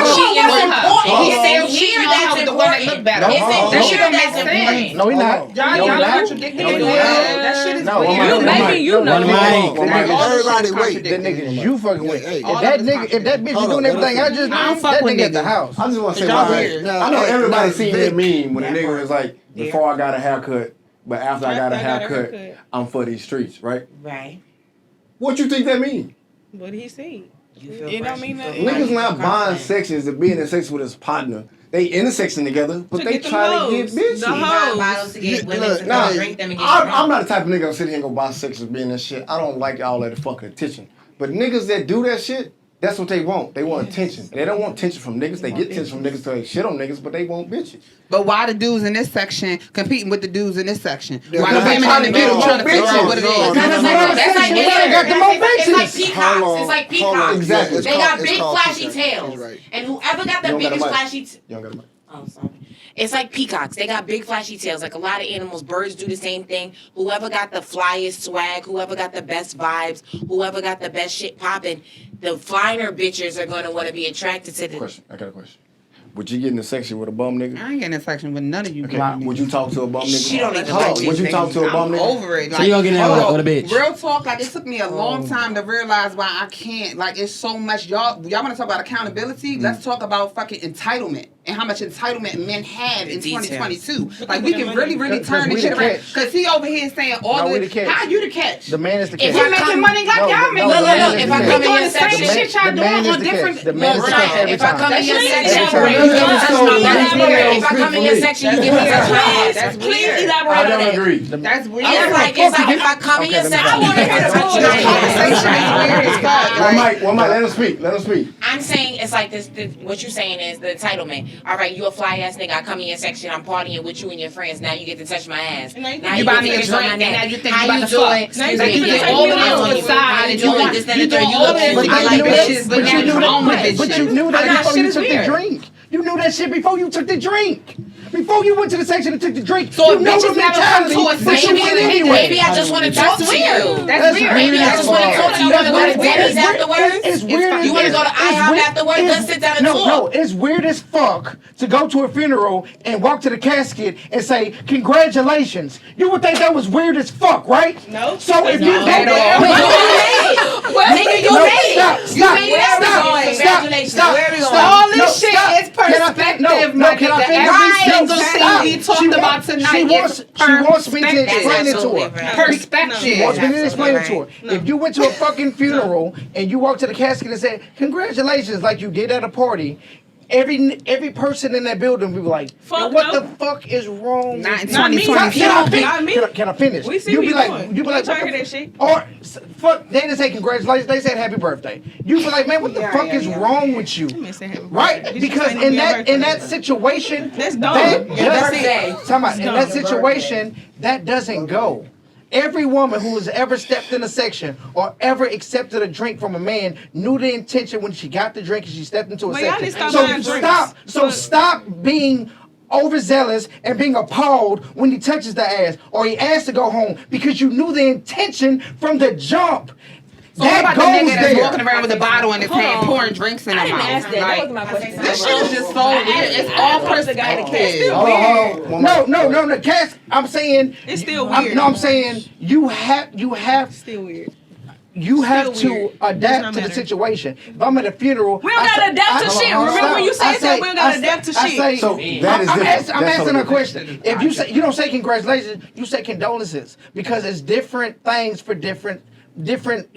Speaker 5: He still cheating on the one that look better. That shit don't make sense.
Speaker 1: No, he not.
Speaker 5: Y'all contradicting me. That shit is weird.
Speaker 7: You know.
Speaker 10: Everybody wait.
Speaker 1: That nigga you fucking with.
Speaker 10: Hey,
Speaker 1: If that bitch is doing everything I just
Speaker 5: I don't
Speaker 1: do,
Speaker 5: fuck
Speaker 1: that
Speaker 5: with
Speaker 1: nigga at the
Speaker 5: niggas.
Speaker 1: house.
Speaker 2: I just want to say,
Speaker 5: Y'all
Speaker 2: why,
Speaker 5: weird.
Speaker 2: I know everybody seen that
Speaker 10: Vic.
Speaker 2: meme when a nigga was like, before I got a haircut, but after I got a haircut, I'm for these streets, right?
Speaker 8: Right.
Speaker 2: What you think that mean?
Speaker 7: What did he say?
Speaker 8: It
Speaker 7: don't mean nothing.
Speaker 2: Niggas not buying sections to be in a sex with his partner. They intersection together, but they
Speaker 7: get them
Speaker 2: try to
Speaker 7: hoes.
Speaker 2: get bitches.
Speaker 7: The hoes.
Speaker 8: Bottles to get women to
Speaker 2: Nah,
Speaker 8: come drink them and get
Speaker 2: I'm
Speaker 8: drunk.
Speaker 2: not the type of nigga that sit here and go buy sections being that shit. I don't like all that fucking attention. But niggas that do that shit, that's what they want. They want attention. They don't want attention from niggas. They get attention from niggas so they shit on niggas, but they want bitches.
Speaker 5: But why the dudes in this section competing with the dudes in this section? Why the
Speaker 2: Because they
Speaker 5: women
Speaker 2: trying
Speaker 5: in
Speaker 2: to
Speaker 5: the middle
Speaker 2: get
Speaker 5: trying to figure out what it is?
Speaker 8: It's like peacocks. It's like peacocks.
Speaker 2: Exactly.
Speaker 8: They got big
Speaker 10: called
Speaker 8: flashy
Speaker 10: peacocks.
Speaker 8: tails.
Speaker 10: He's right.
Speaker 8: And whoever got the
Speaker 2: You don't got a
Speaker 8: biggest
Speaker 2: mic.
Speaker 8: flashy
Speaker 2: You don't got a mic.
Speaker 8: Oh, sorry. It's like peacocks. They got big flashy tails. Like a lot of animals, birds do the same thing. Whoever got the flyest swag, whoever got the best vibes, whoever got the best shit popping, the finer bitches are going to want to be attracted to the...
Speaker 2: Question. I got a question. Would you get in a section with a bum nigga?
Speaker 5: I ain't getting in a section with none of you.
Speaker 2: Okay. Would you talk to a bum nigga?
Speaker 8: She don't even
Speaker 2: Hold
Speaker 8: like
Speaker 2: on. Would you talk to a bum
Speaker 5: I'm
Speaker 2: nigga?
Speaker 5: over it.
Speaker 3: So you gonna get in there
Speaker 5: hold
Speaker 3: with a
Speaker 5: on.
Speaker 3: bitch?
Speaker 5: Real talk, like it took me a long time to realize why I can't. Like it's so much. Y'all want to talk about accountability? Let's talk about fucking entitlement and how much entitlement men have in
Speaker 8: Details.
Speaker 5: 2022. Like we can really turn
Speaker 1: we
Speaker 5: this shit
Speaker 1: the
Speaker 5: around.
Speaker 1: catch.
Speaker 5: Cause he over here saying all
Speaker 1: No, we
Speaker 5: this.
Speaker 1: the catch.
Speaker 5: How you the catch?
Speaker 1: The man is the catch.
Speaker 8: If
Speaker 5: We're making money, got y'all making
Speaker 1: the man
Speaker 5: money.
Speaker 1: is
Speaker 8: If
Speaker 1: the
Speaker 8: I
Speaker 1: catch.
Speaker 8: come in
Speaker 5: doing
Speaker 8: your
Speaker 5: the same
Speaker 8: section,
Speaker 5: shit y'all
Speaker 1: the man
Speaker 5: doing
Speaker 1: is
Speaker 5: on
Speaker 1: the catch.
Speaker 5: different.
Speaker 1: The man is the catch every
Speaker 8: If I
Speaker 1: time.
Speaker 8: come in your section,
Speaker 2: Every time.
Speaker 8: if I come in your section, you give me a class.
Speaker 5: That's
Speaker 7: Please
Speaker 5: weird.
Speaker 7: elaborate
Speaker 2: I
Speaker 7: on
Speaker 2: don't
Speaker 7: that.
Speaker 2: agree.
Speaker 5: That's weird.
Speaker 8: It's like if I come in your
Speaker 1: Okay, let me
Speaker 8: section,
Speaker 1: go.
Speaker 8: you give me a
Speaker 5: Conversation is weird as fuck. Like,
Speaker 2: One mic. Let him speak. Let him speak.
Speaker 8: I'm saying it's like this. What you're saying is the entitlement. All right, you a fly ass nigga. I come in your section. I'm partying with you and your friends. Now you get to touch my ass. Now
Speaker 5: you buy me a
Speaker 8: focus on
Speaker 5: drink
Speaker 8: my
Speaker 5: and
Speaker 8: neck.
Speaker 5: now you think
Speaker 8: How
Speaker 5: you
Speaker 8: you
Speaker 5: about to
Speaker 8: doing?
Speaker 5: fuck.
Speaker 8: Excuse
Speaker 5: Like
Speaker 8: me.
Speaker 5: you
Speaker 8: Get
Speaker 5: get all
Speaker 8: your
Speaker 5: of
Speaker 8: hands
Speaker 5: this
Speaker 8: on
Speaker 5: to
Speaker 8: you.
Speaker 5: the side
Speaker 8: How
Speaker 5: and
Speaker 8: you
Speaker 5: you
Speaker 8: doing?
Speaker 5: want
Speaker 8: This, that,
Speaker 5: you
Speaker 8: and the
Speaker 5: doing
Speaker 8: third. You
Speaker 5: all
Speaker 8: look
Speaker 5: of this
Speaker 8: cute.
Speaker 5: but
Speaker 8: I
Speaker 5: you
Speaker 8: like
Speaker 5: like
Speaker 8: bitches.
Speaker 5: but now you own
Speaker 1: But
Speaker 5: bitches.
Speaker 1: you knew that
Speaker 5: That
Speaker 1: before
Speaker 5: shit
Speaker 1: you
Speaker 5: is
Speaker 1: took the
Speaker 5: weird.
Speaker 1: drink. You knew that shit before you took the drink. Before you went to the section and took the drink,
Speaker 5: So
Speaker 1: you
Speaker 5: if
Speaker 1: know
Speaker 5: bitches
Speaker 1: the
Speaker 5: never come
Speaker 1: mentality,
Speaker 5: to a
Speaker 1: but you
Speaker 5: section
Speaker 1: went
Speaker 5: with a nigga,
Speaker 1: anyway.
Speaker 8: Maybe I just want to talk to you.
Speaker 5: That's weird.
Speaker 8: Maybe I just want to talk to you. You want to go to Denny's afterwards?
Speaker 1: It's weird.
Speaker 8: You want to go to IHOP afterwards. Let's sit down and talk.
Speaker 2: No, it's weird as fuck to go to a funeral and walk to the casket and say, congratulations. You would think that was weird as fuck, right?
Speaker 7: No.
Speaker 2: So if you go
Speaker 8: Nigga, you made it.
Speaker 2: Stop.
Speaker 5: All this shit is perspective, my nigga. Every single thing we talked about tonight is
Speaker 2: She wants me to explain it to her.
Speaker 5: Perspective.
Speaker 2: She wants me to explain it to her. If you went to a fucking funeral and you walked to the casket and said, congratulations, like you did at a party, every person in that building would be like,
Speaker 7: Fuck
Speaker 2: what
Speaker 7: no.
Speaker 2: the fuck is wrong
Speaker 5: Not in
Speaker 2: with
Speaker 5: 2020.
Speaker 7: Not me.
Speaker 2: Can I finish?
Speaker 7: We see
Speaker 2: you
Speaker 7: what
Speaker 2: be
Speaker 7: you
Speaker 2: like,
Speaker 7: doing.
Speaker 2: you be like,
Speaker 7: Try
Speaker 2: what
Speaker 7: to
Speaker 2: the
Speaker 7: hear that shit.
Speaker 2: Or fuck, they didn't say congratulations. They said happy birthday. You be like, man, what the fuck is wrong with you? Right? Because in that situation,
Speaker 7: That's dumb.
Speaker 2: In that situation, that doesn't go. Every woman who has ever stepped in a section or ever accepted a drink from a man knew the intention when she got the drink and she stepped into a
Speaker 7: But y'all
Speaker 2: section.
Speaker 7: need to stop buying drinks.
Speaker 2: Stop being overzealous and being appalled when he touches the ass or he asks to go home because you knew the intention from the jump.
Speaker 5: So what about the nigga that's
Speaker 2: there.
Speaker 5: walking around with a bottle in his hand, pouring drinks in his mouth?
Speaker 9: I didn't ask that. That wasn't my question.
Speaker 5: This shit is just so weird. It's all perspective.
Speaker 2: No, Cass. I'm saying
Speaker 7: it's still weird.
Speaker 2: I'm saying you have
Speaker 7: still weird.
Speaker 2: You have to adapt to the situation. If I'm at a funeral,
Speaker 7: we don't gotta adapt to shit. Remember when you said that we don't gotta adapt to shit.
Speaker 2: So I'm asking a question. If you say you don't say congratulations, you say condolences because it's different things for different. You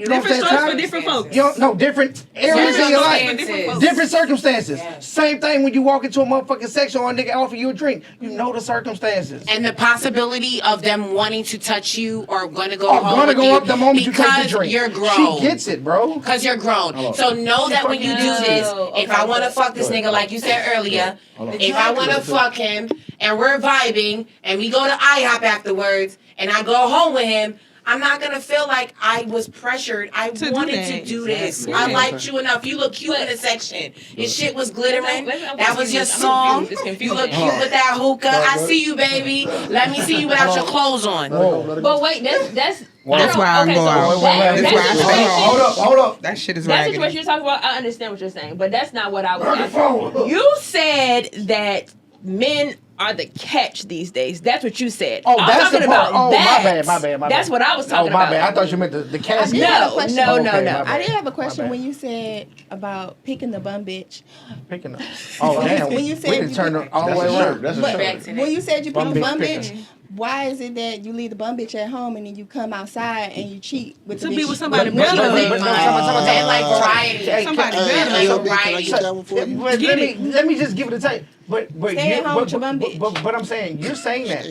Speaker 2: know what I'm saying?
Speaker 7: Strokes for different folks.
Speaker 2: Different areas in your life. Different circumstances.
Speaker 8: Yes.
Speaker 2: Same thing when you walk into a motherfucking section or a nigga offer you a drink. You know the circumstances.
Speaker 8: And the possibility of them wanting to touch you or going to go home
Speaker 2: gonna
Speaker 8: with
Speaker 2: go
Speaker 8: you
Speaker 2: up the moment you take the
Speaker 8: because
Speaker 2: drink.
Speaker 8: you're grown.
Speaker 2: She gets it, bro.
Speaker 8: Because you're grown. So know that when you do this, if I want to fuck this nigga, like you said earlier, if I want to fuck him and we're vibing and we go to IHOP afterwards and I go home with him, I'm not going to feel like I was pressured. I wanted to do this. I liked you enough. You look cute in the section. Your shit was glittering. That was your song. You look cute with that hookah. I see you, baby. Let me see you without your clothes on.
Speaker 9: But wait, that's
Speaker 5: why I'm going out. That's why I say,
Speaker 2: hold up.
Speaker 5: That shit is
Speaker 9: That's
Speaker 5: raggedy.
Speaker 9: what you're talking about. I understand what you're saying, but that's not what I was asking. You said that men are the catch these days. That's what you said.
Speaker 2: Oh,
Speaker 9: I'm
Speaker 2: that's
Speaker 9: talking
Speaker 2: the part.
Speaker 9: about
Speaker 2: Oh,
Speaker 9: that.
Speaker 2: my bad.
Speaker 9: That's what I was talking
Speaker 2: my
Speaker 9: about.
Speaker 2: bad. I thought you meant the casket.
Speaker 9: No.
Speaker 4: I did have a question when you said about picking the bum bitch.
Speaker 2: Picking up. Oh, damn.
Speaker 4: When you said
Speaker 2: we didn't turn it all the way around.
Speaker 10: That's a shirt.
Speaker 4: When you said you pick a
Speaker 2: Bum
Speaker 4: bum
Speaker 2: bitch
Speaker 4: bitch, why is it that you leave the bum bitch at home and then you come outside and you cheat with the
Speaker 7: To
Speaker 4: bitch?
Speaker 7: be with somebody
Speaker 2: But-
Speaker 7: better.
Speaker 8: They like variety.
Speaker 7: Somebody better.
Speaker 10: AOB, can I get that one for you?
Speaker 2: But let me just give it a take. But
Speaker 4: Stay at home with your bum bitch.
Speaker 2: but I'm saying you're saying that.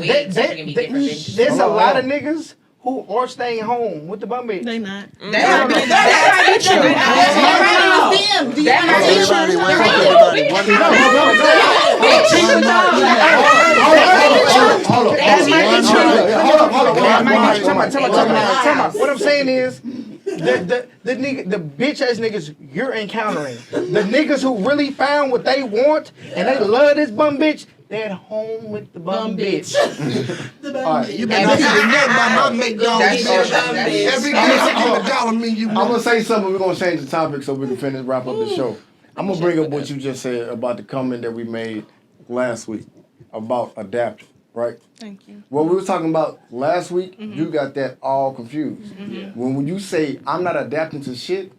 Speaker 8: There's
Speaker 2: There's a lot of niggas who are staying home with the bum bitch.
Speaker 7: They not.
Speaker 5: That might be true.
Speaker 2: What I'm saying is, the bitch ass niggas you're encountering, the niggas who really found what they want and they love this bum bitch, they're at home with the bum bitch.
Speaker 10: You been making nothing by my McDonald's. Every day I get $1 mean you.
Speaker 2: I'm gonna say something. We're gonna change the topic so we can wrap up the show. I'm gonna bring up what you just said about the comment that we made last week about adapting, right?
Speaker 7: Thank you.
Speaker 2: What we were talking about last week, you got that all confused. When you say I'm not adapting to shit,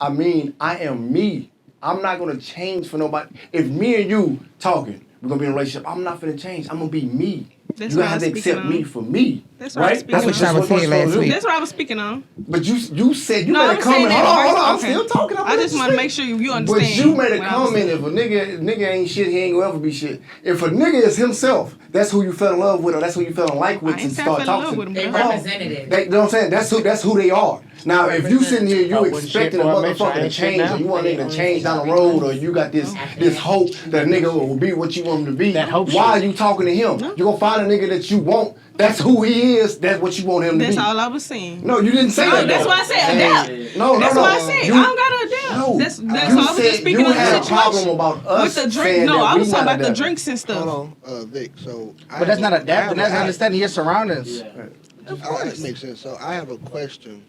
Speaker 2: I mean I am me. I'm not gonna change for nobody. If me and you talking, we're gonna be in a relationship. I'm not gonna change. I'm gonna be me.
Speaker 7: That's
Speaker 2: You
Speaker 7: what I
Speaker 2: have to
Speaker 7: was speaking
Speaker 2: accept
Speaker 7: on.
Speaker 2: me for me.
Speaker 7: That's what I was
Speaker 2: right?
Speaker 7: speaking
Speaker 2: That's
Speaker 7: on.
Speaker 2: what you're supposed to do.
Speaker 7: That's what I was speaking on.
Speaker 2: But you said you
Speaker 7: No,
Speaker 2: made a
Speaker 7: I'm saying
Speaker 2: comment.
Speaker 7: that
Speaker 2: Hold on. I'm
Speaker 7: okay.
Speaker 2: still talking.
Speaker 7: I just want to make sure you understand.
Speaker 2: But you made a
Speaker 7: what I was
Speaker 2: comment. If a nigga ain't shit, he ain't gonna ever be shit. If a nigga is himself, that's who you fell in love with, or that's who you fell in like with,
Speaker 7: I
Speaker 2: and
Speaker 7: ain't saying I
Speaker 2: start
Speaker 7: fell in
Speaker 2: talking
Speaker 7: love
Speaker 2: to.
Speaker 7: with him,
Speaker 8: They representative.
Speaker 2: They, you know what I'm saying? That's who they are. Now, if you sitting here, you
Speaker 1: wouldn't
Speaker 2: expecting
Speaker 1: shit
Speaker 2: a
Speaker 1: for a bitch, I
Speaker 2: motherfucker to
Speaker 1: ain't shit
Speaker 2: change,
Speaker 1: now.
Speaker 2: or you want a nigga to change down the road, or you got this hope that a nigga will be what you want him to be.
Speaker 1: That hope
Speaker 2: Why
Speaker 1: shit.
Speaker 2: are you talking to him? You gonna find a nigga that you want. That's who he is. That's what you want him to
Speaker 7: That's
Speaker 2: be.
Speaker 7: all I was saying.
Speaker 2: No, you didn't say that.
Speaker 7: That's
Speaker 2: though.
Speaker 7: why I said adapt.
Speaker 2: No,
Speaker 7: That's
Speaker 2: no.
Speaker 7: why I said
Speaker 2: You-
Speaker 7: I don't gotta adapt.
Speaker 2: No,
Speaker 7: That's
Speaker 2: you
Speaker 7: all I was
Speaker 2: said
Speaker 7: just speaking
Speaker 2: you
Speaker 7: on the
Speaker 2: had a problem
Speaker 7: situation.
Speaker 2: about us
Speaker 7: With the drink.
Speaker 2: saying
Speaker 7: No,
Speaker 2: that
Speaker 7: I
Speaker 2: we
Speaker 7: was talking
Speaker 2: not
Speaker 7: about the
Speaker 2: adapting.
Speaker 7: drinks and stuff.
Speaker 10: Hold on, Vic. So,
Speaker 1: But that's not adapting. That's understanding your surroundings.
Speaker 10: That makes sense. So I have a question.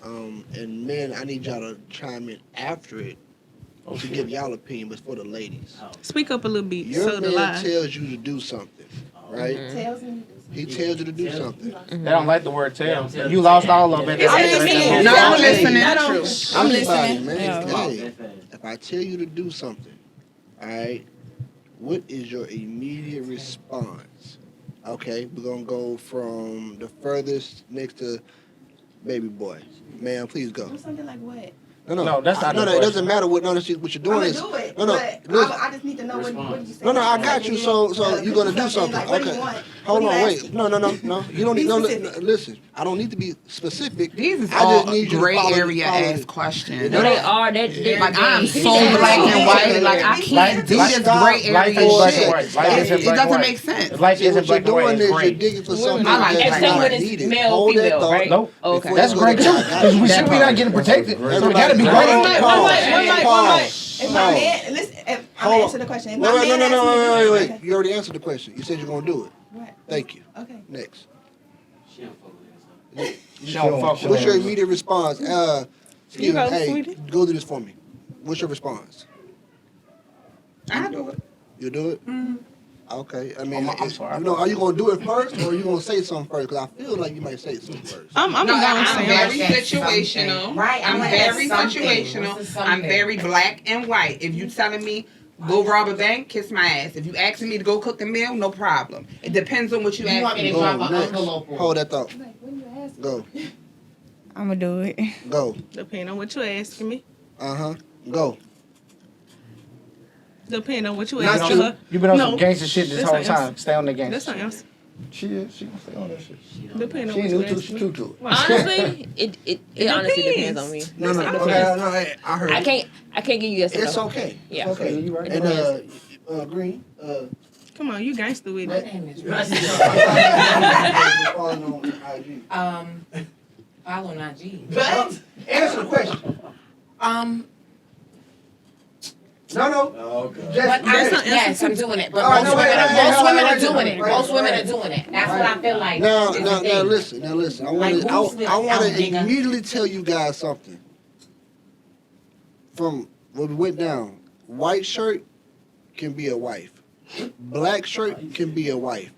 Speaker 10: And men, I need y'all to chime in after it to give y'all opinion, but for the ladies.
Speaker 7: Speak up a little bit.
Speaker 10: Your
Speaker 7: so the
Speaker 10: man
Speaker 7: lie.
Speaker 10: tells you to do something, right?
Speaker 4: Tells me.
Speaker 10: He tells you to do something.
Speaker 1: They don't like the word tell. You lost all of it.
Speaker 5: I'm listening.
Speaker 6: I'm listening.
Speaker 10: Man, hey, if I tell you to do something, all right, what is your immediate response? Okay, we're gonna go from the furthest next to baby boy. Ma'am, please go.
Speaker 4: Do something like what?
Speaker 1: No, that's not the
Speaker 10: it
Speaker 1: question.
Speaker 10: doesn't matter what. No, that's what you're doing
Speaker 4: I'm
Speaker 10: is.
Speaker 4: gonna do it.
Speaker 10: No,
Speaker 4: but
Speaker 10: listen.
Speaker 4: I just need to know what you say.
Speaker 10: No, I got you. So you're gonna do something.
Speaker 4: Like, what do you
Speaker 10: Okay.
Speaker 4: want?
Speaker 10: Hold
Speaker 4: What
Speaker 10: on,
Speaker 4: do you
Speaker 10: wait.
Speaker 4: ask?
Speaker 10: No. You don't need
Speaker 4: Be
Speaker 10: no.
Speaker 4: specific.
Speaker 10: Listen, I don't need to be specific.
Speaker 5: These is
Speaker 10: I
Speaker 5: all
Speaker 10: just need you to
Speaker 5: gray
Speaker 10: follow
Speaker 5: area
Speaker 10: follow
Speaker 5: ass
Speaker 10: it.
Speaker 5: questions.
Speaker 9: No, they are. They
Speaker 5: Like I'm so
Speaker 9: Yeah.
Speaker 5: black and white. Like I
Speaker 1: Life-
Speaker 5: can't do this
Speaker 1: life-
Speaker 5: gray
Speaker 1: life
Speaker 5: area
Speaker 1: is black and
Speaker 5: shit.
Speaker 1: white. Life isn't
Speaker 5: It
Speaker 1: black and
Speaker 5: doesn't
Speaker 1: white.
Speaker 5: make sense.
Speaker 1: Life
Speaker 10: See,
Speaker 1: isn't
Speaker 10: what you're
Speaker 1: black and white.
Speaker 10: doing
Speaker 1: It's
Speaker 10: is you're
Speaker 1: gray.
Speaker 10: digging for something
Speaker 5: I like
Speaker 10: that's
Speaker 9: If someone
Speaker 10: not
Speaker 9: is
Speaker 10: needed.
Speaker 9: male,
Speaker 10: Hold that
Speaker 9: female,
Speaker 10: thought.
Speaker 9: right?
Speaker 1: Nope.
Speaker 9: Okay.
Speaker 10: Before
Speaker 1: That's
Speaker 10: you
Speaker 1: great
Speaker 10: go
Speaker 1: too.
Speaker 10: to that,
Speaker 1: Because we shit we not getting protected. So we gotta be
Speaker 10: Everybody-
Speaker 1: great.
Speaker 4: One mic.
Speaker 10: Pause.
Speaker 4: If my man, listen, if I'm
Speaker 10: Hold
Speaker 4: gonna
Speaker 10: on.
Speaker 4: answer the question. If my man asks me to do
Speaker 10: Wait.
Speaker 4: it,
Speaker 10: You already answered the question. You said you're gonna do it.
Speaker 4: Right.
Speaker 10: Thank you.
Speaker 4: Okay.
Speaker 10: Next.
Speaker 1: She don't fuck with
Speaker 10: What's your
Speaker 1: him.
Speaker 10: immediate response? Excuse me.
Speaker 7: go,
Speaker 10: Hey,
Speaker 7: sweetie.
Speaker 10: go do this for me. What's your response?
Speaker 5: I do it.
Speaker 10: You do it? Okay. I mean,
Speaker 1: I'm sorry.
Speaker 10: are you gonna do it first, or are you gonna say something first? Because I feel like you might say something first.
Speaker 7: I'm
Speaker 5: No,
Speaker 7: going to
Speaker 5: I'm
Speaker 7: say
Speaker 5: very
Speaker 7: it.
Speaker 5: situational.
Speaker 11: Right,
Speaker 5: I'm
Speaker 11: I'm
Speaker 5: very
Speaker 11: something.
Speaker 5: situational.
Speaker 11: What's
Speaker 5: I'm
Speaker 11: something?
Speaker 5: very black and white. If you telling me go rob a bank, kiss my ass. If you asking me to go cook the meal, no problem. It depends on what you
Speaker 11: You want
Speaker 5: asking
Speaker 11: me
Speaker 5: me.
Speaker 11: to drop
Speaker 10: Go
Speaker 11: an
Speaker 10: next.
Speaker 11: envelope?
Speaker 10: Hold that thought.
Speaker 4: Like, what do you ask?
Speaker 10: Go.
Speaker 6: I'm gonna do it.
Speaker 10: Go.
Speaker 7: Depending on what you asking me.
Speaker 10: Go.
Speaker 7: Depending on what you
Speaker 10: Not
Speaker 7: asking
Speaker 10: you.
Speaker 7: her.
Speaker 1: You been on
Speaker 7: No.
Speaker 1: some gangster shit this
Speaker 7: That's
Speaker 1: whole
Speaker 7: not
Speaker 1: time. Stay on the gangster
Speaker 7: That's not
Speaker 1: shit.
Speaker 7: else.
Speaker 1: She is. She gonna stay on that shit.
Speaker 7: Depending on
Speaker 1: She
Speaker 7: what
Speaker 1: new
Speaker 7: you
Speaker 1: to it.
Speaker 7: asking
Speaker 1: She
Speaker 7: me.
Speaker 1: true to it.
Speaker 9: Honestly, it honestly depends on me.
Speaker 10: No.
Speaker 9: It
Speaker 10: Okay.
Speaker 9: depends.
Speaker 10: No. Hey, I heard.
Speaker 9: I
Speaker 10: it.
Speaker 9: can't give you yes or
Speaker 10: It's
Speaker 9: no.
Speaker 10: okay.
Speaker 9: Yeah.
Speaker 10: It's okay.
Speaker 1: You right.
Speaker 10: And Green.
Speaker 7: Come on, you gangster with
Speaker 11: My
Speaker 7: it.
Speaker 11: name is
Speaker 10: Following on IG.
Speaker 11: Follow not G.
Speaker 10: Answer the question. No.
Speaker 11: Yes, I'm doing it. But
Speaker 10: All right,
Speaker 11: most
Speaker 10: no,
Speaker 11: women
Speaker 10: wait,
Speaker 11: are doing
Speaker 10: right,
Speaker 11: it.
Speaker 10: right,
Speaker 11: Most women
Speaker 10: right.
Speaker 11: are doing it. That's what I feel like.
Speaker 10: Now
Speaker 11: is the thing.
Speaker 10: listen. I
Speaker 11: Like,
Speaker 10: want
Speaker 11: who's
Speaker 10: to
Speaker 11: the nigga?
Speaker 10: immediately tell you guys something. From what we went down, white shirt can be a wife. Black shirt can be a wife.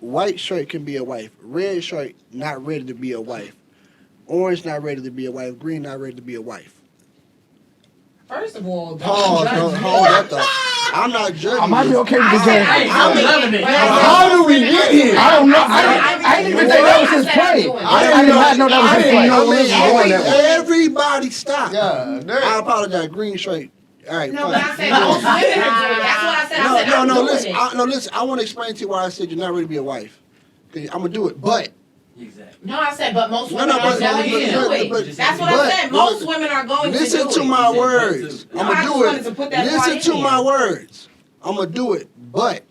Speaker 10: White shirt can be a wife. Red shirt not ready to be a wife. Orange not ready to be a wife. Green not ready to be a wife.
Speaker 11: First of all,
Speaker 10: Pause.
Speaker 11: don't judge me.
Speaker 10: Hold that thought. I'm not judging.
Speaker 1: I might be
Speaker 10: you.
Speaker 1: okay with the game.
Speaker 11: I'm loving it.
Speaker 2: How do we get here?
Speaker 1: I don't know. I didn't even think that was his play. I did not know that was his play.
Speaker 2: know where this was going that way.
Speaker 10: Everybody stop.
Speaker 2: Yeah,
Speaker 10: I apologize. Green shirt. All right.
Speaker 11: No,
Speaker 10: fine.
Speaker 11: but I said most women are doing it. That's what I said. I said I'm doing
Speaker 10: Listen.
Speaker 11: it.
Speaker 10: Listen. I want to explain to you why I said you're not ready to be a wife. I'm gonna do it, but
Speaker 11: No, I said, but most
Speaker 10: No,
Speaker 11: women
Speaker 10: no,
Speaker 11: are
Speaker 10: but-
Speaker 11: going to do
Speaker 10: but-
Speaker 11: it. That's what I
Speaker 10: but-
Speaker 11: said. Most women are going to do it.
Speaker 10: listen to my words.
Speaker 11: No,
Speaker 10: I'm
Speaker 11: I
Speaker 10: gonna
Speaker 11: just
Speaker 10: do
Speaker 11: wanted to put
Speaker 10: it.
Speaker 11: that part
Speaker 10: Listen
Speaker 11: in
Speaker 10: to
Speaker 11: there.
Speaker 10: my words. I'm gonna do it, but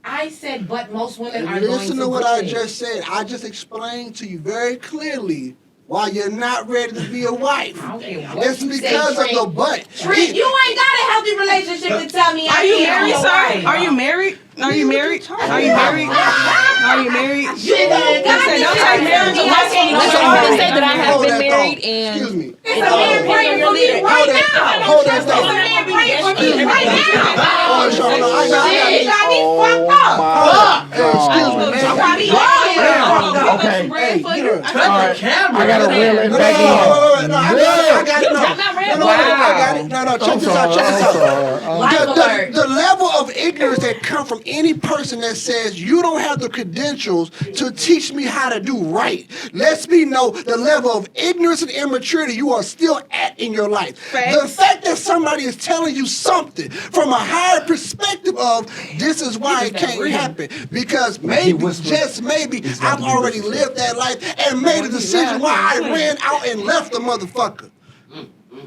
Speaker 11: I said, but most women are going to do it.
Speaker 10: listen to what I just said. I just explained to you very clearly why you're not ready to be a wife.
Speaker 11: I don't care what
Speaker 10: It's
Speaker 11: you say,
Speaker 10: because of
Speaker 11: Tree.
Speaker 10: the butt.
Speaker 11: Tree, you ain't got a healthy relationship to tell me
Speaker 7: Are
Speaker 11: I
Speaker 7: you
Speaker 11: can't
Speaker 7: married,
Speaker 11: be a
Speaker 7: sir?
Speaker 11: wife.
Speaker 7: Are you married? Are you married? Are you married? Are you married?
Speaker 11: You don't got
Speaker 7: Listen,
Speaker 11: to
Speaker 7: don't
Speaker 11: tell
Speaker 7: take
Speaker 11: me
Speaker 7: marriage
Speaker 11: I
Speaker 7: away
Speaker 11: can't
Speaker 7: from
Speaker 11: be
Speaker 7: you.
Speaker 11: a
Speaker 9: I
Speaker 11: wife.
Speaker 9: can say that I have
Speaker 10: Hold
Speaker 9: been
Speaker 10: that
Speaker 9: married
Speaker 10: thought.
Speaker 9: and
Speaker 10: Excuse me.
Speaker 11: It's a man praying for me right
Speaker 10: Hold that.
Speaker 11: now.
Speaker 10: Hold that
Speaker 11: It's a
Speaker 10: thought.
Speaker 11: man praying for me right now.
Speaker 10: Oh, so hold on. I got
Speaker 11: Shit,
Speaker 10: it.
Speaker 11: you got me fucked up.
Speaker 10: Hey, excuse me,
Speaker 11: You
Speaker 10: man.
Speaker 11: got me fucked up.
Speaker 1: Okay.
Speaker 10: Hey, get her.
Speaker 1: I gotta reel it back in.
Speaker 10: No, I got it. No, I got it. No, check this out. Check this out.
Speaker 11: Life alert.
Speaker 10: The level of ignorance that come from any person that says you don't have the credentials to teach me how to do right lets me know the level of ignorance and immaturity you are still at in your life. The fact that somebody is telling you something from a higher perspective of this is why it can't happen because maybe, just maybe, I've already lived that life and made a decision why I ran out and left the motherfucker.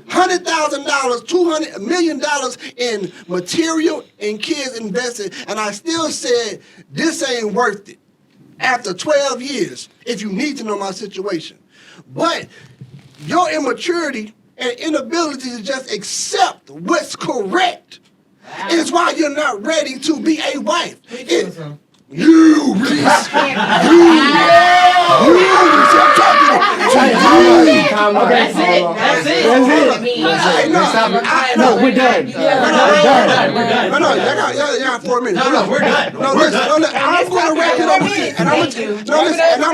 Speaker 10: $100,000, $200 million in material and kids invested, and I still said this ain't worth it. After 12 years, if you need to know my situation, but your immaturity and inability to just accept what's correct is why you're not ready to be a wife. You, Reese.
Speaker 2: No, we're done.
Speaker 10: No, y'all got 4 minutes. No, we're done. No, listen, I'm going to wrap it up with this. And I'm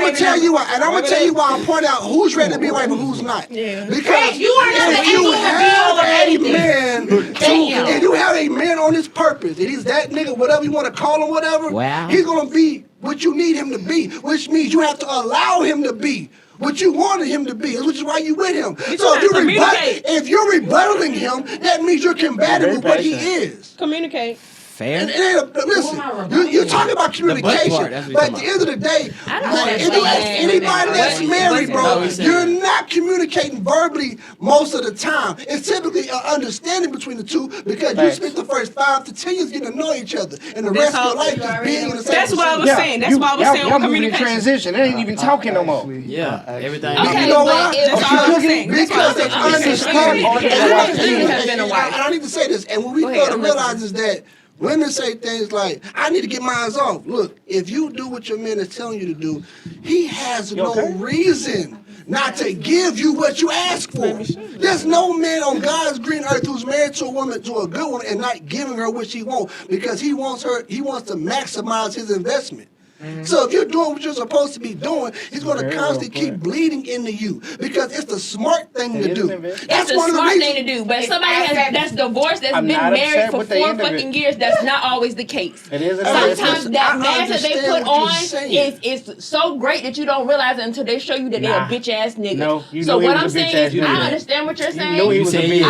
Speaker 10: going to tell you why. And I'm going to tell you why I point out who's ready to be a wife and who's not. Because
Speaker 11: you are not
Speaker 10: if you have a man, if you have a man on his purpose, and he's that nigga, whatever you want to call him, whatever, he's going to be what you need him to be, which means you have to allow him to be what you wanted him to be, which is why you with him. So if you're rebuttaling him, that means you're combating with what he is.
Speaker 7: Communicate.
Speaker 3: Fair.
Speaker 10: Listen, you're talking about communication, but at the end of the day, anybody that's married, bro, you're not communicating verbally most of the time. It's typically an understanding between the two because you spent the first 5 to 10 years getting to know each other, and the rest of your life just being in the same.
Speaker 7: That's what I was saying. That's why I was saying communication.
Speaker 2: Transition. It ain't even talking no more.
Speaker 3: Yeah, everything.
Speaker 10: Okay, you know why?
Speaker 7: Because
Speaker 10: it's understanding.
Speaker 7: I
Speaker 10: don't need to say this, and what we fail to realize is that women say things like, I need to get mine off. Look, if you do what your man is telling you to do, he has no reason not to give you what you ask for. There's no man on God's green earth who's married to a woman, to a good one, and not giving her what she wants because he wants to maximize his investment. So if you're doing what you're supposed to be doing, he's going to constantly keep bleeding into you because it's the smart thing to do.
Speaker 9: That's the smart thing to do. But somebody that's divorced, that's been married for 4 fucking years, that's not always the case. Sometimes that mask that they put on is so great that you don't realize it until they show you that they're a bitch ass nigga.
Speaker 2: No,
Speaker 9: so what I'm saying is, I understand what you're saying.
Speaker 2: He was a bitch.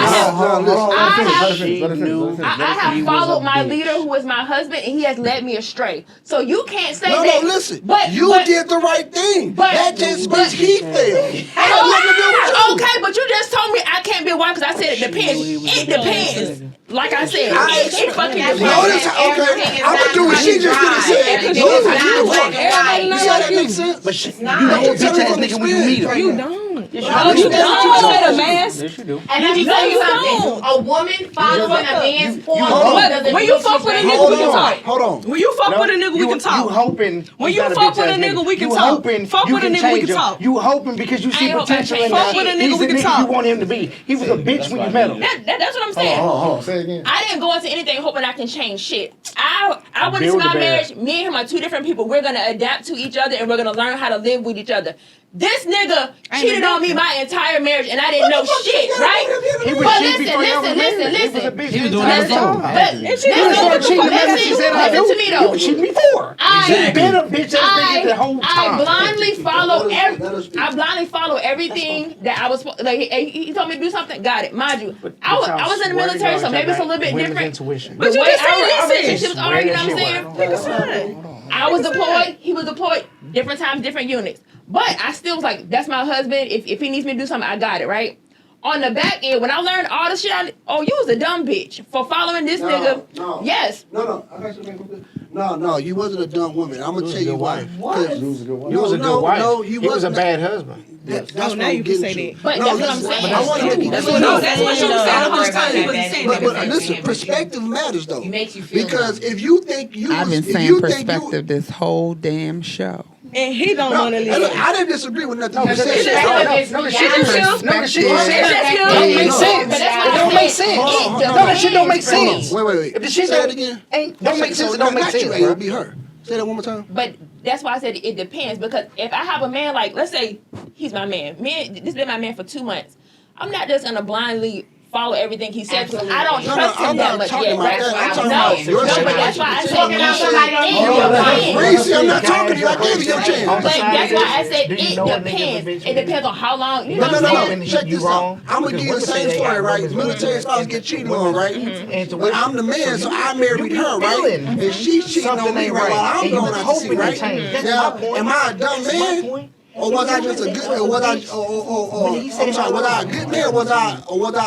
Speaker 9: I have followed my leader, who is my husband, and he has led me astray. So you can't say that.
Speaker 10: No, listen. You did the right thing. That just means he failed.
Speaker 9: Okay, but you just told me I can't be a wife because I said it depends. It depends. Like I said, it fucking depends.
Speaker 10: Okay, I'm gonna do what she just did and said. You see how that makes sense?
Speaker 2: But you know a bitch ass nigga when you meet her.
Speaker 7: You don't.
Speaker 9: You don't.
Speaker 7: Mask.
Speaker 2: Yes, you do.
Speaker 11: And let me tell you something. A woman following a man's porn doesn't
Speaker 7: when you fuck with a nigga, we can talk.
Speaker 10: Hold on.
Speaker 7: When you fuck with a nigga, we can talk.
Speaker 2: You hoping.
Speaker 7: When you fuck with a nigga, we can talk. Fuck with a nigga, we can talk.
Speaker 2: You hoping because you see potential in him.
Speaker 7: Fuck with a nigga, we can talk.
Speaker 2: You want him to be. He was a bitch when you met him.
Speaker 9: That's what I'm saying.
Speaker 2: Hold on. Say it again.
Speaker 9: I didn't go into anything hoping I can change shit. I went into my marriage. Me and him are 2 different people. We're gonna adapt to each other and we're gonna learn how to live with each other. This nigga cheated on me my entire marriage and I didn't know shit, right? But listen.
Speaker 3: He was doing it before.
Speaker 9: Listen to me though.
Speaker 2: You cheated before. She's been a bitch ass nigga the whole time.
Speaker 9: I blindly follow everything that I was like. He told me to do something. Got it. Mind you, I was in the military, so maybe it's a little bit different.
Speaker 7: But you just
Speaker 9: our relationships are, you know what I'm saying? I was deployed. He was deployed. Different times, different units. But I still was like, that's my husband. If he needs me to do something, I got it, right? On the back end, when I learned all the shit, you was a dumb bitch for following this nigga.
Speaker 10: No.
Speaker 9: Yes.
Speaker 10: No, you wasn't a dumb woman. I'm gonna tell you why.
Speaker 2: What? You was a good wife. You was a good wife.
Speaker 10: No,
Speaker 2: he was a bad husband.
Speaker 10: That's
Speaker 7: what
Speaker 10: now
Speaker 7: you can say
Speaker 10: to.
Speaker 7: that.
Speaker 9: But that's what I'm saying.
Speaker 10: I want to
Speaker 7: that's what you said.
Speaker 10: But listen, perspective matters though.
Speaker 11: It makes you feel
Speaker 10: because if you think you,
Speaker 5: I've been saying perspective this whole damn show.
Speaker 7: And he don't want to leave.
Speaker 10: I didn't disagree with nothing you said.
Speaker 2: No, the shit don't make sense. It don't make sense. No, that shit don't make sense.
Speaker 10: Wait.
Speaker 2: If the shit
Speaker 10: say it again.
Speaker 2: Don't make sense. It don't make sense.
Speaker 10: It would be her. Say that one more time.
Speaker 9: But that's why I said it depends, because if I have a man, like, let's say he's my man. This been my man for 2 months. I'm not just gonna blindly follow everything he said because I don't trust him that much yet. Right? But that's why I said
Speaker 10: I'm not talking to you. I gave you your chance.
Speaker 9: But that's why I said it depends. It depends on how long. You know what I'm saying?
Speaker 10: Check this out. I'm gonna give you the same story, right? Military spouse get cheated on, right? But I'm the man, so I married her, right? And she's cheating on me, right? While I'm going out to sea, right? Now, am I a dumb man? Or was I just a good? Or was I? I'm sorry. Was I a good man? Or was I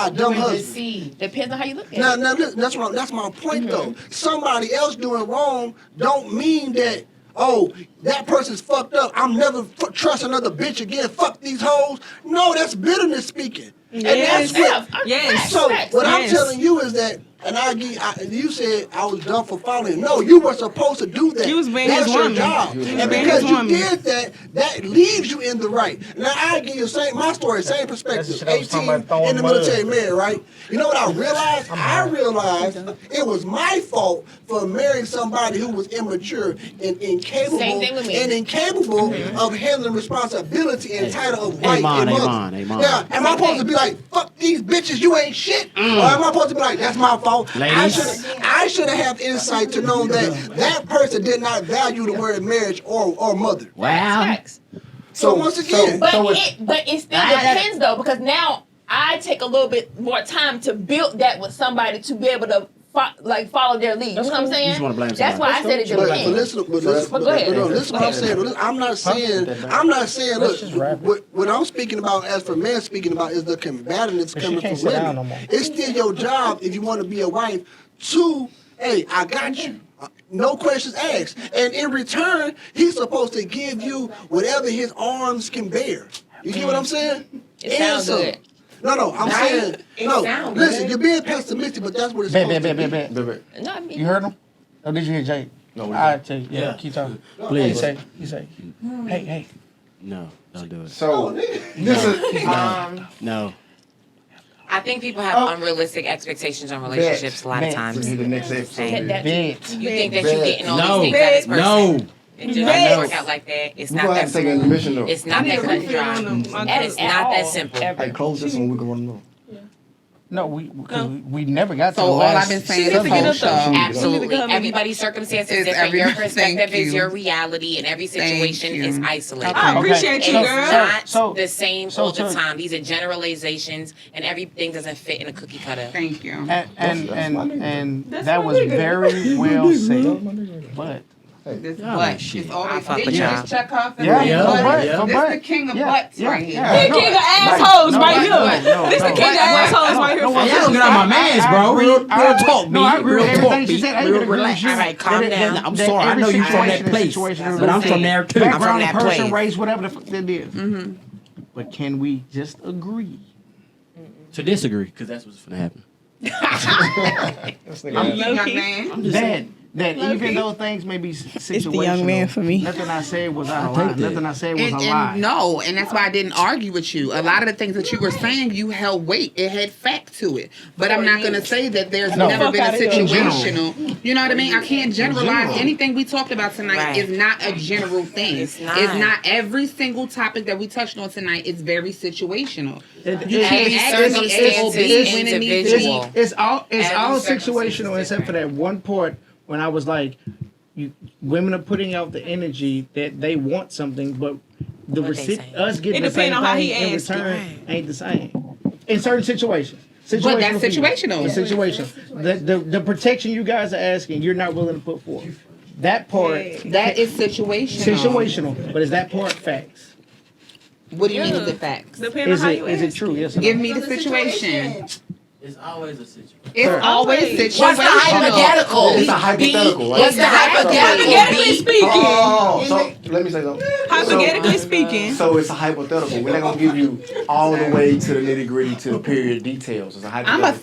Speaker 10: a dumb husband?
Speaker 9: Depends on how you look at it.
Speaker 10: Now, that's my point though. Somebody else doing wrong don't mean that. Oh, that person's fucked up. I'm never trust another bitch again. Fuck these hoes. No, that's bitterness speaking. And that's what.
Speaker 7: Yes.
Speaker 10: So what I'm telling you is that You said I was done for following. No, you were supposed to do that.
Speaker 7: You was being
Speaker 10: That's
Speaker 7: his
Speaker 10: your
Speaker 7: woman.
Speaker 10: job.
Speaker 7: You was
Speaker 10: And
Speaker 7: being
Speaker 10: because
Speaker 7: his
Speaker 10: you
Speaker 7: woman.
Speaker 10: did that, that leaves you in the right. Now I give you my story, same perspective. 18 in the military, man, right? You know what I realized? I realized it was my fault for marrying somebody who was immature and incapable of handling responsibility and title of wife and mother. Now, am I supposed to be like, fuck these bitches, you ain't shit? Or am I supposed to be like, that's my fault? I should have insight to know that person did not value the word marriage or mother.
Speaker 9: Wow.
Speaker 10: So once again,
Speaker 9: but it still depends though, because now I take a little bit more time to build that with somebody to be able to follow their lead. You know what I'm saying?
Speaker 3: You just want to blame
Speaker 9: That's why I said it depends.
Speaker 10: But listen what I'm saying. I'm not saying. Look, what I'm speaking about, as for men speaking about, is the combativeness coming from women. It's still your job if you want to be a wife to, hey, I got you. No questions asked. And in return, he's supposed to give you whatever his arms can bear. You get what I'm saying?
Speaker 9: It sounds good.
Speaker 10: No, I'm saying, no, listen, you're being pessimistic, but that's what it's supposed to be.
Speaker 1: No, I mean, you heard him? Oh, did you hear Jay?
Speaker 2: No,
Speaker 1: I tell you, yeah, keep talking.
Speaker 3: Please.
Speaker 1: You say, hey.
Speaker 3: No, don't do it.
Speaker 2: So,
Speaker 3: No.
Speaker 8: I think people have unrealistic expectations on relationships a lot of times.
Speaker 2: The next episode.
Speaker 8: You think that you're getting all these things out of this person.
Speaker 3: No.
Speaker 8: It just doesn't work out like that. It's not that
Speaker 2: take an intermission though.
Speaker 8: It's not that cut and dry. And it's not that simple.
Speaker 2: Hey, close this one. We can run them.
Speaker 1: No, we never got to
Speaker 5: So
Speaker 1: the
Speaker 5: all
Speaker 1: last.
Speaker 5: I've been saying is whole show.
Speaker 8: Absolutely. Everybody's circumstance is different. Your perspective is your reality, and every situation is isolated.
Speaker 7: I appreciate you, girl.
Speaker 8: It's not the same all the time. These are generalizations, and everything doesn't fit in a cookie cutter.
Speaker 5: Thank you.
Speaker 1: And that was very well said, but.
Speaker 5: This butt is always.
Speaker 8: fuck
Speaker 5: Did
Speaker 8: with
Speaker 5: you
Speaker 8: y'all.
Speaker 5: just check off the
Speaker 1: Yeah,
Speaker 5: This is the king of butts right here.
Speaker 7: He king of assholes right here. This the king of assholes right here.
Speaker 3: Hey, y'all don't get on my mans, bro. Real talk,
Speaker 1: No, I agree with everything she
Speaker 3: B.
Speaker 1: said.
Speaker 3: Real relax.
Speaker 8: All right, calm down.
Speaker 3: I'm sorry. I know you from that place, but I'm from there too.
Speaker 1: Background,
Speaker 8: that
Speaker 1: person,
Speaker 8: place.
Speaker 1: race, whatever the fuck that is. But can we just agree
Speaker 3: To disagree, because that's what's gonna happen.
Speaker 5: Young man.
Speaker 3: I'm just saying.
Speaker 1: that even though things may be situational,
Speaker 6: It's the young man for me.
Speaker 1: nothing I said was out of
Speaker 3: take
Speaker 1: line.
Speaker 3: that.
Speaker 1: Nothing I said was a
Speaker 5: And
Speaker 1: lie.
Speaker 5: no, and that's why I didn't argue with you. A lot of the things that you were saying, you held weight. It had fact to it. But I'm not going to say that there's never been a situational. You know what I mean? I can't generalize. Anything we talked about tonight is not a general thing.
Speaker 8: It's not.
Speaker 5: Every single topic that we touched on tonight is very situational. You
Speaker 8: Every
Speaker 5: can't ask me
Speaker 8: circumstance
Speaker 5: SOB
Speaker 8: is
Speaker 5: when it needs
Speaker 8: individual.
Speaker 5: to be.
Speaker 1: It's all
Speaker 8: Every
Speaker 1: situational except for that one part when I was like, women are putting out the energy that they want something, but the
Speaker 8: What they say.
Speaker 1: us getting
Speaker 7: It
Speaker 1: the same
Speaker 7: depend on how
Speaker 1: thing
Speaker 7: he
Speaker 1: in
Speaker 7: asked it.
Speaker 1: return ain't the same. In certain situations.
Speaker 5: But that's situational.
Speaker 1: It's situational. The protection you guys are asking, you're not willing to put forth. That part.
Speaker 5: That is situational.
Speaker 1: Situational, but is that part facts?
Speaker 5: What do you mean is it facts?
Speaker 7: Depending on how you
Speaker 1: Is it
Speaker 7: ask
Speaker 1: true? Yes or no?
Speaker 5: Give me the situation.
Speaker 3: It's always a situation.
Speaker 5: It's always situational.
Speaker 8: What's the hypothetical?
Speaker 2: It's a hypothetical, right?
Speaker 8: What's the hypothetical?
Speaker 7: Hypothetically speaking.
Speaker 2: Oh, so let me say something.
Speaker 7: Hypothetically speaking.
Speaker 2: So it's a hypothetical. We're not gonna give you all the way to the nitty gritty to the period details. It's a hypothetical.
Speaker 5: I'm a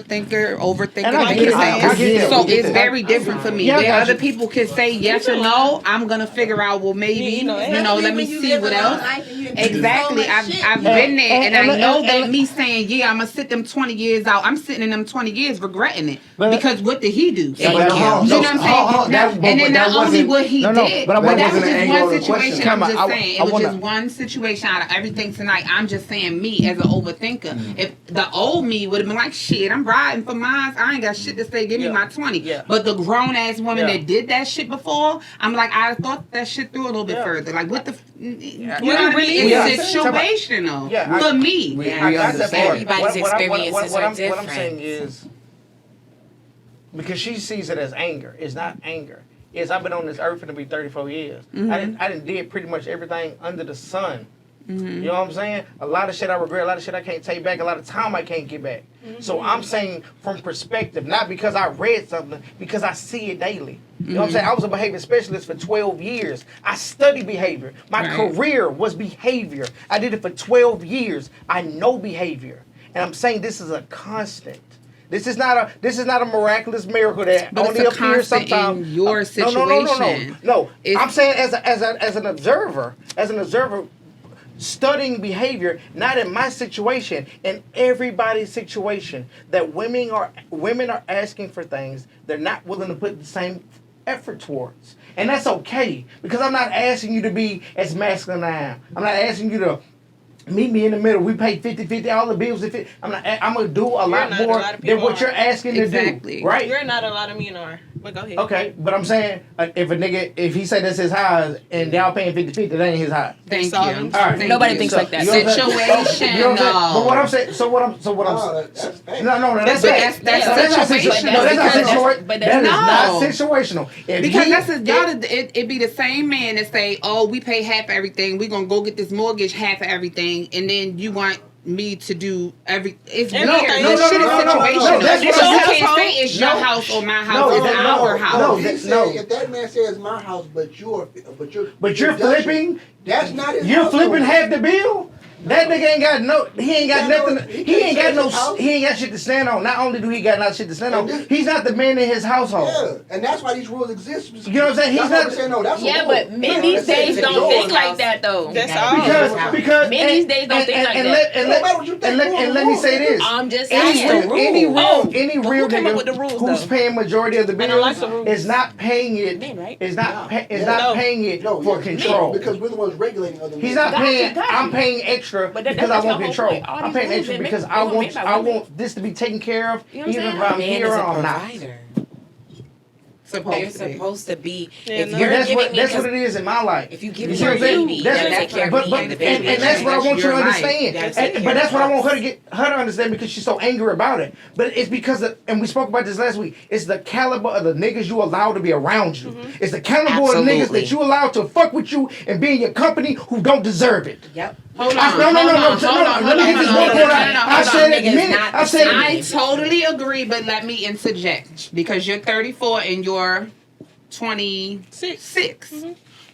Speaker 5: thinker, overthinker,
Speaker 1: And I
Speaker 5: like
Speaker 1: get
Speaker 5: you're
Speaker 1: it. I get
Speaker 5: saying.
Speaker 1: that.
Speaker 5: So
Speaker 1: We get
Speaker 5: it's
Speaker 1: that.
Speaker 5: very different for me.
Speaker 1: Yeah, I
Speaker 5: Where
Speaker 1: got
Speaker 5: other
Speaker 1: you.
Speaker 5: people can say yes or no, I'm gonna figure out. Well, maybe let me see what else. Exactly. I've been there, and I know that me saying I'm gonna sit them 20 years out. I'm sitting in them 20 years regretting it because what did he do? You know what I'm saying? And then not only what he did,
Speaker 1: but
Speaker 5: but that was
Speaker 2: wasn't an
Speaker 5: just
Speaker 2: angle
Speaker 5: one
Speaker 2: of the question.
Speaker 5: situation. I'm just
Speaker 1: I
Speaker 5: saying it was
Speaker 1: wanna-
Speaker 5: just one situation out of everything tonight. I'm just saying me as an overthinker. If the old me would have been like, shit, I'm riding for mine. I ain't got shit to say. Give me my 20.
Speaker 1: Yeah.
Speaker 5: But the grown ass woman that did that shit before, I'm like, I thought that shit through a little bit further. Like, what the? You know what I mean? It's situational for me.
Speaker 1: I got that part.
Speaker 8: Everybody's experiences are
Speaker 1: What I'm
Speaker 8: different.
Speaker 1: saying is, because she sees it as anger. It's not anger. It's I've been on this earth for to be 34 years. I didn't did pretty much everything under the sun. You know what I'm saying? A lot of shit I regret, a lot of shit I can't take back, a lot of time I can't get back. So I'm saying from perspective, not because I read something, because I see it daily. You know what I'm saying? I was a behavior specialist for 12 years. I studied behavior. My career was behavior. I did it for 12 years. I know behavior. And I'm saying this is a constant. This is not a miraculous miracle that
Speaker 5: But
Speaker 1: only
Speaker 5: it's a
Speaker 1: appears
Speaker 5: constant
Speaker 1: sometimes.
Speaker 5: in your situation.
Speaker 1: No.
Speaker 5: It's-
Speaker 1: I'm saying as an observer, studying behavior, not in my situation, in everybody's situation, that women are asking for things they're not willing to put the same effort towards. And that's okay, because I'm not asking you to be as masculine as I am. I'm not asking you to meet me in the middle. We pay 50-50, all the bills. I'm going to do a lot more than what you're asking to do. Right?
Speaker 7: You're not a lot of men are. But go ahead.
Speaker 1: Okay, but I'm saying, if he say that's his house and y'all paying 50-50, that ain't his house.
Speaker 5: Thank you.
Speaker 1: All right.
Speaker 9: Nobody thinks like that.
Speaker 5: Situation.
Speaker 1: You know what I'm saying? But what I'm saying, that's not situational. That is not situational.
Speaker 5: Because it'd be the same man that say, "Oh, we pay half of everything. We're gonna go get this mortgage half of everything," and then you want me to do it's weird. This shit is situational. You can't say it's your house or my house. It's our house.
Speaker 10: If that man says my house, but you're
Speaker 1: flipping.
Speaker 10: That's not his
Speaker 1: You're
Speaker 10: house.
Speaker 1: flipping half the bill. That nigga ain't got nothing. He ain't got shit to stand on. Not only do he got shit to stand on, he's not the man in his household.
Speaker 10: Yeah, and that's why these rules exist.
Speaker 1: You know what I'm saying? He's not.
Speaker 9: Yeah, but men these days don't think like that though.
Speaker 7: That's all.
Speaker 1: Because
Speaker 9: men these days don't think like that.
Speaker 1: And let me say this.
Speaker 9: I'm just saying.
Speaker 1: Any real
Speaker 7: came up with the
Speaker 1: nigga
Speaker 7: rules,
Speaker 1: who's
Speaker 7: though?
Speaker 1: paying majority of the bills
Speaker 7: like the rules.
Speaker 1: is not paying it.
Speaker 9: Men, right?
Speaker 1: Is not paying it for control.
Speaker 10: Because we're the ones regulating other men.
Speaker 1: He's not paying. I'm paying extra
Speaker 9: But
Speaker 1: because I
Speaker 9: that's
Speaker 1: want
Speaker 9: my whole
Speaker 1: control.
Speaker 9: point. All
Speaker 1: I'm
Speaker 9: these
Speaker 1: paying
Speaker 9: rules
Speaker 1: extra
Speaker 9: that
Speaker 1: because
Speaker 9: make-
Speaker 1: I
Speaker 9: they
Speaker 1: want
Speaker 9: make by women.
Speaker 1: this to be taken care of,
Speaker 9: You know what I'm
Speaker 1: even if
Speaker 9: saying?
Speaker 1: I'm
Speaker 8: Man
Speaker 1: here
Speaker 8: is a
Speaker 1: or not.
Speaker 8: provider. They're
Speaker 5: Supposed to be.
Speaker 8: supposed to be.
Speaker 7: Yeah,
Speaker 8: If
Speaker 7: no.
Speaker 8: you're
Speaker 1: That's
Speaker 8: giving
Speaker 1: what
Speaker 8: me,
Speaker 1: it is in my life.
Speaker 8: if you give
Speaker 1: You
Speaker 8: me
Speaker 1: see what I'm
Speaker 8: your
Speaker 1: saying?
Speaker 8: baby,
Speaker 1: That's
Speaker 8: you gotta take care of me and the baby.
Speaker 1: and that's what I want you to
Speaker 5: Your life.
Speaker 1: understand.
Speaker 8: Gotta take
Speaker 1: But
Speaker 8: care
Speaker 1: that's
Speaker 8: of
Speaker 1: what I
Speaker 8: us.
Speaker 1: want her to understand because she's so angry about it. But it's because and we spoke about this last week. It's the caliber of the niggas you allow to be around you. It's the caliber of the niggas
Speaker 8: Absolutely.
Speaker 1: that you allow to fuck with you and be in your company who don't deserve it.
Speaker 8: Yep.
Speaker 5: Hold on.
Speaker 1: No. Let me get this one point out. I said it minute. I said
Speaker 5: I
Speaker 1: it.
Speaker 5: totally agree, but let me interject because you're 34 and you're 26.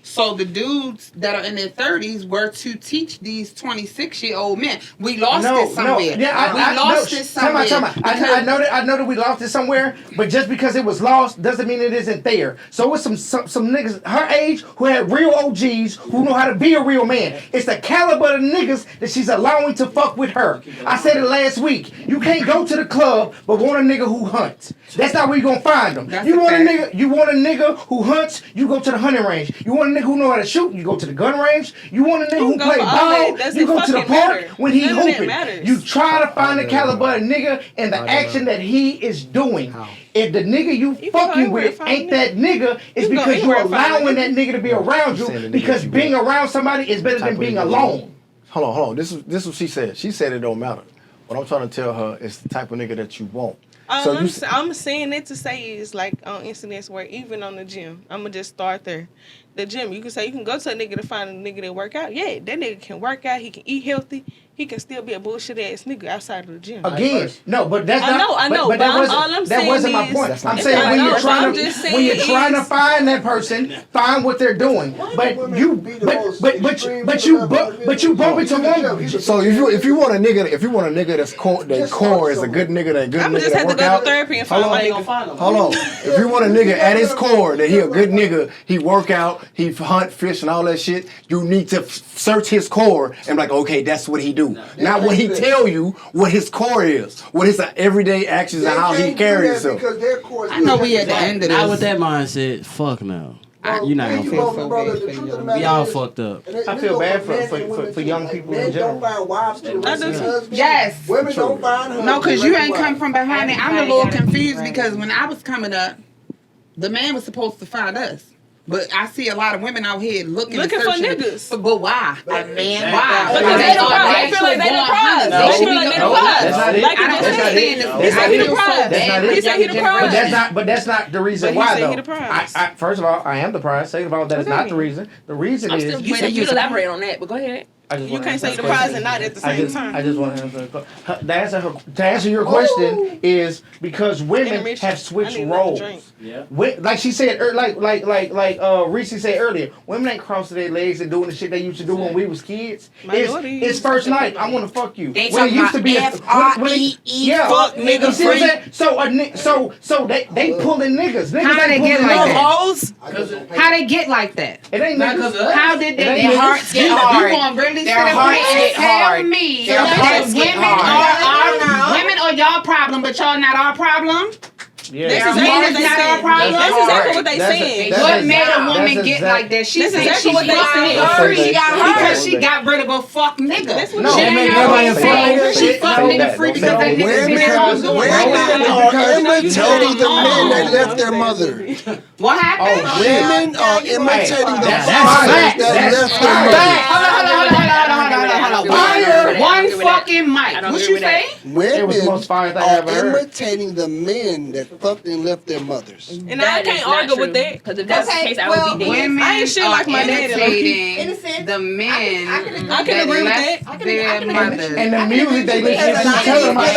Speaker 5: So the dudes that are in their 30s were to teach these 26-year-old men. We lost it somewhere.
Speaker 1: Yeah,
Speaker 5: we lost it somewhere.
Speaker 1: I know that we lost it somewhere, but just because it was lost doesn't mean it isn't there. So it's some niggas her age who had real OGs who know how to be a real man. It's the caliber of the niggas that she's allowing to fuck with her. I said it last week. You can't go to the club but want a nigga who hunts. That's not where you gonna find them. You want a nigga who hunts, you go to the hunting range. You want a nigga who know how to shoot, you go to the gun range. You want a nigga who play ball, you go to the park when he hooping. You try to find the caliber of nigga and the action that he is doing. If the nigga you fucking with ain't that nigga, it's because you're allowing that nigga to be around you because being around somebody is better than being alone.
Speaker 2: Hold on. This is what she said. She said it don't matter. What I'm trying to tell her is the type of nigga that you want.
Speaker 7: I'm saying it to say is like on incidents where even on the gym, I'm gonna just start there. The gym, you can say you can go to a nigga to find a nigga that work out. Yeah, that nigga can work out. He can eat healthy. He can still be a bullshit ass nigga outside of the gym.
Speaker 1: Again, no, but that's not.
Speaker 7: I know.
Speaker 1: But that wasn't my point. I'm saying when you're trying to find that person, find what they're doing. But you bump into one.
Speaker 2: So if you want a nigga that's core is a good nigga
Speaker 7: I'm
Speaker 2: nigga
Speaker 7: just
Speaker 2: that
Speaker 7: have to
Speaker 2: work
Speaker 7: go
Speaker 2: out.
Speaker 7: to therapy and find my nigga.
Speaker 2: Hold on. If you want a nigga at his core that he a good nigga, he work out, he hunt, fish, and all that shit, you need to search his core and be like, okay, that's what he do. Not what he tell you what his core is, what his everyday actions and how he carries himself.
Speaker 5: I know we at the end of this.
Speaker 3: Not with that mindset. Fuck no. You're not gonna feel so good. We all fucked up.
Speaker 1: I feel bad for young people in general.
Speaker 10: Men don't find wives to husbands.
Speaker 5: Yes.
Speaker 10: Women don't find husbands.
Speaker 5: No, because you ain't come from behind it. I'm a little confused because when I was coming up, the man was supposed to find us. But I see a lot of women out here looking
Speaker 7: for niggas.
Speaker 5: But why?
Speaker 8: A man.
Speaker 5: Why?
Speaker 7: Because they feel like they the prize. They feel like they the prize.
Speaker 1: That's not it.
Speaker 7: Like you just said, he the prize.
Speaker 1: That's not it.
Speaker 7: He said he the prize.
Speaker 1: But that's not the reason
Speaker 7: But he
Speaker 1: why
Speaker 7: said
Speaker 1: though.
Speaker 7: he the prize.
Speaker 1: First of all, I am the prize. Second of all, that is not the reason. The reason is
Speaker 9: You said you elaborate on that, but go ahead.
Speaker 7: You can't say the prize and not at the same time.
Speaker 1: I just want to answer to answer your question is because women have switched roles.
Speaker 3: Yeah.
Speaker 1: Like she said, like Reese said earlier, women ain't crossing their legs and doing the shit they used to do when we was kids. It's first night. I want to fuck you.
Speaker 8: They
Speaker 1: When it used to be
Speaker 8: F-R-E-E, fuck nigga free.
Speaker 1: So they pulling niggas.
Speaker 5: How they get like that? How they get like that?
Speaker 1: It ain't niggas.
Speaker 5: How did they
Speaker 8: Their hearts get hard.
Speaker 5: You gonna really
Speaker 8: Their hearts get hard.
Speaker 5: tell me
Speaker 8: Their hearts get hard.
Speaker 5: women are y'all problem, but y'all not our problem?
Speaker 1: Yeah.
Speaker 7: That's exactly what they saying.
Speaker 5: What made a woman get like that? She said she got hurt.
Speaker 8: She got hurt
Speaker 5: Because she got rid of a fuck nigga.
Speaker 1: No,
Speaker 5: she ain't
Speaker 1: nobody
Speaker 5: saying she fuck nigga free because that nigga did what was doing.
Speaker 10: Women are imitating the men that left their mother.
Speaker 5: What happened?
Speaker 10: Women are imitating the fathers that left their mother.
Speaker 5: Fire! One fucking mic. What you say?
Speaker 1: It was the most fire thing I
Speaker 10: Women
Speaker 1: ever
Speaker 10: are
Speaker 1: heard.
Speaker 10: imitating the men that fucked and left their mothers.
Speaker 7: And I can't argue with that.
Speaker 9: Because if that's the case, I would be dead.
Speaker 5: Women
Speaker 7: I ain't shit like my daddy.
Speaker 5: imitating the men
Speaker 7: I can agree with that.
Speaker 5: left their mothers.
Speaker 1: And the music they listen to, tell them I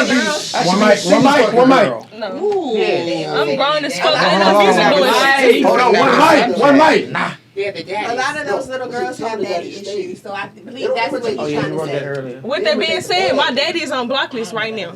Speaker 1: should be. One mic.
Speaker 7: No. Yeah. I'm grown as fuck. I ain't no music doing shit.
Speaker 2: Hold on, one mic. Nah.
Speaker 4: A lot of those little girls have daddy issues, so I believe that's what you're trying to say.
Speaker 7: With that being said, my daddy is on block list right now.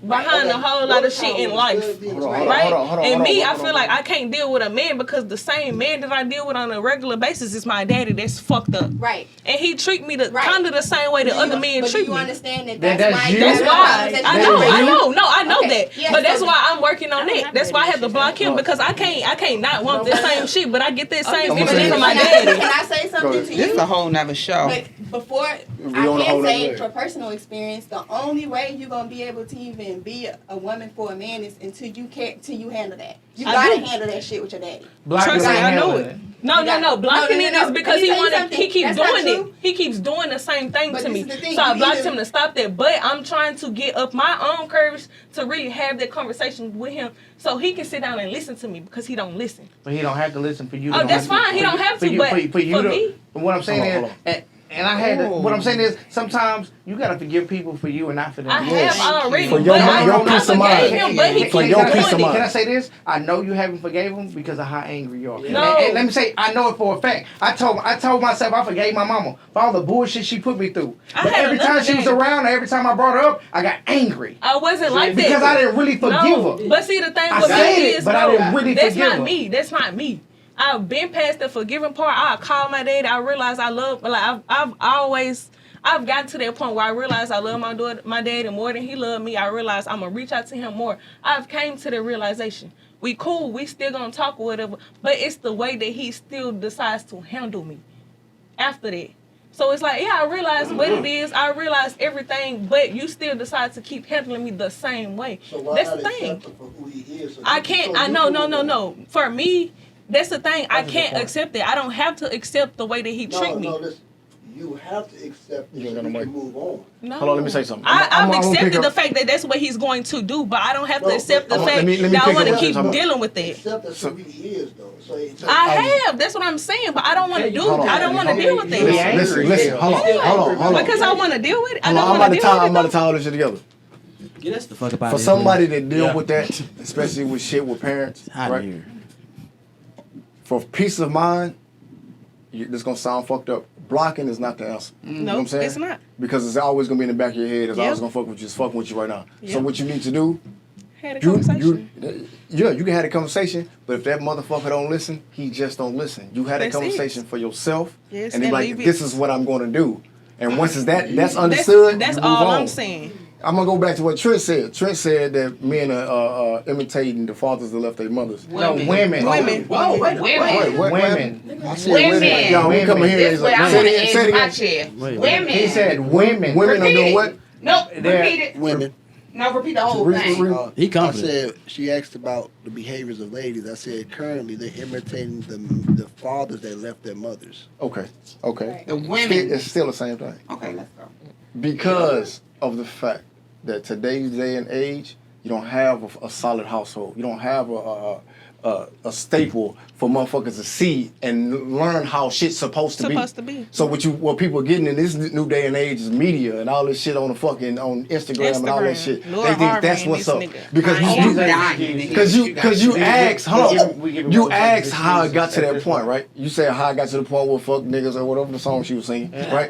Speaker 7: Behind a whole lot of shit in life. Right? And me, I feel like I can't deal with a man because the same man that I deal with on a regular basis is my daddy that's fucked up.
Speaker 4: Right.
Speaker 7: And he treat me kind of the same way that other men treat me.
Speaker 4: You understand that
Speaker 1: That's
Speaker 4: why
Speaker 1: you?
Speaker 7: That's why. I know
Speaker 4: Okay.
Speaker 7: that.
Speaker 4: Yeah,
Speaker 7: But that's
Speaker 4: so-
Speaker 7: why I'm working on that. That's why I have to block him because I can't not want the same shit, but I get that same energy from my daddy.
Speaker 4: Can I say something to you?
Speaker 5: This is a whole nother show.
Speaker 4: But before, I
Speaker 2: on a whole
Speaker 4: can say
Speaker 2: nother
Speaker 4: for personal experience, the only way you're gonna be able to even be a woman for a man is until you handle that. You gotta handle that shit with your daddy.
Speaker 7: Trust me, I know it. No. Blocking it is because he keeps
Speaker 4: That's
Speaker 7: doing
Speaker 4: not
Speaker 7: it.
Speaker 4: true.
Speaker 7: He keeps doing the same thing
Speaker 4: But
Speaker 7: to
Speaker 4: this
Speaker 7: me.
Speaker 4: is the thing,
Speaker 7: So I
Speaker 4: you
Speaker 7: blocked
Speaker 4: either-
Speaker 7: him to stop that. But I'm trying to get up my own courage to really have that conversation with him so he can sit down and listen to me because he don't listen.
Speaker 1: But he don't have to listen for you.
Speaker 7: Oh, that's fine. He don't have to, but for me.
Speaker 1: What I'm saying is, and I had to, what I'm saying is, sometimes you gotta forgive people for you and not for them.
Speaker 7: I have already.
Speaker 2: For your peace of mind.
Speaker 7: Him, but he
Speaker 2: For
Speaker 7: keeps
Speaker 2: your
Speaker 7: doing
Speaker 2: peace of
Speaker 7: it.
Speaker 2: mind.
Speaker 1: Can I say this? I know you haven't forgave him because of how angry you are.
Speaker 7: No.
Speaker 1: And let me say, I know it for a fact. I told myself I forgave my mama for all the bullshit she put me through. But every time she was around, every time I brought her up, I got angry.
Speaker 7: I wasn't like that.
Speaker 1: Because I didn't really forgive her.
Speaker 7: But see, the thing
Speaker 1: I
Speaker 7: with
Speaker 1: said
Speaker 7: me
Speaker 1: it,
Speaker 7: is,
Speaker 1: but I didn't really
Speaker 7: that's
Speaker 1: forgive
Speaker 7: not
Speaker 1: her.
Speaker 7: me. That's not me. I've been past the forgiving part. I call my dad. I realize I love. Like I've gotten to that point where I realize I love my dad, and more than he loved me. I realize I'm gonna reach out to him more. I've came to the realization. We cool. We still gonna talk or whatever. But it's the way that he still decides to handle me. After that. So it's like, yeah, I realize what it is. I realize everything, but you still decide to keep handling me the same way.
Speaker 10: So why
Speaker 7: That's
Speaker 10: not
Speaker 7: the thing.
Speaker 10: accept him for who he is?
Speaker 7: I can't. I know. No. For me, that's the thing. I can't accept it. I don't have to accept the way that he treat me.
Speaker 10: No, listen. You have to accept it so you can move on.
Speaker 7: No.
Speaker 2: Hold on, let me say something.
Speaker 7: I've
Speaker 2: I'm
Speaker 7: accepted
Speaker 2: pick
Speaker 7: the
Speaker 2: up-
Speaker 7: fact that that's what he's going to do, but I don't have to
Speaker 10: No,
Speaker 7: accept the
Speaker 10: but-
Speaker 7: fact
Speaker 2: let me
Speaker 7: that I
Speaker 2: pick
Speaker 7: want
Speaker 2: up
Speaker 7: to keep
Speaker 2: what you're
Speaker 7: dealing with that.
Speaker 10: Accept that's who he is, though. So
Speaker 7: I have. That's what I'm saying, but I don't want to do. I don't want to deal with that
Speaker 2: Listen, hold on.
Speaker 7: because I want to deal with it. I
Speaker 2: Hold
Speaker 7: don't
Speaker 2: on, I'm
Speaker 7: want
Speaker 2: about
Speaker 7: to
Speaker 2: to
Speaker 7: deal with it.
Speaker 2: I'm about to tie all this shit together.
Speaker 3: Get us the fuck up out
Speaker 2: For
Speaker 3: of here.
Speaker 2: somebody that deal with that, especially with shit with parents,
Speaker 3: Out of
Speaker 2: right?
Speaker 3: here.
Speaker 2: For peace of mind, this gonna sound fucked up. Blocking is not the answer. You know what I'm saying?
Speaker 7: It's not.
Speaker 2: Because it's always gonna be in the back of your head. It's
Speaker 7: Yep.
Speaker 2: always gonna fuck with you. It's fucking with you right now. So
Speaker 7: Yep.
Speaker 2: what you need to do,
Speaker 7: Had a
Speaker 2: you
Speaker 7: conversation.
Speaker 2: can have a conversation, but if that motherfucker don't listen, he just don't listen. You had a
Speaker 7: That's it.
Speaker 2: conversation for yourself,
Speaker 7: Yes,
Speaker 2: and then
Speaker 7: and
Speaker 2: like,
Speaker 7: leave it.
Speaker 2: this is what I'm gonna do. And once that's understood,
Speaker 7: That's
Speaker 2: you move
Speaker 7: all
Speaker 2: on.
Speaker 7: I'm saying.
Speaker 2: I'm gonna go back to what Trent said. Trent said that men are imitating the fathers that left their mothers.
Speaker 1: No, women.
Speaker 2: Wait,
Speaker 1: Women.
Speaker 2: I said women. Y'all, we come here.
Speaker 5: This way I want to edge my chair.
Speaker 3: Wait.
Speaker 5: Women.
Speaker 1: He said women.
Speaker 2: Women are
Speaker 5: Repeat
Speaker 2: doing
Speaker 5: it.
Speaker 2: what?
Speaker 5: Nope.
Speaker 1: They're-
Speaker 5: Repeat it.
Speaker 10: women.
Speaker 5: No, repeat the whole thing.
Speaker 3: He
Speaker 10: I
Speaker 3: confident.
Speaker 10: said she asked about the behaviors of ladies. I said currently they're imitating the fathers that left their mothers.
Speaker 2: Okay.
Speaker 5: The women.
Speaker 2: It's still the same thing.
Speaker 5: Okay, let's go.
Speaker 2: Because of the fact that today's day and age, you don't have a solid household. You don't have a staple for motherfuckers to see and learn how shit's supposed to be. So what people are getting in this new day and age is media and all this shit on the fucking on Instagram and all that shit.
Speaker 7: Lord
Speaker 2: they think
Speaker 7: Harvey
Speaker 2: that's what's up
Speaker 7: nigga.
Speaker 2: because you ask how it got to that point, right? You said how it got to the point where fuck niggas or whatever the song she was singing, right?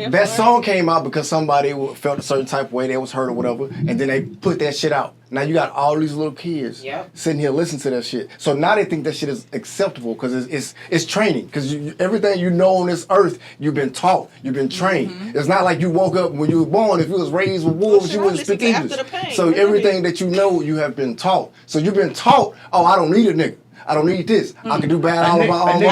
Speaker 2: That song came out because somebody felt a certain type of way, they was hurt or whatever, and then they put that shit out. Now you got all these little kids sitting here listening to that shit. So now they think that shit is acceptable because it's training. Because everything you know on this earth, you've been taught, you've been trained. It's not like you woke up when you were born. If you was raised with wolves, you wouldn't speak English. So everything that you know, you have been taught. So you've been taught, oh, I don't need a nigga. I don't need this. I can do bad all about all my own. You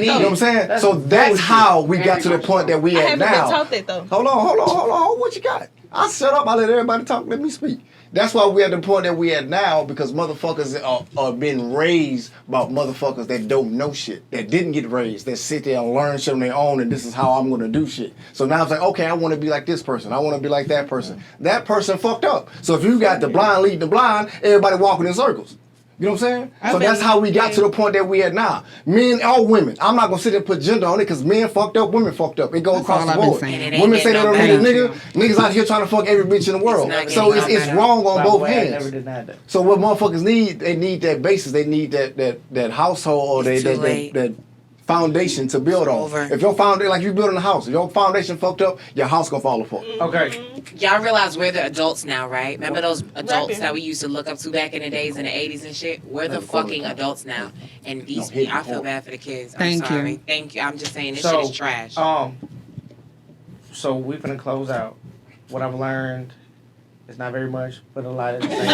Speaker 2: know what I'm saying? So that's how we got to the point that we at now.
Speaker 7: I haven't been taught that though.
Speaker 2: Hold on. What you got? I shut up. I let everybody talk. Let me speak. That's why we at the point that we at now because motherfuckers are being raised by motherfuckers that don't know shit, that didn't get raised, that sit there and learn shit on their own and this is how I'm gonna do shit. So now it's like, okay, I wanna be like this person. I wanna be like that person. That person fucked up. So if you got the blind leading the blind, everybody walking in circles. You know what I'm saying? So that's how we got to the point that we at now. Men or women. I'm not going to sit there and put gender on it because men fucked up, women fucked up. It goes across the board. Women say they don't need a nigga. Niggas out here trying to fuck every bitch in the world. So it's wrong on both hands. So what motherfuckers need, they need that basis. They need that household or that foundation to build on. If your foundation, like you building a house, if your foundation fucked up, your house gonna fall apart.
Speaker 1: Okay.
Speaker 8: Y'all realize we're the adults now, right? Remember those adults that we used to look up to back in the days in the 80s and shit? We're the fucking adults now. And these I feel bad for the kids. I'm sorry. Thank you. I'm just saying this shit is trash.
Speaker 1: So we finna close out. What I've learned is not very much, but a lot of the same.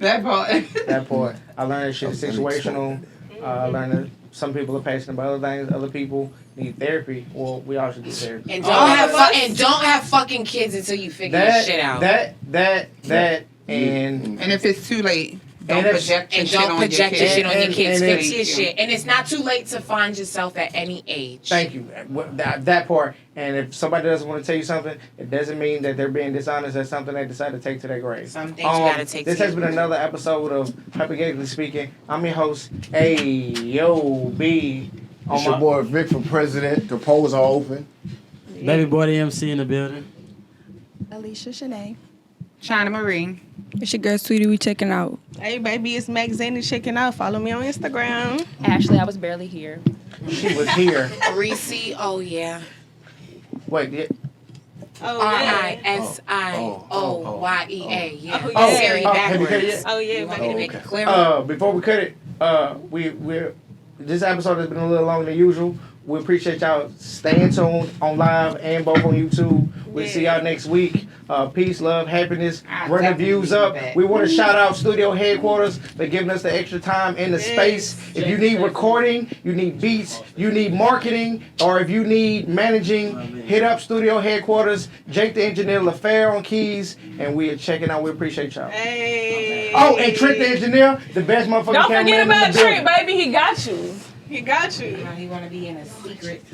Speaker 5: That part.
Speaker 1: I learned shit is situational. I learned that some people are passionate about other things. Other people need therapy. Well, we all should do therapy.
Speaker 8: And don't have fucking kids until you figure this shit out.
Speaker 1: And
Speaker 5: if it's too late, don't project your shit on your kids.
Speaker 8: Fix your shit. And it's not too late to find yourself at any age.
Speaker 1: Thank you. That part. And if somebody doesn't want to tell you something, it doesn't mean that they're being dishonest. That's something they decide to take to their grave.
Speaker 8: Some things you gotta take.
Speaker 1: This has been another episode of Hypoghettocally Speaking. I'm your host, A.O.B.
Speaker 2: It's your boy Vic for president. The polls are open.
Speaker 3: Baby boy, the MC in the building.
Speaker 4: Alicia Shanae.
Speaker 5: China Marie.
Speaker 6: It's your girl, Sweetie. We checking out.
Speaker 7: Hey, baby, it's Mac Zanny checking out. Follow me on Instagram.
Speaker 9: Ashley, I was barely here.
Speaker 1: She was here.
Speaker 8: Reese, oh yeah.
Speaker 1: Wait, yeah.
Speaker 8: RISIOYEA. Yeah.
Speaker 7: Siri
Speaker 8: backwards.
Speaker 7: Oh yeah.
Speaker 8: Make it clearer.
Speaker 1: Before we cut it, we're this episode has been a little longer than usual. We appreciate y'all staying tuned on live and both on YouTube. We'll see y'all next week. Peace, love, happiness. Run the views up. We want to shout out studio headquarters for giving us the extra time and the space. If you need recording, you need beats, you need marketing, or if you need managing, hit up studio headquarters. Jake the engineer, LaFair on keys, and we are checking out. We appreciate y'all.
Speaker 7: Hey.
Speaker 1: Oh, and Trent the engineer, the best motherfucking
Speaker 7: Don't
Speaker 1: cameraman
Speaker 7: forget
Speaker 1: in the
Speaker 7: about
Speaker 1: building.
Speaker 7: Trent, baby. He got you. He got you.
Speaker 8: Now he want to be in a secret.